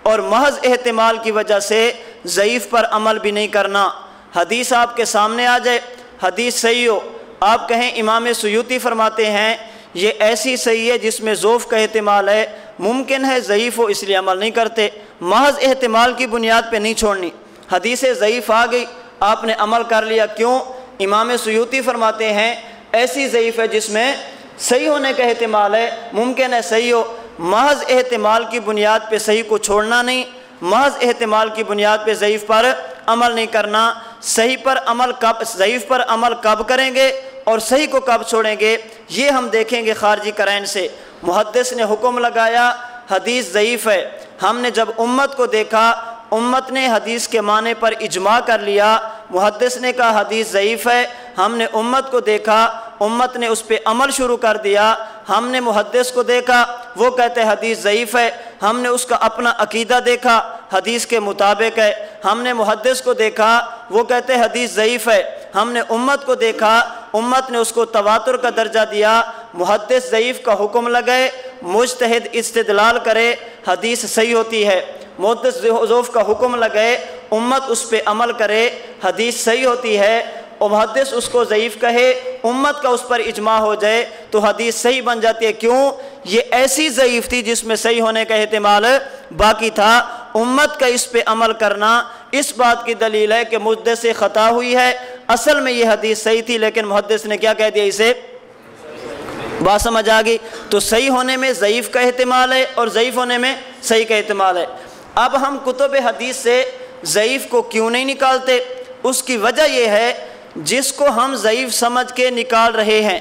اور محض احتمال کی وجہ سے ضعیف پر عمل بھی نہیں کرنا۔ حدیث آپ کے سامنے آ جائے، حدیث صحیح ہو، آپ کہیں امام سیوطی فرماتے ہیں یہ ایسی صحیح ہے جس میں ضعف کا احتمال ہے، ممکن ہے ضعیف ہو اس لیے عمل نہیں کرتے، محض احتمال کی بنیاد پہ نہیں چھوڑنی۔ حدیث ضعیف آ گئی، آپ نے عمل کر لیا، کیوں؟ امام سیوطی فرماتے ہیں ایسی ضعیف ہے جس میں صحیح ہونے کا احتمال ہے، ممکن ہے صحیح ہو، محض احتمال کی بنیاد پہ صحیح کو چھوڑنا نہیں، محض احتمال کی بنیاد پہ ضعیف پر عمل نہیں کرنا۔ صحیح پر عمل کب، ضعیف پر عمل کب کریں گے اور صحیح کو کب چھوڑیں گے، یہ ہم دیکھیں گے خارجی قرائن سے۔ محدث نے حکم لگایا حدیث ضعیف ہے، ہم نے جب امت کو دیکھا، امت نے حدیث کے معنی پر اجماع کر لیا، محدث نے کہا حدیث ضعیف ہے، ہم نے امت کو دیکھا، امت نے اس پہ عمل شروع کر دیا۔ ہم نے محدث کو دیکھا، وہ کہتے ہیں حدیث ضعیف ہے، ہم نے اس کا اپنا عقیدہ دیکھا، حدیث کے مطابق ہے۔ ہم نے محدث کو دیکھا، وہ کہتے ہیں حدیث ضعیف ہے، ہم نے امت کو دیکھا، امت نے اس کو تواتر کا درجہ دیا۔ محدث ضعیف کا حکم لگے، مجتہد استدلال کرے، حدیث صحیح ہوتی ہے۔ محدث ضعف کا حکم لگے، امت اس پہ عمل کرے، حدیث صحیح ہوتی ہے۔ اور محدث اس کو ضعیف کہے، امت کا اس پر اجماع ہو جائے تو حدیث صحیح بن جاتی ہے۔ کیوں؟ یہ ایسی ضعیف تھی جس میں صحیح ہونے کا احتمال باقی تھا۔ امت کا اس پہ عمل کرنا اس بات کی دلیل ہے کہ محدث سے خطا ہوئی ہے، اصل میں یہ حدیث صحیح تھی لیکن محدث نے کیا کہہ دیا اسے۔ بات سمجھ آ گئی؟ تو صحیح ہونے میں ضعیف کا احتمال ہے اور ضعیف ہونے میں صحیح کا احتمال ہے۔ اب ہم کتب حدیث سے ضعیف کو کیوں نہیں نکالتے؟ اس کی وجہ یہ ہے جس کو ہم ضعیف سمجھ کے نکال رہے ہیں،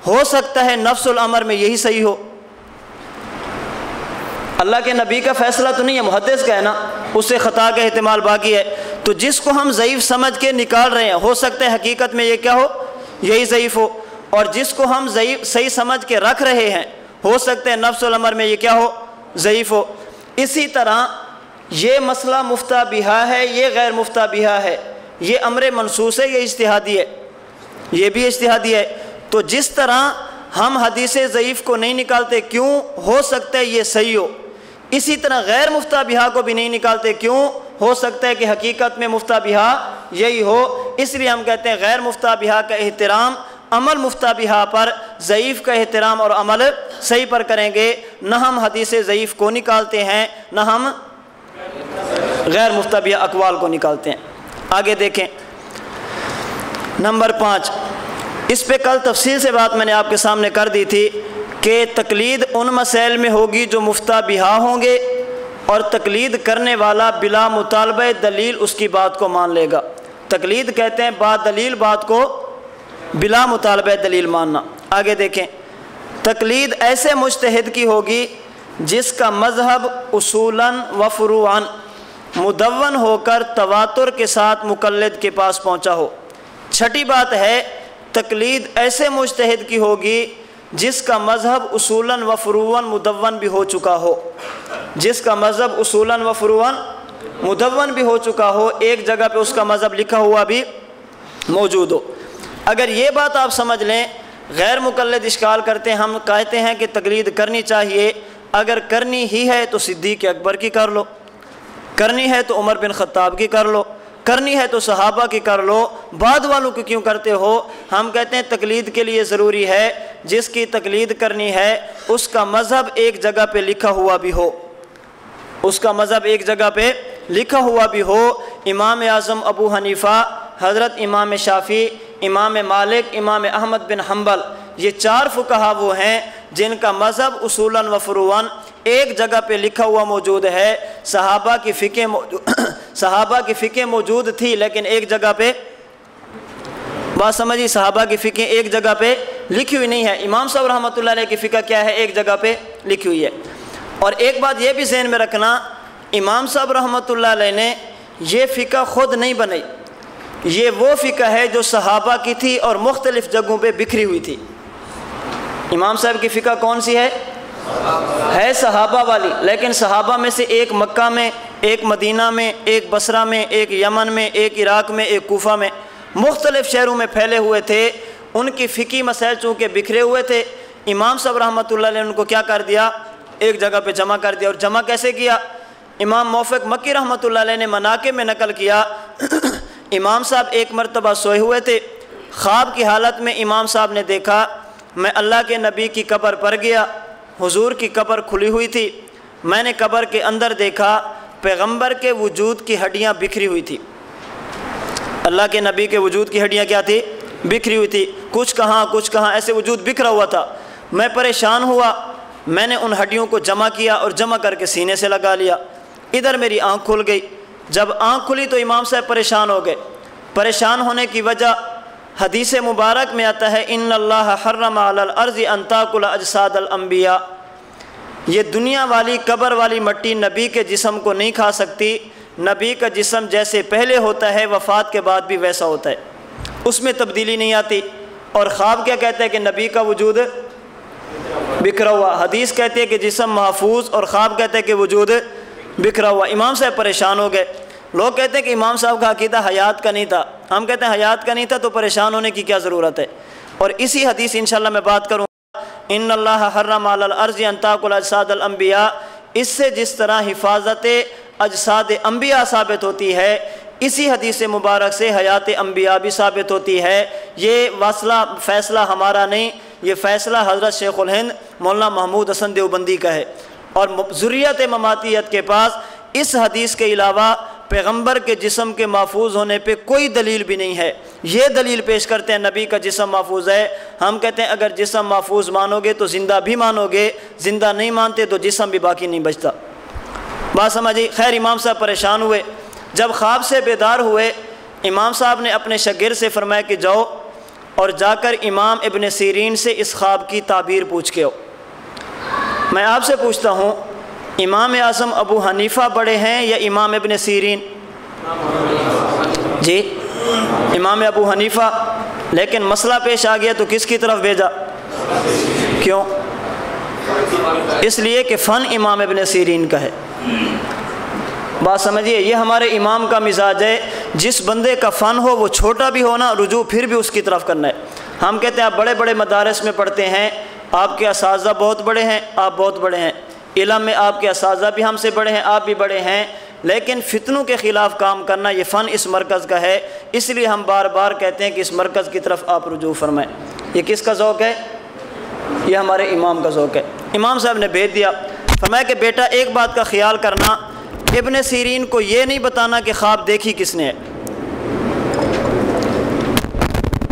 ہو سکتا ہے نفس الامر میں یہی صحیح ہو۔ اللہ کے نبی کا فیصلہ تو نہیں ہے، محدث کا ہے نا، اس سے خطا کا احتمال باقی ہے۔ تو جس کو ہم ضعیف سمجھ کے نکال رہے ہیں، ہو سکتا ہے حقیقت میں یہ کیا ہو، یہی ضعیف ہو، اور جس کو ہم ضعیف صحیح سمجھ کے رکھ رہے ہیں، ہو سکتا ہے نفس الامر میں یہ کیا ہو، ضعیف ہو۔ اسی طرح یہ مسئلہ مفتہ بہا ہے، یہ غیر مفتہ بہا ہے، یہ امر منصوص ہے، یہ اجتہادی ہے، یہ بھی اجتہادی ہے۔ تو جس طرح ہم حدیث ضعیف کو نہیں نکالتے، کیوں؟ ہو سکتا ہے یہ صحیح ہو۔ اسی طرح غیر مفتہ بہا کو بھی نہیں نکالتے، کیوں؟ ہو سکتا ہے کہ حقیقت میں مفتہ بہا یہی ہو۔ اس لیے ہم کہتے ہیں غیر مفتہ بہا کا احترام عمل مفتہ بہا پر، ضعیف کا احترام اور عمل صحیح پر کریں گے۔ نہ ہم حدیث ضعیف کو نکالتے ہیں، نہ ہم غیر مفتہ بہا اقوال کو نکالتے ہیں۔ آگے دیکھیں نمبر 5، اس پہ کل تفصیل سے بات میں نے آپ کے سامنے کر دی تھی کہ تقلید ان مسائل میں ہوگی جو مفتہ بہا ہوں گے، اور تقلید کرنے والا بلا مطالبہ دلیل اس کی بات کو مان لے گا۔ تقلید کہتے ہیں با دلیل بات کو بلا مطالبہ دلیل ماننا۔ آگے دیکھیں، تقلید ایسے مجتہد کی ہوگی جس کا مذہب اصولاً و فروعاً مدون ہو کر تواتر کے ساتھ مقلد کے پاس پہنچا ہو۔ چھٹی بات ہے، تقلید ایسے مجتہد کی ہوگی جس کا مذہب اصولاً و فروعاً مدون بھی ہو چکا ہو، جس کا مذہب اصولاً و فروعاً مدون بھی ہو چکا ہو، ایک جگہ پہ اس کا مذہب لکھا ہوا بھی موجود ہو۔ اگر یہ بات آپ سمجھ لیں، غیر مقلد اشکال کرتے ہیں، ہم کہتے ہیں کہ تقلید کرنی چاہیے، اگر کرنی ہی ہے تو صدیق اکبر کی کر لو، کرنی ہے تو عمر بن خطاب کی کر لو، کرنی ہے تو صحابہ کی کر لو، بعد والوں کی کیوں کرتے ہو؟ ہم کہتے ہیں تقلید کے لیے ضروری ہے جس کی تقلید کرنی ہے اس کا مذہب ایک جگہ پہ لکھا ہوا بھی ہو، اس کا مذہب ایک جگہ پہ لکھا ہوا بھی ہو۔ امام اعظم ابو حنیفہ، حضرت امام شافعی، امام مالک، امام احمد بن حنبل، یہ 4 فقہا وہ ہیں جن کا مذہب اصولاً و فروعاً ایک جگہ پہ لکھا ہوا موجود ہے۔ صحابہ کی فقہ موجود تھی لیکن ایک جگہ پہ، بات سمجھی، صحابہ کی فقہ ایک جگہ پہ لکھی ہوئی نہیں ہے۔ امام صاحب رحمۃ اللہ علیہ کی فقہ کیا ہے؟ ایک جگہ پہ لکھی ہوئی ہے۔ اور ایک بات یہ بھی ذہن میں رکھنا، امام صاحب رحمۃ اللہ علیہ نے یہ فقہ خود نہیں بنائی، یہ وہ فقہ ہے جو صحابہ کی تھی اور مختلف جگہوں پہ بکھری ہوئی تھی۔ امام صاحب کی فقہ کون سی ہے صحابہ والی، لیکن صحابہ میں سے ایک مکہ میں، ایک مدینہ میں، ایک بصرہ میں، ایک یمن میں، ایک عراق میں، ایک کوفہ میں، مختلف شہروں میں پھیلے ہوئے تھے۔ ان کی فقہی مسائل چونکہ بکھرے ہوئے تھے، امام صاحب رحمۃ اللہ علیہ نے ان کو کیا کر دیا؟ ایک جگہ پہ جمع کر دیا۔ اور جمع کیسے کیا؟ امام موفق مکی رحمۃ اللہ علیہ نے مناقب میں نقل کیا، امام صاحب ایک مرتبہ سوئے ہوئے تھے، خواب کی حالت میں امام صاحب نے دیکھا میں اللہ کے نبی کی قبر پر گیا، حضور کی قبر کھلی ہوئی تھی، میں نے قبر کے اندر دیکھا پیغمبر کے وجود کی ہڈیاں بکھری ہوئی تھی، اللہ کے نبی کے وجود کی ہڈیاں کیا تھی؟ بکھری ہوئی تھی، کچھ کہاں ایسے وجود بکھرا ہوا تھا۔ میں پریشان ہوا، میں نے ان ہڈیوں کو جمع کیا اور جمع کر کے سینے سے لگا لیا، ادھر میری آنکھ کھل گئی۔ جب آنکھ کھلی تو امام صاحب پریشان ہو گئے۔ پریشان ہونے کی وجہ حدیث مبارک میں آتا ہے، ان اللہ حرم علی الارض ان تاکل اجساد الانبیاء، یہ دنیا والی قبر والی مٹی نبی کے جسم کو نہیں کھا سکتی۔ نبی کا جسم جیسے پہلے ہوتا ہے وفات کے بعد بھی ویسا ہوتا ہے، اس میں تبدیلی نہیں آتی۔ اور خواب کیا کہتا ہے کہ نبی کا وجود بکھرا ہوا، حدیث کہتے ہیں کہ جسم محفوظ، اور خواب کہتے ہیں کہ وجود بکھرا ہوا۔ امام صاحب پریشان ہو گئے۔ لوگ کہتے ہیں کہ امام صاحب کا عقیدہ حیات کا نہیں تھا، ہم کہتے ہیں حیات کا نہیں تھا تو پریشان ہونے کی کیا ضرورت ہے؟ اور اسی حدیث انشاءاللہ میں بات کروں گا، ان اللہ حرم علی الارض ان تاکل اجساد الانبیاء، اس سے جس طرح حفاظت اجساد انبیاء ثابت ہوتی ہے، اسی حدیث مبارک سے حیات انبیاء بھی ثابت ہوتی ہے۔ یہ فیصلہ ہمارا نہیں، یہ فیصلہ حضرت شیخ الہند مولانا محمود حسن دیوبندی کا ہے۔ اور ذریت مماتیت کے پاس اس حدیث کے علاوہ پیغمبر کے جسم کے محفوظ ہونے پہ کوئی دلیل بھی نہیں ہے۔ یہ دلیل پیش کرتے ہیں نبی کا جسم محفوظ ہے، ہم کہتے ہیں اگر جسم محفوظ مانو گے تو زندہ بھی مانو گے، زندہ نہیں مانتے تو جسم بھی باقی نہیں بچتا۔ بات سمجھی؟ خیر، امام صاحب پریشان ہوئے۔ جب خواب سے بیدار ہوئے، امام صاحب نے اپنے شاگرد سے فرمایا کہ جاؤ اور جا کر امام ابن سیرین سے اس خواب کی تعبیر پوچھ کے آؤ۔ میں آپ سے پوچھتا ہوں، امام اعظم ابو حنیفہ بڑے ہیں یا امام ابن سیرین؟ جی امام ابو حنیفہ، لیکن مسئلہ پیش آ گیا تو کس کی طرف بھیجا؟ کیوں؟ اس لیے کہ فن امام ابن سیرین کا ہے۔ بات سمجھیے، یہ ہمارے امام کا مزاج ہے، جس بندے کا فن ہو وہ چھوٹا بھی ہونا، رجوع پھر بھی اس کی طرف کرنا ہے۔ ہم کہتے ہیں آپ بڑے بڑے مدارس میں پڑھتے ہیں، آپ کے اساتذہ بہت بڑے ہیں، آپ بہت بڑے ہیں، علم میں آپ کے اساتذہ بھی ہم سے بڑے ہیں، آپ بھی بڑے ہیں، لیکن فتنوں کے خلاف کام کرنا یہ فن اس مرکز کا ہے، اس لیے ہم بار بار کہتے ہیں کہ اس مرکز کی طرف آپ رجوع فرمائیں۔ یہ کس کا ذوق ہے؟ یہ ہمارے امام کا ذوق ہے۔ امام صاحب نے بھیج دیا، فرمایا کہ بیٹا ایک بات کا خیال کرنا، ابن سیرین کو یہ نہیں بتانا کہ خواب دیکھی کس نے ہے،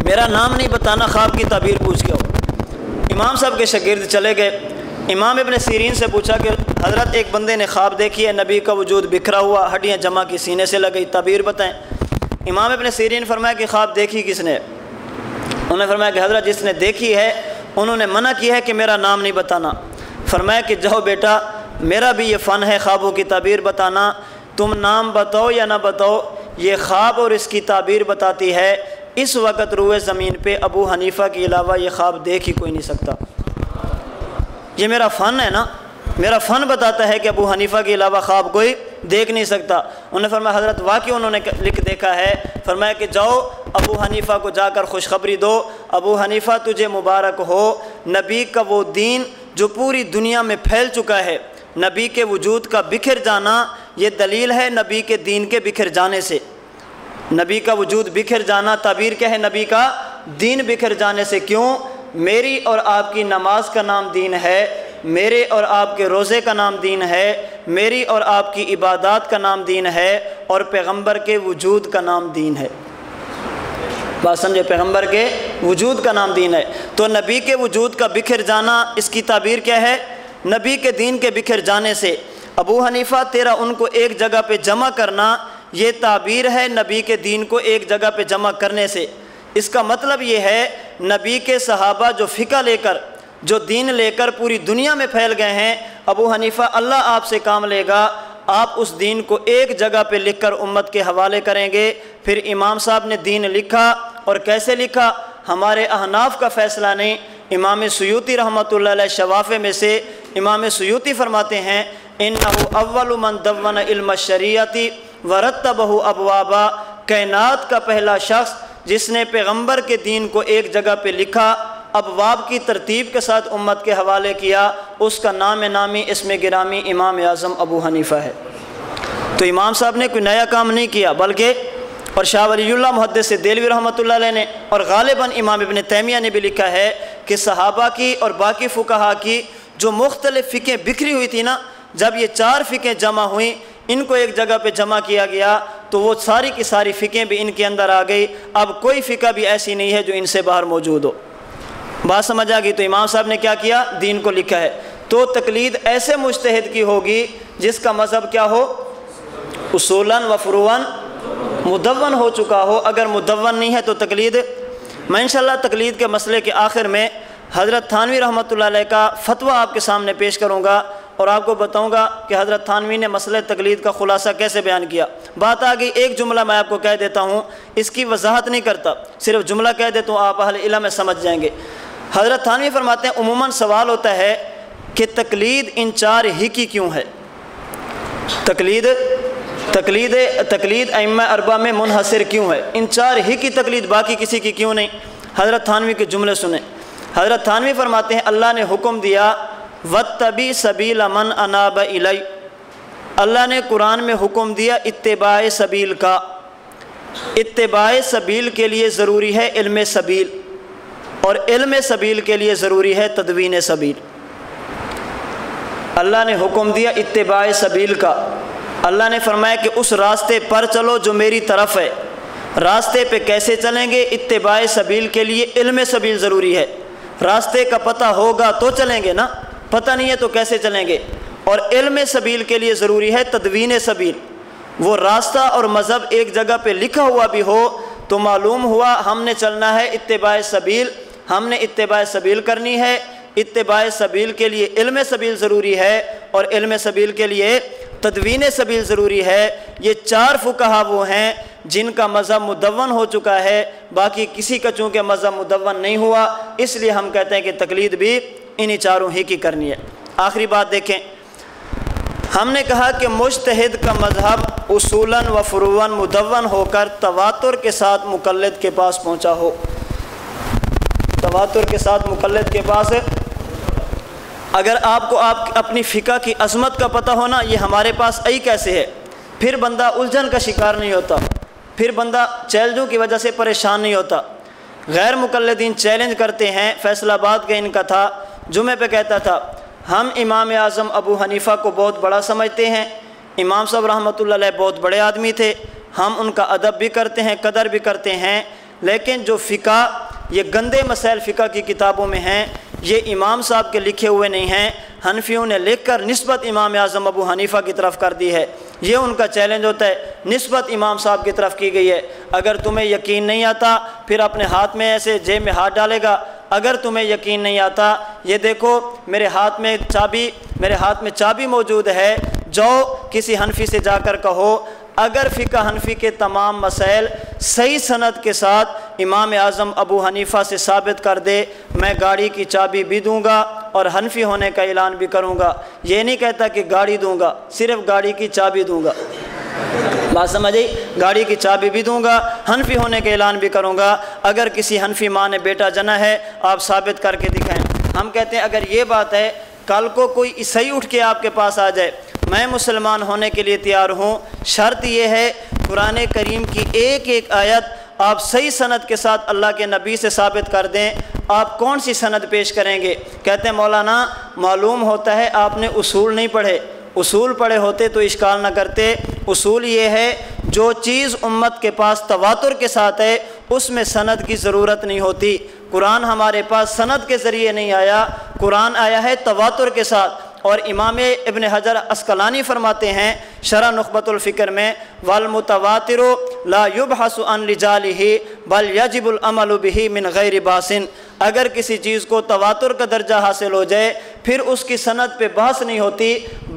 میرا نام نہیں بتانا، خواب کی تعبیر پوچھ کے ہو۔ امام صاحب کے شاگرد چلے گئے، امام ابن سیرین سے پوچھا کہ حضرت ایک بندے نے خواب دیکھی ہے، نبی کا وجود بکھرا ہوا، ہڈیاں جمع کی، سینے سے لگئی، تعبیر بتائیں۔ امام ابن سیرین فرمایا کہ خواب دیکھی کس نے؟ انہوں نے فرمایا کہ حضرت جس نے دیکھی ہے انہوں نے منع کیا ہے کہ میرا نام نہیں بتانا۔ فرمایا کہ جاؤ بیٹا، میرا بھی یہ فن ہے خوابوں کی تعبیر بتانا، تم نام بتاؤ یا نہ بتاؤ، یہ خواب اور اس کی تعبیر بتاتی ہے۔ اس وقت روئے زمین پہ ابو حنیفہ کے علاوہ یہ خواب دیکھ ہی کوئی نہیں سکتا۔ یہ میرا فن ہے نا، میرا فن بتاتا ہے کہ ابو حنیفہ کے علاوہ خواب کوئی دیکھ نہیں سکتا۔ انہوں نے فرمایا حضرت واقعی انہوں نے لکھ دیکھا ہے۔ فرمایا کہ جاؤ ابو حنیفہ کو جا کر خوشخبری دو، ابو حنیفہ تجھے مبارک ہو، نبی کا وہ دین جو پوری دنیا میں پھیل چکا ہے، نبی کے وجود کا بکھر جانا یہ دلیل ہے نبی کے دین کے بکھر جانے سے۔ نبی کا وجود بکھر جانا تعبیر کیا ہے؟ نبی کا دین بکھر جانے سے۔ کیوں؟ میری اور آپ کی نماز کا نام دین ہے، میرے اور آپ کے روزے کا نام دین ہے، میری اور آپ کی عبادات کا نام دین ہے، اور پیغمبر کے وجود کا نام دین ہے۔ بات سمجھے؟ پیغمبر کے وجود کا نام دین ہے۔ تو نبی کے وجود کا بکھر جانا اس کی تعبیر کیا ہے؟ نبی کے دین کے بکھر جانے سے۔ ابو حنیفہ تیرا ان کو ایک جگہ پہ جمع کرنا یہ تعبیر ہے نبی کے دین کو ایک جگہ پہ جمع کرنے سے۔ اس کا مطلب یہ ہے نبی کے صحابہ جو فقہ لے کر، جو دین لے کر پوری دنیا میں پھیل گئے ہیں، ابو حنیفہ اللہ آپ سے کام لے گا، آپ اس دین کو ایک جگہ پہ لکھ کر امت کے حوالے کریں گے۔ پھر امام صاحب نے دین لکھا، اور کیسے لکھا؟ ہمارے احناف کا فیصلہ نہیں، امام سیوطی رحمۃ اللہ علیہ شوافع میں سے امام سیوطی فرماتے ہیں انہ اول من دون علم الشریعت ورتبہ ابوابا، کائنات کا پہلا شخص جس نے پیغمبر کے دین کو ایک جگہ پہ لکھا، ابواب کی ترتیب کے ساتھ امت کے حوالے کیا، اس کا نام نامی اسم گرامی امام اعظم ابو حنیفہ ہے۔ تو امام صاحب نے کوئی نیا کام نہیں کیا، بلکہ اور شاہ ولی اللہ محدث دہلوی رحمۃ اللہ علیہ نے اور غالباً امام ابن تیمیہ نے بھی لکھا ہے کہ صحابہ کی اور باقی فقہا کی جو مختلف فقہیں بکھری ہوئی تھی نا، جب یہ 4 فقہیں جمع ہوئیں، ان کو ایک جگہ پہ جمع کیا گیا تو وہ ساری کی ساری فقہیں بھی ان کے اندر آ گئی۔ اب کوئی فقہ بھی ایسی نہیں ہے جو ان سے باہر موجود ہو۔ بات سمجھ آ گئی؟ تو امام صاحب نے کیا کیا؟ دین کو لکھا ہے۔ تو تقلید ایسے مجتہد کی ہوگی جس کا مذہب کیا ہو؟ اصولاً و فروعاً مدون ہو چکا ہو۔ اگر مدون نہیں ہے تو تقلید۔ میں انشاءاللہ تقلید کے مسئلے کے آخر میں حضرت تھانوی رحمۃ اللہ علیہ کا فتویٰ آپ کے سامنے پیش کروں گا، اور آپ کو بتاؤں گا کہ حضرت تھانوی نے مسئلہ تقلید کا خلاصہ کیسے بیان کیا۔ بات آ گئی، ایک جملہ میں آپ کو کہہ دیتا ہوں، اس کی وضاحت نہیں کرتا، صرف جملہ کہہ دیتا ہوں، آپ اہل علم میں سمجھ جائیں گے۔ حضرت تھانوی فرماتے ہیں عموماً سوال ہوتا ہے کہ تقلید ان 4 ہی کی کیوں ہے؟ تقلید ائمہ اربعہ میں منحصر کیوں ہے؟ ان 4 ہی کی تقلید، باقی کسی کی کیوں نہیں؟ حضرت تھانوی کے جملے سنیں۔ حضرت تھانوی فرماتے ہیں اللہ نے حکم دیا وَاتَّبِعْ سَبِيلَ مَنْ أَنَابَ إِلَيَّ، اللہ نے قرآن میں حکم دیا اتباع سبیل کا۔ اتباع سبیل کے لیے ضروری ہے علم سبیل، اور علم سبیل کے لیے ضروری ہے تدوین سبیل۔ اللہ نے حکم دیا اتباع سبیل کا، اللہ نے فرمایا کہ اس راستے پر چلو جو میری طرف ہے۔ راستے پہ کیسے چلیں گے؟ اتباع سبیل کے لیے علم سبیل ضروری ہے۔ راستے کا پتہ ہوگا تو چلیں گے نا، پتہ نہیں ہے تو کیسے چلیں گے؟ اور علم سبیل کے لیے ضروری ہے تدوین سبیل۔ وہ راستہ اور مذہب ایک جگہ پہ لکھا ہوا بھی ہو تو معلوم ہوا ہم نے چلنا ہے اتباع سبیل، ہم نے اتباع سبیل کرنی ہے۔ اتباع سبیل کے لیے علم سبیل ضروری ہے، اور علم سبیل کے لیے تدوین سبیل ضروری ہے۔ یہ 4 فقہا وہ ہیں جن کا مذہب مدون ہو چکا ہے، باقی کسی کا چونکہ مذہب مدون نہیں ہوا، اس لیے ہم کہتے ہیں کہ تقلید بھی انہی 4 ہی کی کرنی ہے۔ آخری بات دیکھیں، ہم نے کہا کہ مجتہد کا مذہب اصولاً و فروعاً مدون ہو کر تواتر کے ساتھ مقلد کے پاس پہنچا ہو۔ تواتر کے ساتھ مقلد کے پاس اگر آپ کو اپنی فقہ کی عظمت کا پتہ ہونا یہ ہمارے پاس آئی کیسے ہے، پھر بندہ الجھن کا شکار نہیں ہوتا، پھر بندہ چیلنجوں کی وجہ سے پریشان نہیں ہوتا۔ غیر مقلدین چیلنج کرتے ہیں، فیصل آباد کا ان کا تھا، جمعے پہ کہتا تھا ہم امام اعظم ابو حنیفہ کو بہت بڑا سمجھتے ہیں، امام صاحب رحمۃ اللہ علیہ بہت بڑے آدمی تھے، ہم ان کا ادب بھی کرتے ہیں، قدر بھی کرتے ہیں، لیکن جو فقہ یہ گندے مسائل فقہ کی کتابوں میں ہیں یہ امام صاحب کے لکھے ہوئے نہیں ہیں، حنفیوں نے لکھ کر نسبت امام اعظم ابو حنیفہ کی طرف کر دی ہے۔ یہ ان کا چیلنج ہوتا ہے، نسبت امام صاحب کی طرف کی گئی ہے۔ اگر تمہیں یقین نہیں آتا پھر اپنے ہاتھ میں ایسے جیب میں ہاتھ ڈالے گا، اگر تمہیں یقین نہیں آتا یہ دیکھو میرے ہاتھ میں چابی موجود ہے، جاؤ کسی حنفی سے جا کر کہو اگر فقہ حنفی کے تمام مسائل صحیح سند کے ساتھ امام اعظم ابو حنیفہ سے ثابت کر دے، میں گاڑی کی چابی بھی دوں گا اور حنفی ہونے کا اعلان بھی کروں گا۔ یہ نہیں کہتا کہ گاڑی دوں گا، صرف گاڑی کی چابی دوں گا، بات سمجھے، گاڑی کی چابی بھی دوں گا، حنفی ہونے کا اعلان بھی کروں گا۔ اگر کسی حنفی ماں نے بیٹا جنا ہے آپ ثابت کر کے دکھائیں۔ ہم کہتے ہیں اگر یہ بات ہے کل کو کوئی عیسائی اٹھ کے آپ کے پاس آ جائے میں مسلمان ہونے کے لیے تیار ہوں، شرط یہ ہے قرآن کریم کی ایک ایک آیت آپ صحیح سند کے ساتھ اللہ کے نبی سے ثابت کر دیں۔ آپ کون سی سند پیش کریں گے؟ کہتے ہیں مولانا معلوم ہوتا ہے آپ نے اصول نہیں پڑھے، اصول پڑھے ہوتے تو اشکال نہ کرتے۔ اصول یہ ہے جو چیز امت کے پاس تواتر کے ساتھ ہے اس میں سند کی ضرورت نہیں ہوتی۔ قرآن ہمارے پاس سند کے ذریعے نہیں آیا، قرآن آیا ہے تواتر کے ساتھ۔ اور امام ابن حجر عسقلانی فرماتے ہیں شرح نخبۃ الفکر میں والمتواتر لا يبحث عن رجاله بل يجب العمل به من غیر باس۔ اگر کسی چیز کو تواتر کا درجہ حاصل ہو جائے پھر اس کی سند پہ بحث نہیں ہوتی،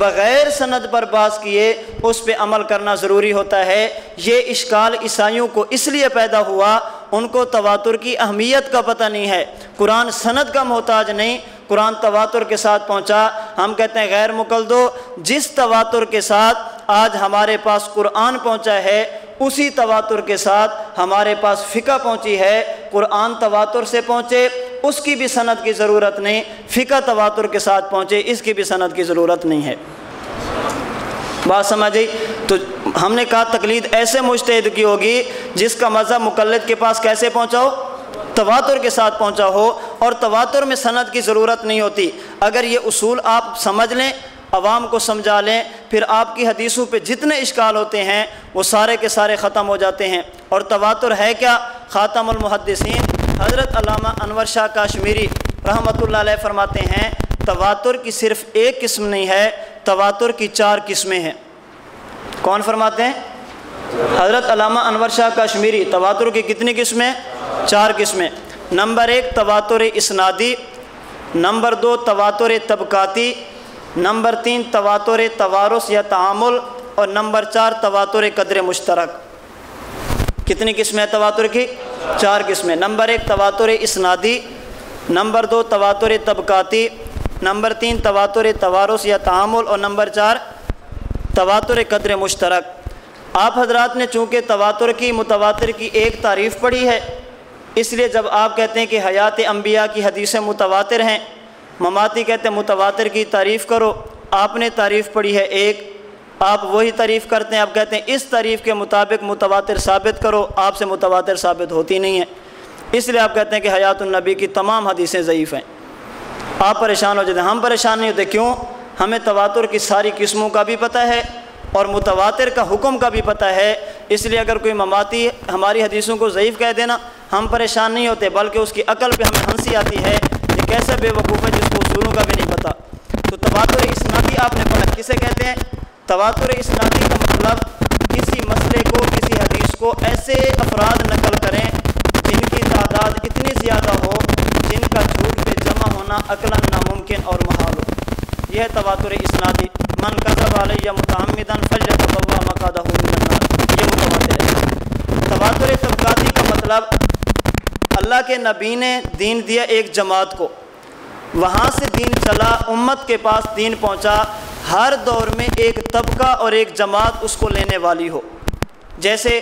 بغیر سند پر بحث کیے اس پہ عمل کرنا ضروری ہوتا ہے۔ یہ اشکال عیسائیوں کو اس لیے پیدا ہوا، ان کو تواتر کی اہمیت کا پتہ نہیں ہے۔ قرآن سند کا محتاج نہیں، قرآن تواتر کے ساتھ پہنچا۔ ہم کہتے ہیں غیر مقلدو جس تواتر کے ساتھ آج ہمارے پاس قرآن پہنچا ہے اسی تواتر کے ساتھ ہمارے پاس فقہ پہنچی ہے۔ قرآن تواتر سے پہنچے اس کی بھی سند کی ضرورت نہیں، فقہ تواتر کے ساتھ پہنچے اس کی بھی سند کی ضرورت نہیں ہے۔ بات سمجھی؟ تو ہم نے کہا تقلید ایسے مجتہد کی ہوگی جس کا مذہب مقلد کے پاس کیسے پہنچا ہو؟ تواتر کے ساتھ پہنچا ہو، اور تواتر میں سند کی ضرورت نہیں ہوتی۔ اگر یہ اصول آپ سمجھ لیں، عوام کو سمجھا لیں، پھر آپ کی حدیثوں پہ جتنے اشکال ہوتے ہیں وہ سارے کے سارے ختم ہو جاتے ہیں۔ اور تواتر ہے کیا؟ خاتم المحدثین حضرت علامہ انور شاہ کاشمیری رحمۃ اللہ علیہ فرماتے ہیں تواتر کی صرف ایک قسم نہیں ہے، تواتر کی 4 قسمیں ہیں۔ کون فرماتے ہیں؟ حضرت علامہ انور شاہ کاشمیری۔ تواتر کی کتنی قسمیں؟ 4 قسمیں۔ نمبر 1 تواتر اسنادی، نمبر 2 تواتر طبقاتی، نمبر 3 تواتر توارث یا تعامل، اور نمبر 4 تواتر قدر مشترک۔ کتنی قسمیں تواتر کی؟ 4 قسمیں۔ نمبر 1 تواتر اسنادی، نمبر 2 تواتر طبقاتی، نمبر 3 تواتر توارث یا تعامل، اور نمبر 4 تواتر قدر مشترک۔ آپ حضرات نے چونکہ تواتر کی متواتر کی ایک تعریف پڑھی ہے، اس لیے جب آپ کہتے ہیں کہ حیات انبیاء کی حدیثیں متواتر ہیں، مماتی کہتے ہیں متواتر کی تعریف کرو، آپ نے تعریف پڑھی ہے ایک، آپ وہی تعریف کرتے ہیں، آپ کہتے ہیں اس تعریف کے مطابق متواتر ثابت کرو، آپ سے متواتر ثابت ہوتی نہیں ہے، اس لیے آپ کہتے ہیں کہ حیات النبی کی تمام حدیثیں ضعیف ہیں۔ آپ پریشان ہو جاتے ہیں، ہم پریشان نہیں ہوتے، کیوں؟ ہمیں تواتر کی ساری قسموں کا بھی پتہ ہے اور متواتر کا حکم کا بھی پتہ ہے، اس لیے اگر کوئی مماتی ہماری حدیثوں کو ضعیف کہہ دینا ہم پریشان نہیں ہوتے، بلکہ اس کی عقل پہ ہمیں ہنسی آتی ہے، یہ کیسا بے وقوف ہے جس کو اصولوں کا بھی نہیں پتہ۔ تو تواتر اسنادی آپ نے پڑھا، کسے کہتے ہیں؟ تواتر اسنادی کا مطلب کسی مسئلے کو، کسی حدیث کو ایسے افراد نقل کریں جن کی تعداد اتنی زیادہ ہو جن کا جھوٹ پہ جمع ہونا عقلاً ناممکن اور محال ہو، یہ ہے تواتر اسنادی۔ من کذب علی متعمدا فلیتبوأ مقعدہ من النار، یہ متواتر ہے۔ تواتر طبقاتی کا مطلب اللہ کے نبی نے دین دیا ایک جماعت کو، وہاں سے دین چلا، امت کے پاس دین پہنچا، ہر دور میں ایک طبقہ اور ایک جماعت اس کو لینے والی ہو۔ جیسے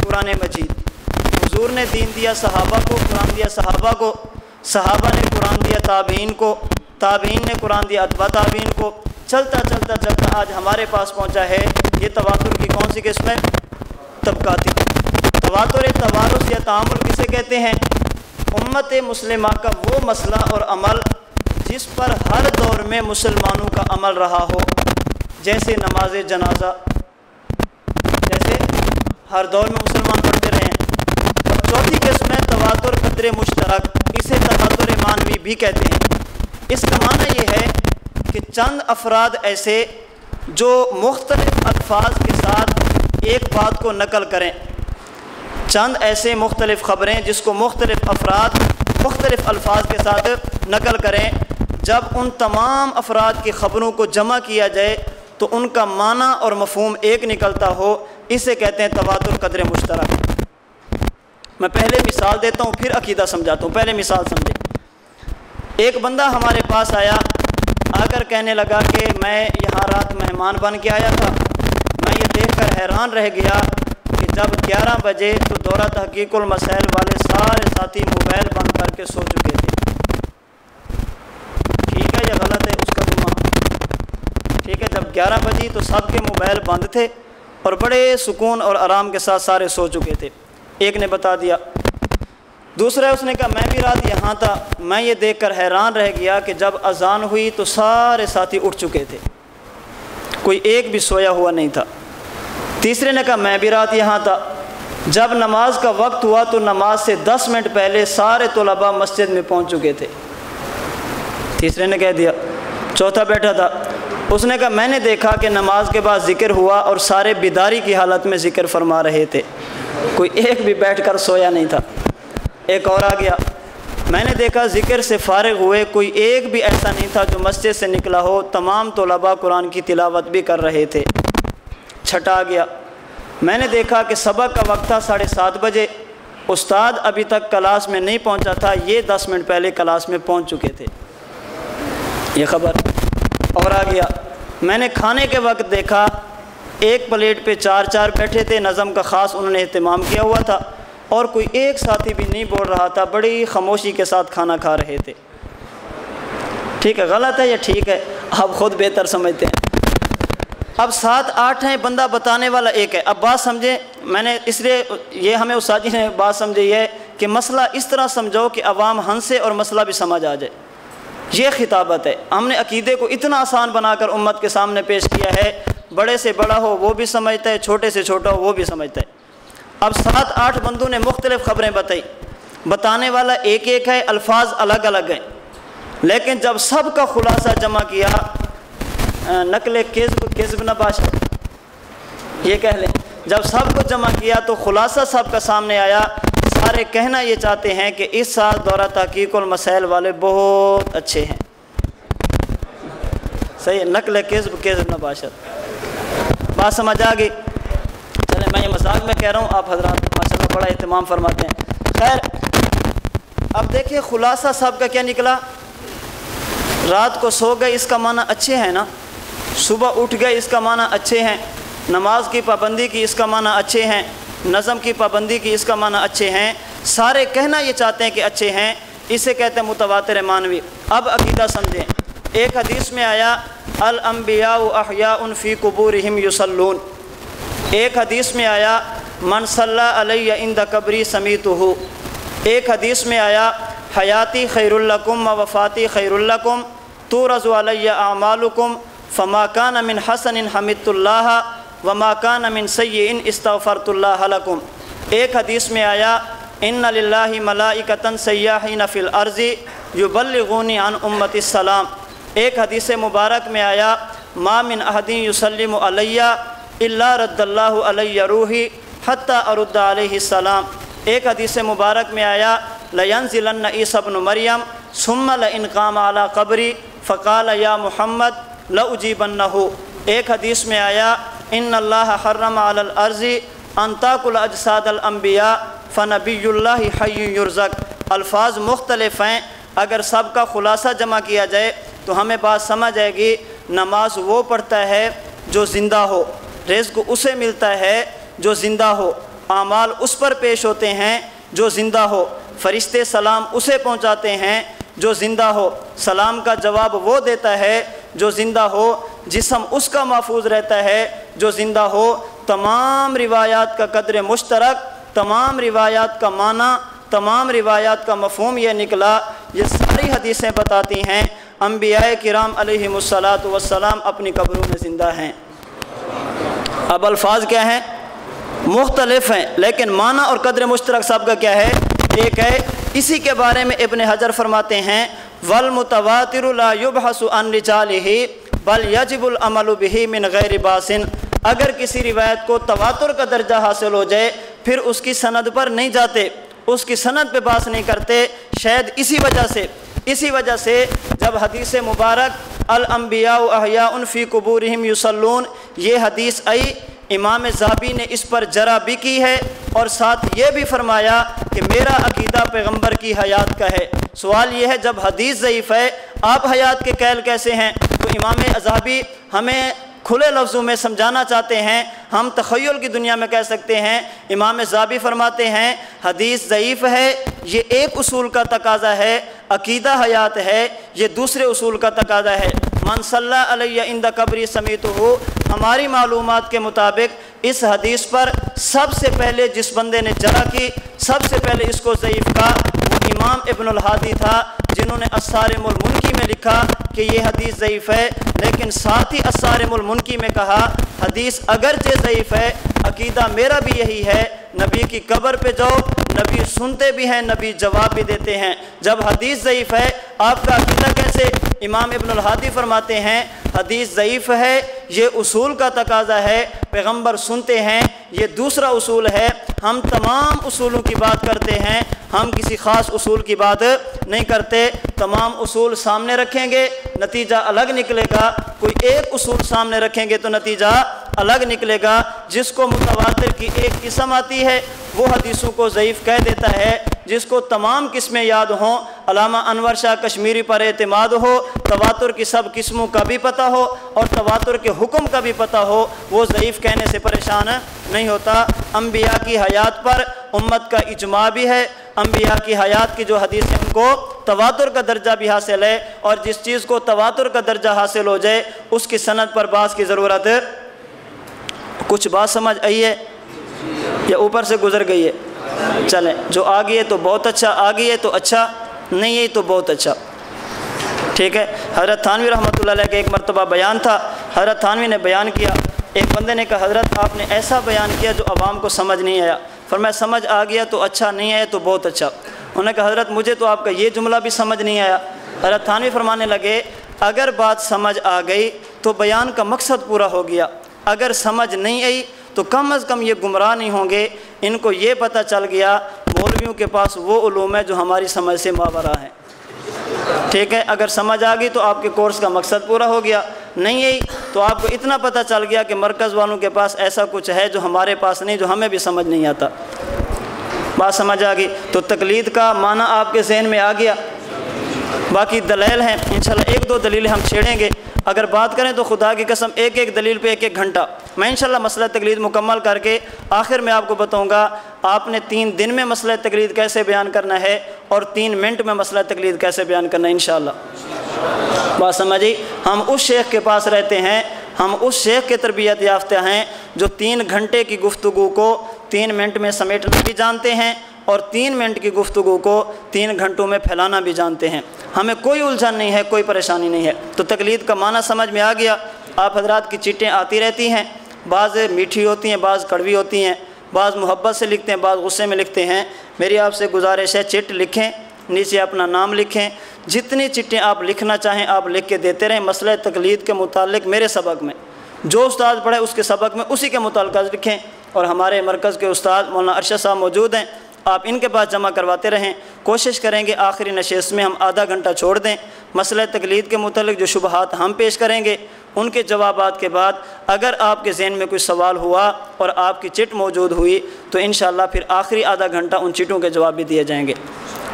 قرآن مجید، حضور نے دین دیا صحابہ کو، قرآن دیا صحابہ کو، صحابہ نے قرآن دیا تابعین کو، تابعین نے قرآن دیا اتباع تابعین کو، چلتا چلتا چلتا آج ہمارے پاس پہنچا ہے۔ یہ تواتر کی کون سی قسم ہے؟ طبقاتی۔ تواتر توارث یا تعامل کسے کہتے ہیں؟ امت مسلمہ کا وہ مسئلہ اور عمل جس پر ہر دور میں مسلمانوں کا عمل رہا ہو، جیسے نماز جنازہ، جیسے ہر دور میں مسلمان پڑھتے رہے ہیں۔ اور چوتھی قسم ہے تواتر قدر مشترک، اسے تواتر معنوی بھی کہتے ہیں۔ اس کا معنی یہ ہے کہ چند افراد ایسے جو مختلف الفاظ کے ساتھ ایک بات کو نقل کریں، چند ایسے مختلف خبریں جس کو مختلف افراد مختلف الفاظ کے ساتھ نقل کریں، جب ان تمام افراد کی خبروں کو جمع کیا جائے تو ان کا معنی اور مفہوم ایک نکلتا ہو، اسے کہتے ہیں تواتر قدر مشترک۔ میں پہلے مثال دیتا ہوں پھر عقیدہ سمجھاتا ہوں۔ پہلے مثال سمجھیں۔ ایک بندہ ہمارے پاس آیا، آ کر کہنے لگا کہ میں یہاں رات مہمان بن کے آیا تھا، میں یہ دیکھ کر حیران رہ گیا کہ جب 11 بجے تو دورہ تحقیق المسائل والے سارے ساتھی موبائل بند کر کے سو چکے تھے۔ ٹھیک ہے یا غلط ہے؟ اس کا گمان ٹھیک ہے۔ جب 11 بجے تو سب کے موبائل بند تھے اور بڑے سکون اور آرام کے ساتھ سارے سو چکے تھے۔ ایک نے بتا دیا۔ دوسرا اس نے کہا میں بھی رات یہاں تھا، میں یہ دیکھ کر حیران رہ گیا کہ جب اذان ہوئی تو سارے ساتھی اٹھ چکے تھے، کوئی ایک بھی سویا ہوا نہیں تھا۔ تیسرے نے کہا میں بھی رات یہاں تھا، جب نماز کا وقت ہوا تو نماز سے 10 منٹ پہلے سارے طلباء مسجد میں پہنچ چکے تھے۔ تیسرے نے کہہ دیا۔ چوتھا بیٹھا تھا، اس نے کہا میں نے دیکھا کہ نماز کے بعد ذکر ہوا اور سارے بیداری کی حالت میں ذکر فرما رہے تھے، کوئی ایک بھی بیٹھ کر سویا نہیں تھا۔ ایک اور آ گیا، میں نے دیکھا ذکر سے فارغ ہوئے کوئی ایک بھی ایسا نہیں تھا جو مسجد سے نکلا ہو، تمام طلباء قرآن کی تلاوت بھی کر رہے تھے۔ چھٹا آ گیا، میں نے دیکھا کہ سبق کا وقت تھا 7:30 بجے، استاد ابھی تک کلاس میں نہیں پہنچا تھا، یہ 10 منٹ پہلے کلاس میں پہنچ چکے تھے۔ یہ خبر اور آ گیا، میں نے کھانے کے وقت دیکھا ایک پلیٹ پہ 4 بیٹھے تھے، نظم کا خاص انہوں نے اہتمام کیا ہوا تھا اور کوئی ایک ساتھی بھی نہیں بول رہا تھا، بڑی خاموشی کے ساتھ کھانا کھا رہے تھے۔ ٹھیک ہے، غلط ہے یا ٹھیک ہے؟ آپ خود بہتر سمجھتے ہیں۔ اب 7-8 ہیں، بندہ بتانے والا ایک ہے۔ اب بات سمجھیں، میں نے اس لیے یہ ہمیں استاد جی نے بات سمجھی ہے کہ مسئلہ اس طرح سمجھو کہ عوام ہنسے اور مسئلہ بھی سمجھ آ جائے، یہ خطابت ہے۔ ہم نے عقیدے کو اتنا آسان بنا کر امت کے سامنے پیش کیا ہے، بڑے سے بڑا ہو وہ بھی سمجھتا ہے، چھوٹے سے چھوٹا ہو وہ بھی سمجھتا ہے۔ اب 7-8 بندوں نے مختلف خبریں بتائی، بتانے والا ایک ایک ہے، الفاظ الگ الگ ہیں، لیکن جب سب کا خلاصہ جمع کیا، نقل کذب نباشت یہ کہہ لیں، جب سب کو جمع کیا تو خلاصہ سب کا سامنے آیا۔ سارے کہنا یہ چاہتے ہیں کہ اس سال دورہ تحقیق المسائل والے بہت اچھے ہیں۔ صحیح، نقل کذب نباشت، بات سمجھ آ گئی؟ چلیں، میں یہ مذاق میں کہہ رہا ہوں، آپ حضرات ماشاءاللہ بڑا اہتمام فرماتے ہیں۔ خیر، اب دیکھیں خلاصہ سب کا کیا نکلا؟ رات کو سو گئے اس کا معنی اچھے ہیں نا، صبح اٹھ گئے اس کا معنی اچھے ہیں، نماز کی پابندی کی اس کا معنی اچھے ہیں، نظم کی پابندی کی اس کا معنی اچھے ہیں، سارے کہنا یہ چاہتے ہیں کہ اچھے ہیں، اسے کہتے ہیں متواتر معنوی۔ اب عقیدہ سمجھیں، ایک حدیث میں آیا الانبیاء احیاء فی قبورہم یصلون، ایک حدیث میں آیا من صلی علی عند قبری سمیتہ، ایک حدیث میں آیا حیاتی خیر لکم و وفاتی خیر لکم تورث علی اعمالکم فما کان من حسن حمدت اللہ وما کان من سیئ استغفرت اللہ لکم، ایک حدیث میں آیا ان للہ ملائکۃ سیاحین فی الارض یبلغونی عن امتی السلام، ایک حدیث مبارک میں آیا ما من احد یسلم علی الا رد اللہ علی روحی حتی ارد علیہ السلام، ایک حدیث مبارک میں آیا لینزلن عیسی ابن مریم ثم لئن قام علی قبری فقال یا محمد لاجیبنہ، ایک حدیث میں آیا ان اللہ حرم علی الارض ان تاکل اجساد الانبیاء فنبی اللہ حی یرزق۔ الفاظ مختلف ہیں، اگر سب کا خلاصہ جمع کیا جائے تو ہمیں بات سمجھ آئے گی۔ نماز وہ پڑھتا ہے جو زندہ ہو، رزق اسے ملتا ہے جو زندہ ہو، اعمال اس پر پیش ہوتے ہیں جو زندہ ہو، فرشتے سلام اسے پہنچاتے ہیں جو زندہ ہو، سلام کا جواب وہ دیتا ہے جو زندہ ہو، جسم اس کا محفوظ رہتا ہے جو زندہ ہو۔ تمام روایات کا قدر مشترک، تمام روایات کا معنی، تمام روایات کا مفہوم یہ نکلا، یہ ساری حدیثیں بتاتی ہیں انبیاء کرام علیہم الصلاۃ والسلام اپنی قبروں میں زندہ ہیں۔ اب الفاظ کیا ہیں؟ مختلف ہیں، لیکن معنی اور قدر مشترک سب کا کیا ہے؟ ایک ہے۔ اسی کے بارے میں ابن حجر فرماتے ہیں والمتواتر لا يبحث عن رجاله بل يجب العمل به من غیر باس۔ اگر کسی روایت کو تواتر کا درجہ حاصل ہو جائے پھر اس کی سند پر نہیں جاتے، اس کی سند پہ بحث نہیں کرتے، شاید اسی وجہ سے جب حدیث مبارک الانبیاء احیاء فی قبورہم یصلون یہ حدیث آئی، امام ذہبی نے اس پر جرح بھی کی ہے اور ساتھ یہ بھی فرمایا کہ میرا عقیدہ پیغمبر کی حیات کا ہے۔ سوال یہ ہے جب حدیث ضعیف ہے آپ حیات کے قائل کیسے ہیں؟ تو امام ذہبی ہمیں کھلے لفظوں میں سمجھانا چاہتے ہیں، ہم تخیل کی دنیا میں کہہ سکتے ہیں۔ امام ذہبی فرماتے ہیں حدیث ضعیف ہے، یہ ایک اصول کا تقاضا ہے، عقیدہ حیات ہے، یہ دوسرے اصول کا تقاضا ہے۔ من صلی علیہ عند قبری سمیتہ، ہماری معلومات کے مطابق اس حدیث پر سب سے پہلے جس بندے نے جرح کی، سب سے پہلے اس کو ضعیف کہا وہ امام ابن الہادی تھا، جنہوں نے الصارم المنکی میں لکھا کہ یہ حدیث ضعیف ہے، لیکن ساتھ ہی الصارم المنکی میں کہا حدیث اگرچہ ضعیف ہے عقیدہ میرا بھی یہی ہے، نبی کی قبر پہ جاؤ، نبی سنتے بھی ہیں، نبی جواب بھی دیتے ہیں۔ جب حدیث ضعیف ہے آپ کا عقیدہ کیسے؟ امام ابن الہادی فرماتے ہیں حدیث ضعیف ہے، یہ اصول کا تقاضا ہے، پیغمبر سنتے ہیں، یہ دوسرا اصول ہے۔ ہم تمام اصولوں کی بات کرتے ہیں، ہم کسی خاص اصول کی بات نہیں کرتے۔ تمام اصول سامنے رکھیں گے نتیجہ الگ نکلے گا، کوئی ایک اصول سامنے رکھیں گے تو نتیجہ الگ نکلے گا۔ جس کو متواتر کی ایک قسم آتی ہے وہ حدیثوں کو ضعیف کہہ دیتا ہے، جس کو تمام قسمیں یاد ہوں، علامہ انور شاہ کشمیری پر اعتماد ہو، تواتر کی سب قسموں کا بھی پتہ ہو اور تواتر کے حکم کا بھی پتہ ہو، وہ ضعیف کہنے سے پریشان نہیں ہوتا۔ انبیاء کی حیات پر امت کا اجماع بھی ہے، انبیاء کی حیات کی جو حدیث ہے ان کو تواتر کا درجہ بھی حاصل ہے، اور جس چیز کو تواتر کا درجہ حاصل ہو جائے اس کی سند پر بحث کی ضرورت ہے۔ کچھ بات سمجھ آئی ہے یا اوپر سے گزر گئی ہے؟ چلیں، جو آ گئی ہے تو بہت اچھا، آ گئی ہے تو اچھا، نہیں ہے تو بہت اچھا، ٹھیک ہے۔ حضرت تھانوی رحمۃ اللہ علیہ کا ایک مرتبہ بیان تھا، حضرت تھانوی نے بیان کیا، ایک بندے نے کہا حضرت آپ نے ایسا بیان کیا جو عوام کو سمجھ نہیں آیا۔ فرمایا سمجھ آ گیا تو اچھا، نہیں آیا تو بہت اچھا۔ انہوں نے کہا حضرت مجھے تو آپ کا یہ جملہ بھی سمجھ نہیں آیا۔ حضرت تھانوی فرمانے لگے اگر بات سمجھ آ گئی تو بیان کا مقصد پورا ہو گیا، اگر سمجھ نہیں آئی تو کم از کم یہ گمراہ نہیں ہوں گے، ان کو یہ پتہ چل گیا مولویوں کے پاس وہ علوم ہے جو ہماری سمجھ سے ماوراء ہیں، ٹھیک ہے۔ اگر سمجھ آ گئی تو آپ کے کورس کا مقصد پورا ہو گیا، نہیں آئی تو آپ کو اتنا پتہ چل گیا کہ مرکز والوں کے پاس ایسا کچھ ہے جو ہمارے پاس نہیں، جو ہمیں بھی سمجھ نہیں آتا۔ بات سمجھ آ گئی تو تقلید کا معنی آپ کے ذہن میں آ گیا۔ باقی دلائل ہیں، انشاءاللہ ایک دو دلیلیں ہم چھیڑیں گے، اگر بات کریں تو خدا کی قسم ایک ایک دلیل پہ ایک ایک گھنٹہ۔ میں انشاءاللہ مسئلہ تقلید مکمل کر کے آخر میں آپ کو بتاؤں گا آپ نے 3 دن میں مسئلہ تقلید کیسے بیان کرنا ہے اور 3 منٹ میں مسئلہ تقلید کیسے بیان کرنا ہے انشاءاللہ۔ بات سمجھی؟ ہم اس شیخ کے پاس رہتے ہیں، ہم اس شیخ کے تربیت یافتہ ہیں جو 3 گھنٹے کی گفتگو کو 3 منٹ میں سمیٹنا بھی جانتے ہیں اور 3 منٹ کی گفتگو کو 3 گھنٹوں میں پھیلانا بھی جانتے ہیں۔ ہمیں کوئی الجھن نہیں ہے، کوئی پریشانی نہیں ہے۔ تو تقلید کا معنی سمجھ میں آ گیا۔ آپ حضرات کی چٹیں آتی رہتی ہیں، بعض میٹھی ہوتی ہیں، بعض کڑوی ہوتی ہیں، بعض محبت سے لکھتے ہیں، بعض غصے میں لکھتے ہیں۔ میری آپ سے گزارش ہے چٹ لکھیں، نیچے اپنا نام لکھیں، جتنی چٹیں آپ لکھنا چاہیں آپ لکھ کے دیتے رہیں۔ مسئلہ تقلید کے متعلق میرے سبق میں جو استاد پڑھے اس کے سبق میں اسی کے متعلق لکھیں، اور ہمارے مرکز کے استاد مولانا ارشد صاحب موجود ہیں، آپ ان کے پاس جمع کرواتے رہیں۔ کوشش کریں گے آخری نشست میں ہم آدھا گھنٹہ چھوڑ دیں، مسئلہ تقلید کے متعلق جو شبہات ہم پیش کریں گے ان کے جوابات کے بعد اگر آپ کے ذہن میں کوئی سوال ہوا اور آپ کی چٹ موجود ہوئی تو انشاءاللہ پھر آخری آدھا گھنٹہ ان چٹوں کے جواب بھی دیے جائیں گے۔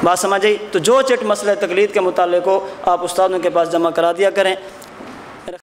بات سمجھ آئی؟ تو جو چٹ مسئلہ تقلید کے متعلق ہو آپ استادوں کے پاس جمع کرا دیا کریں۔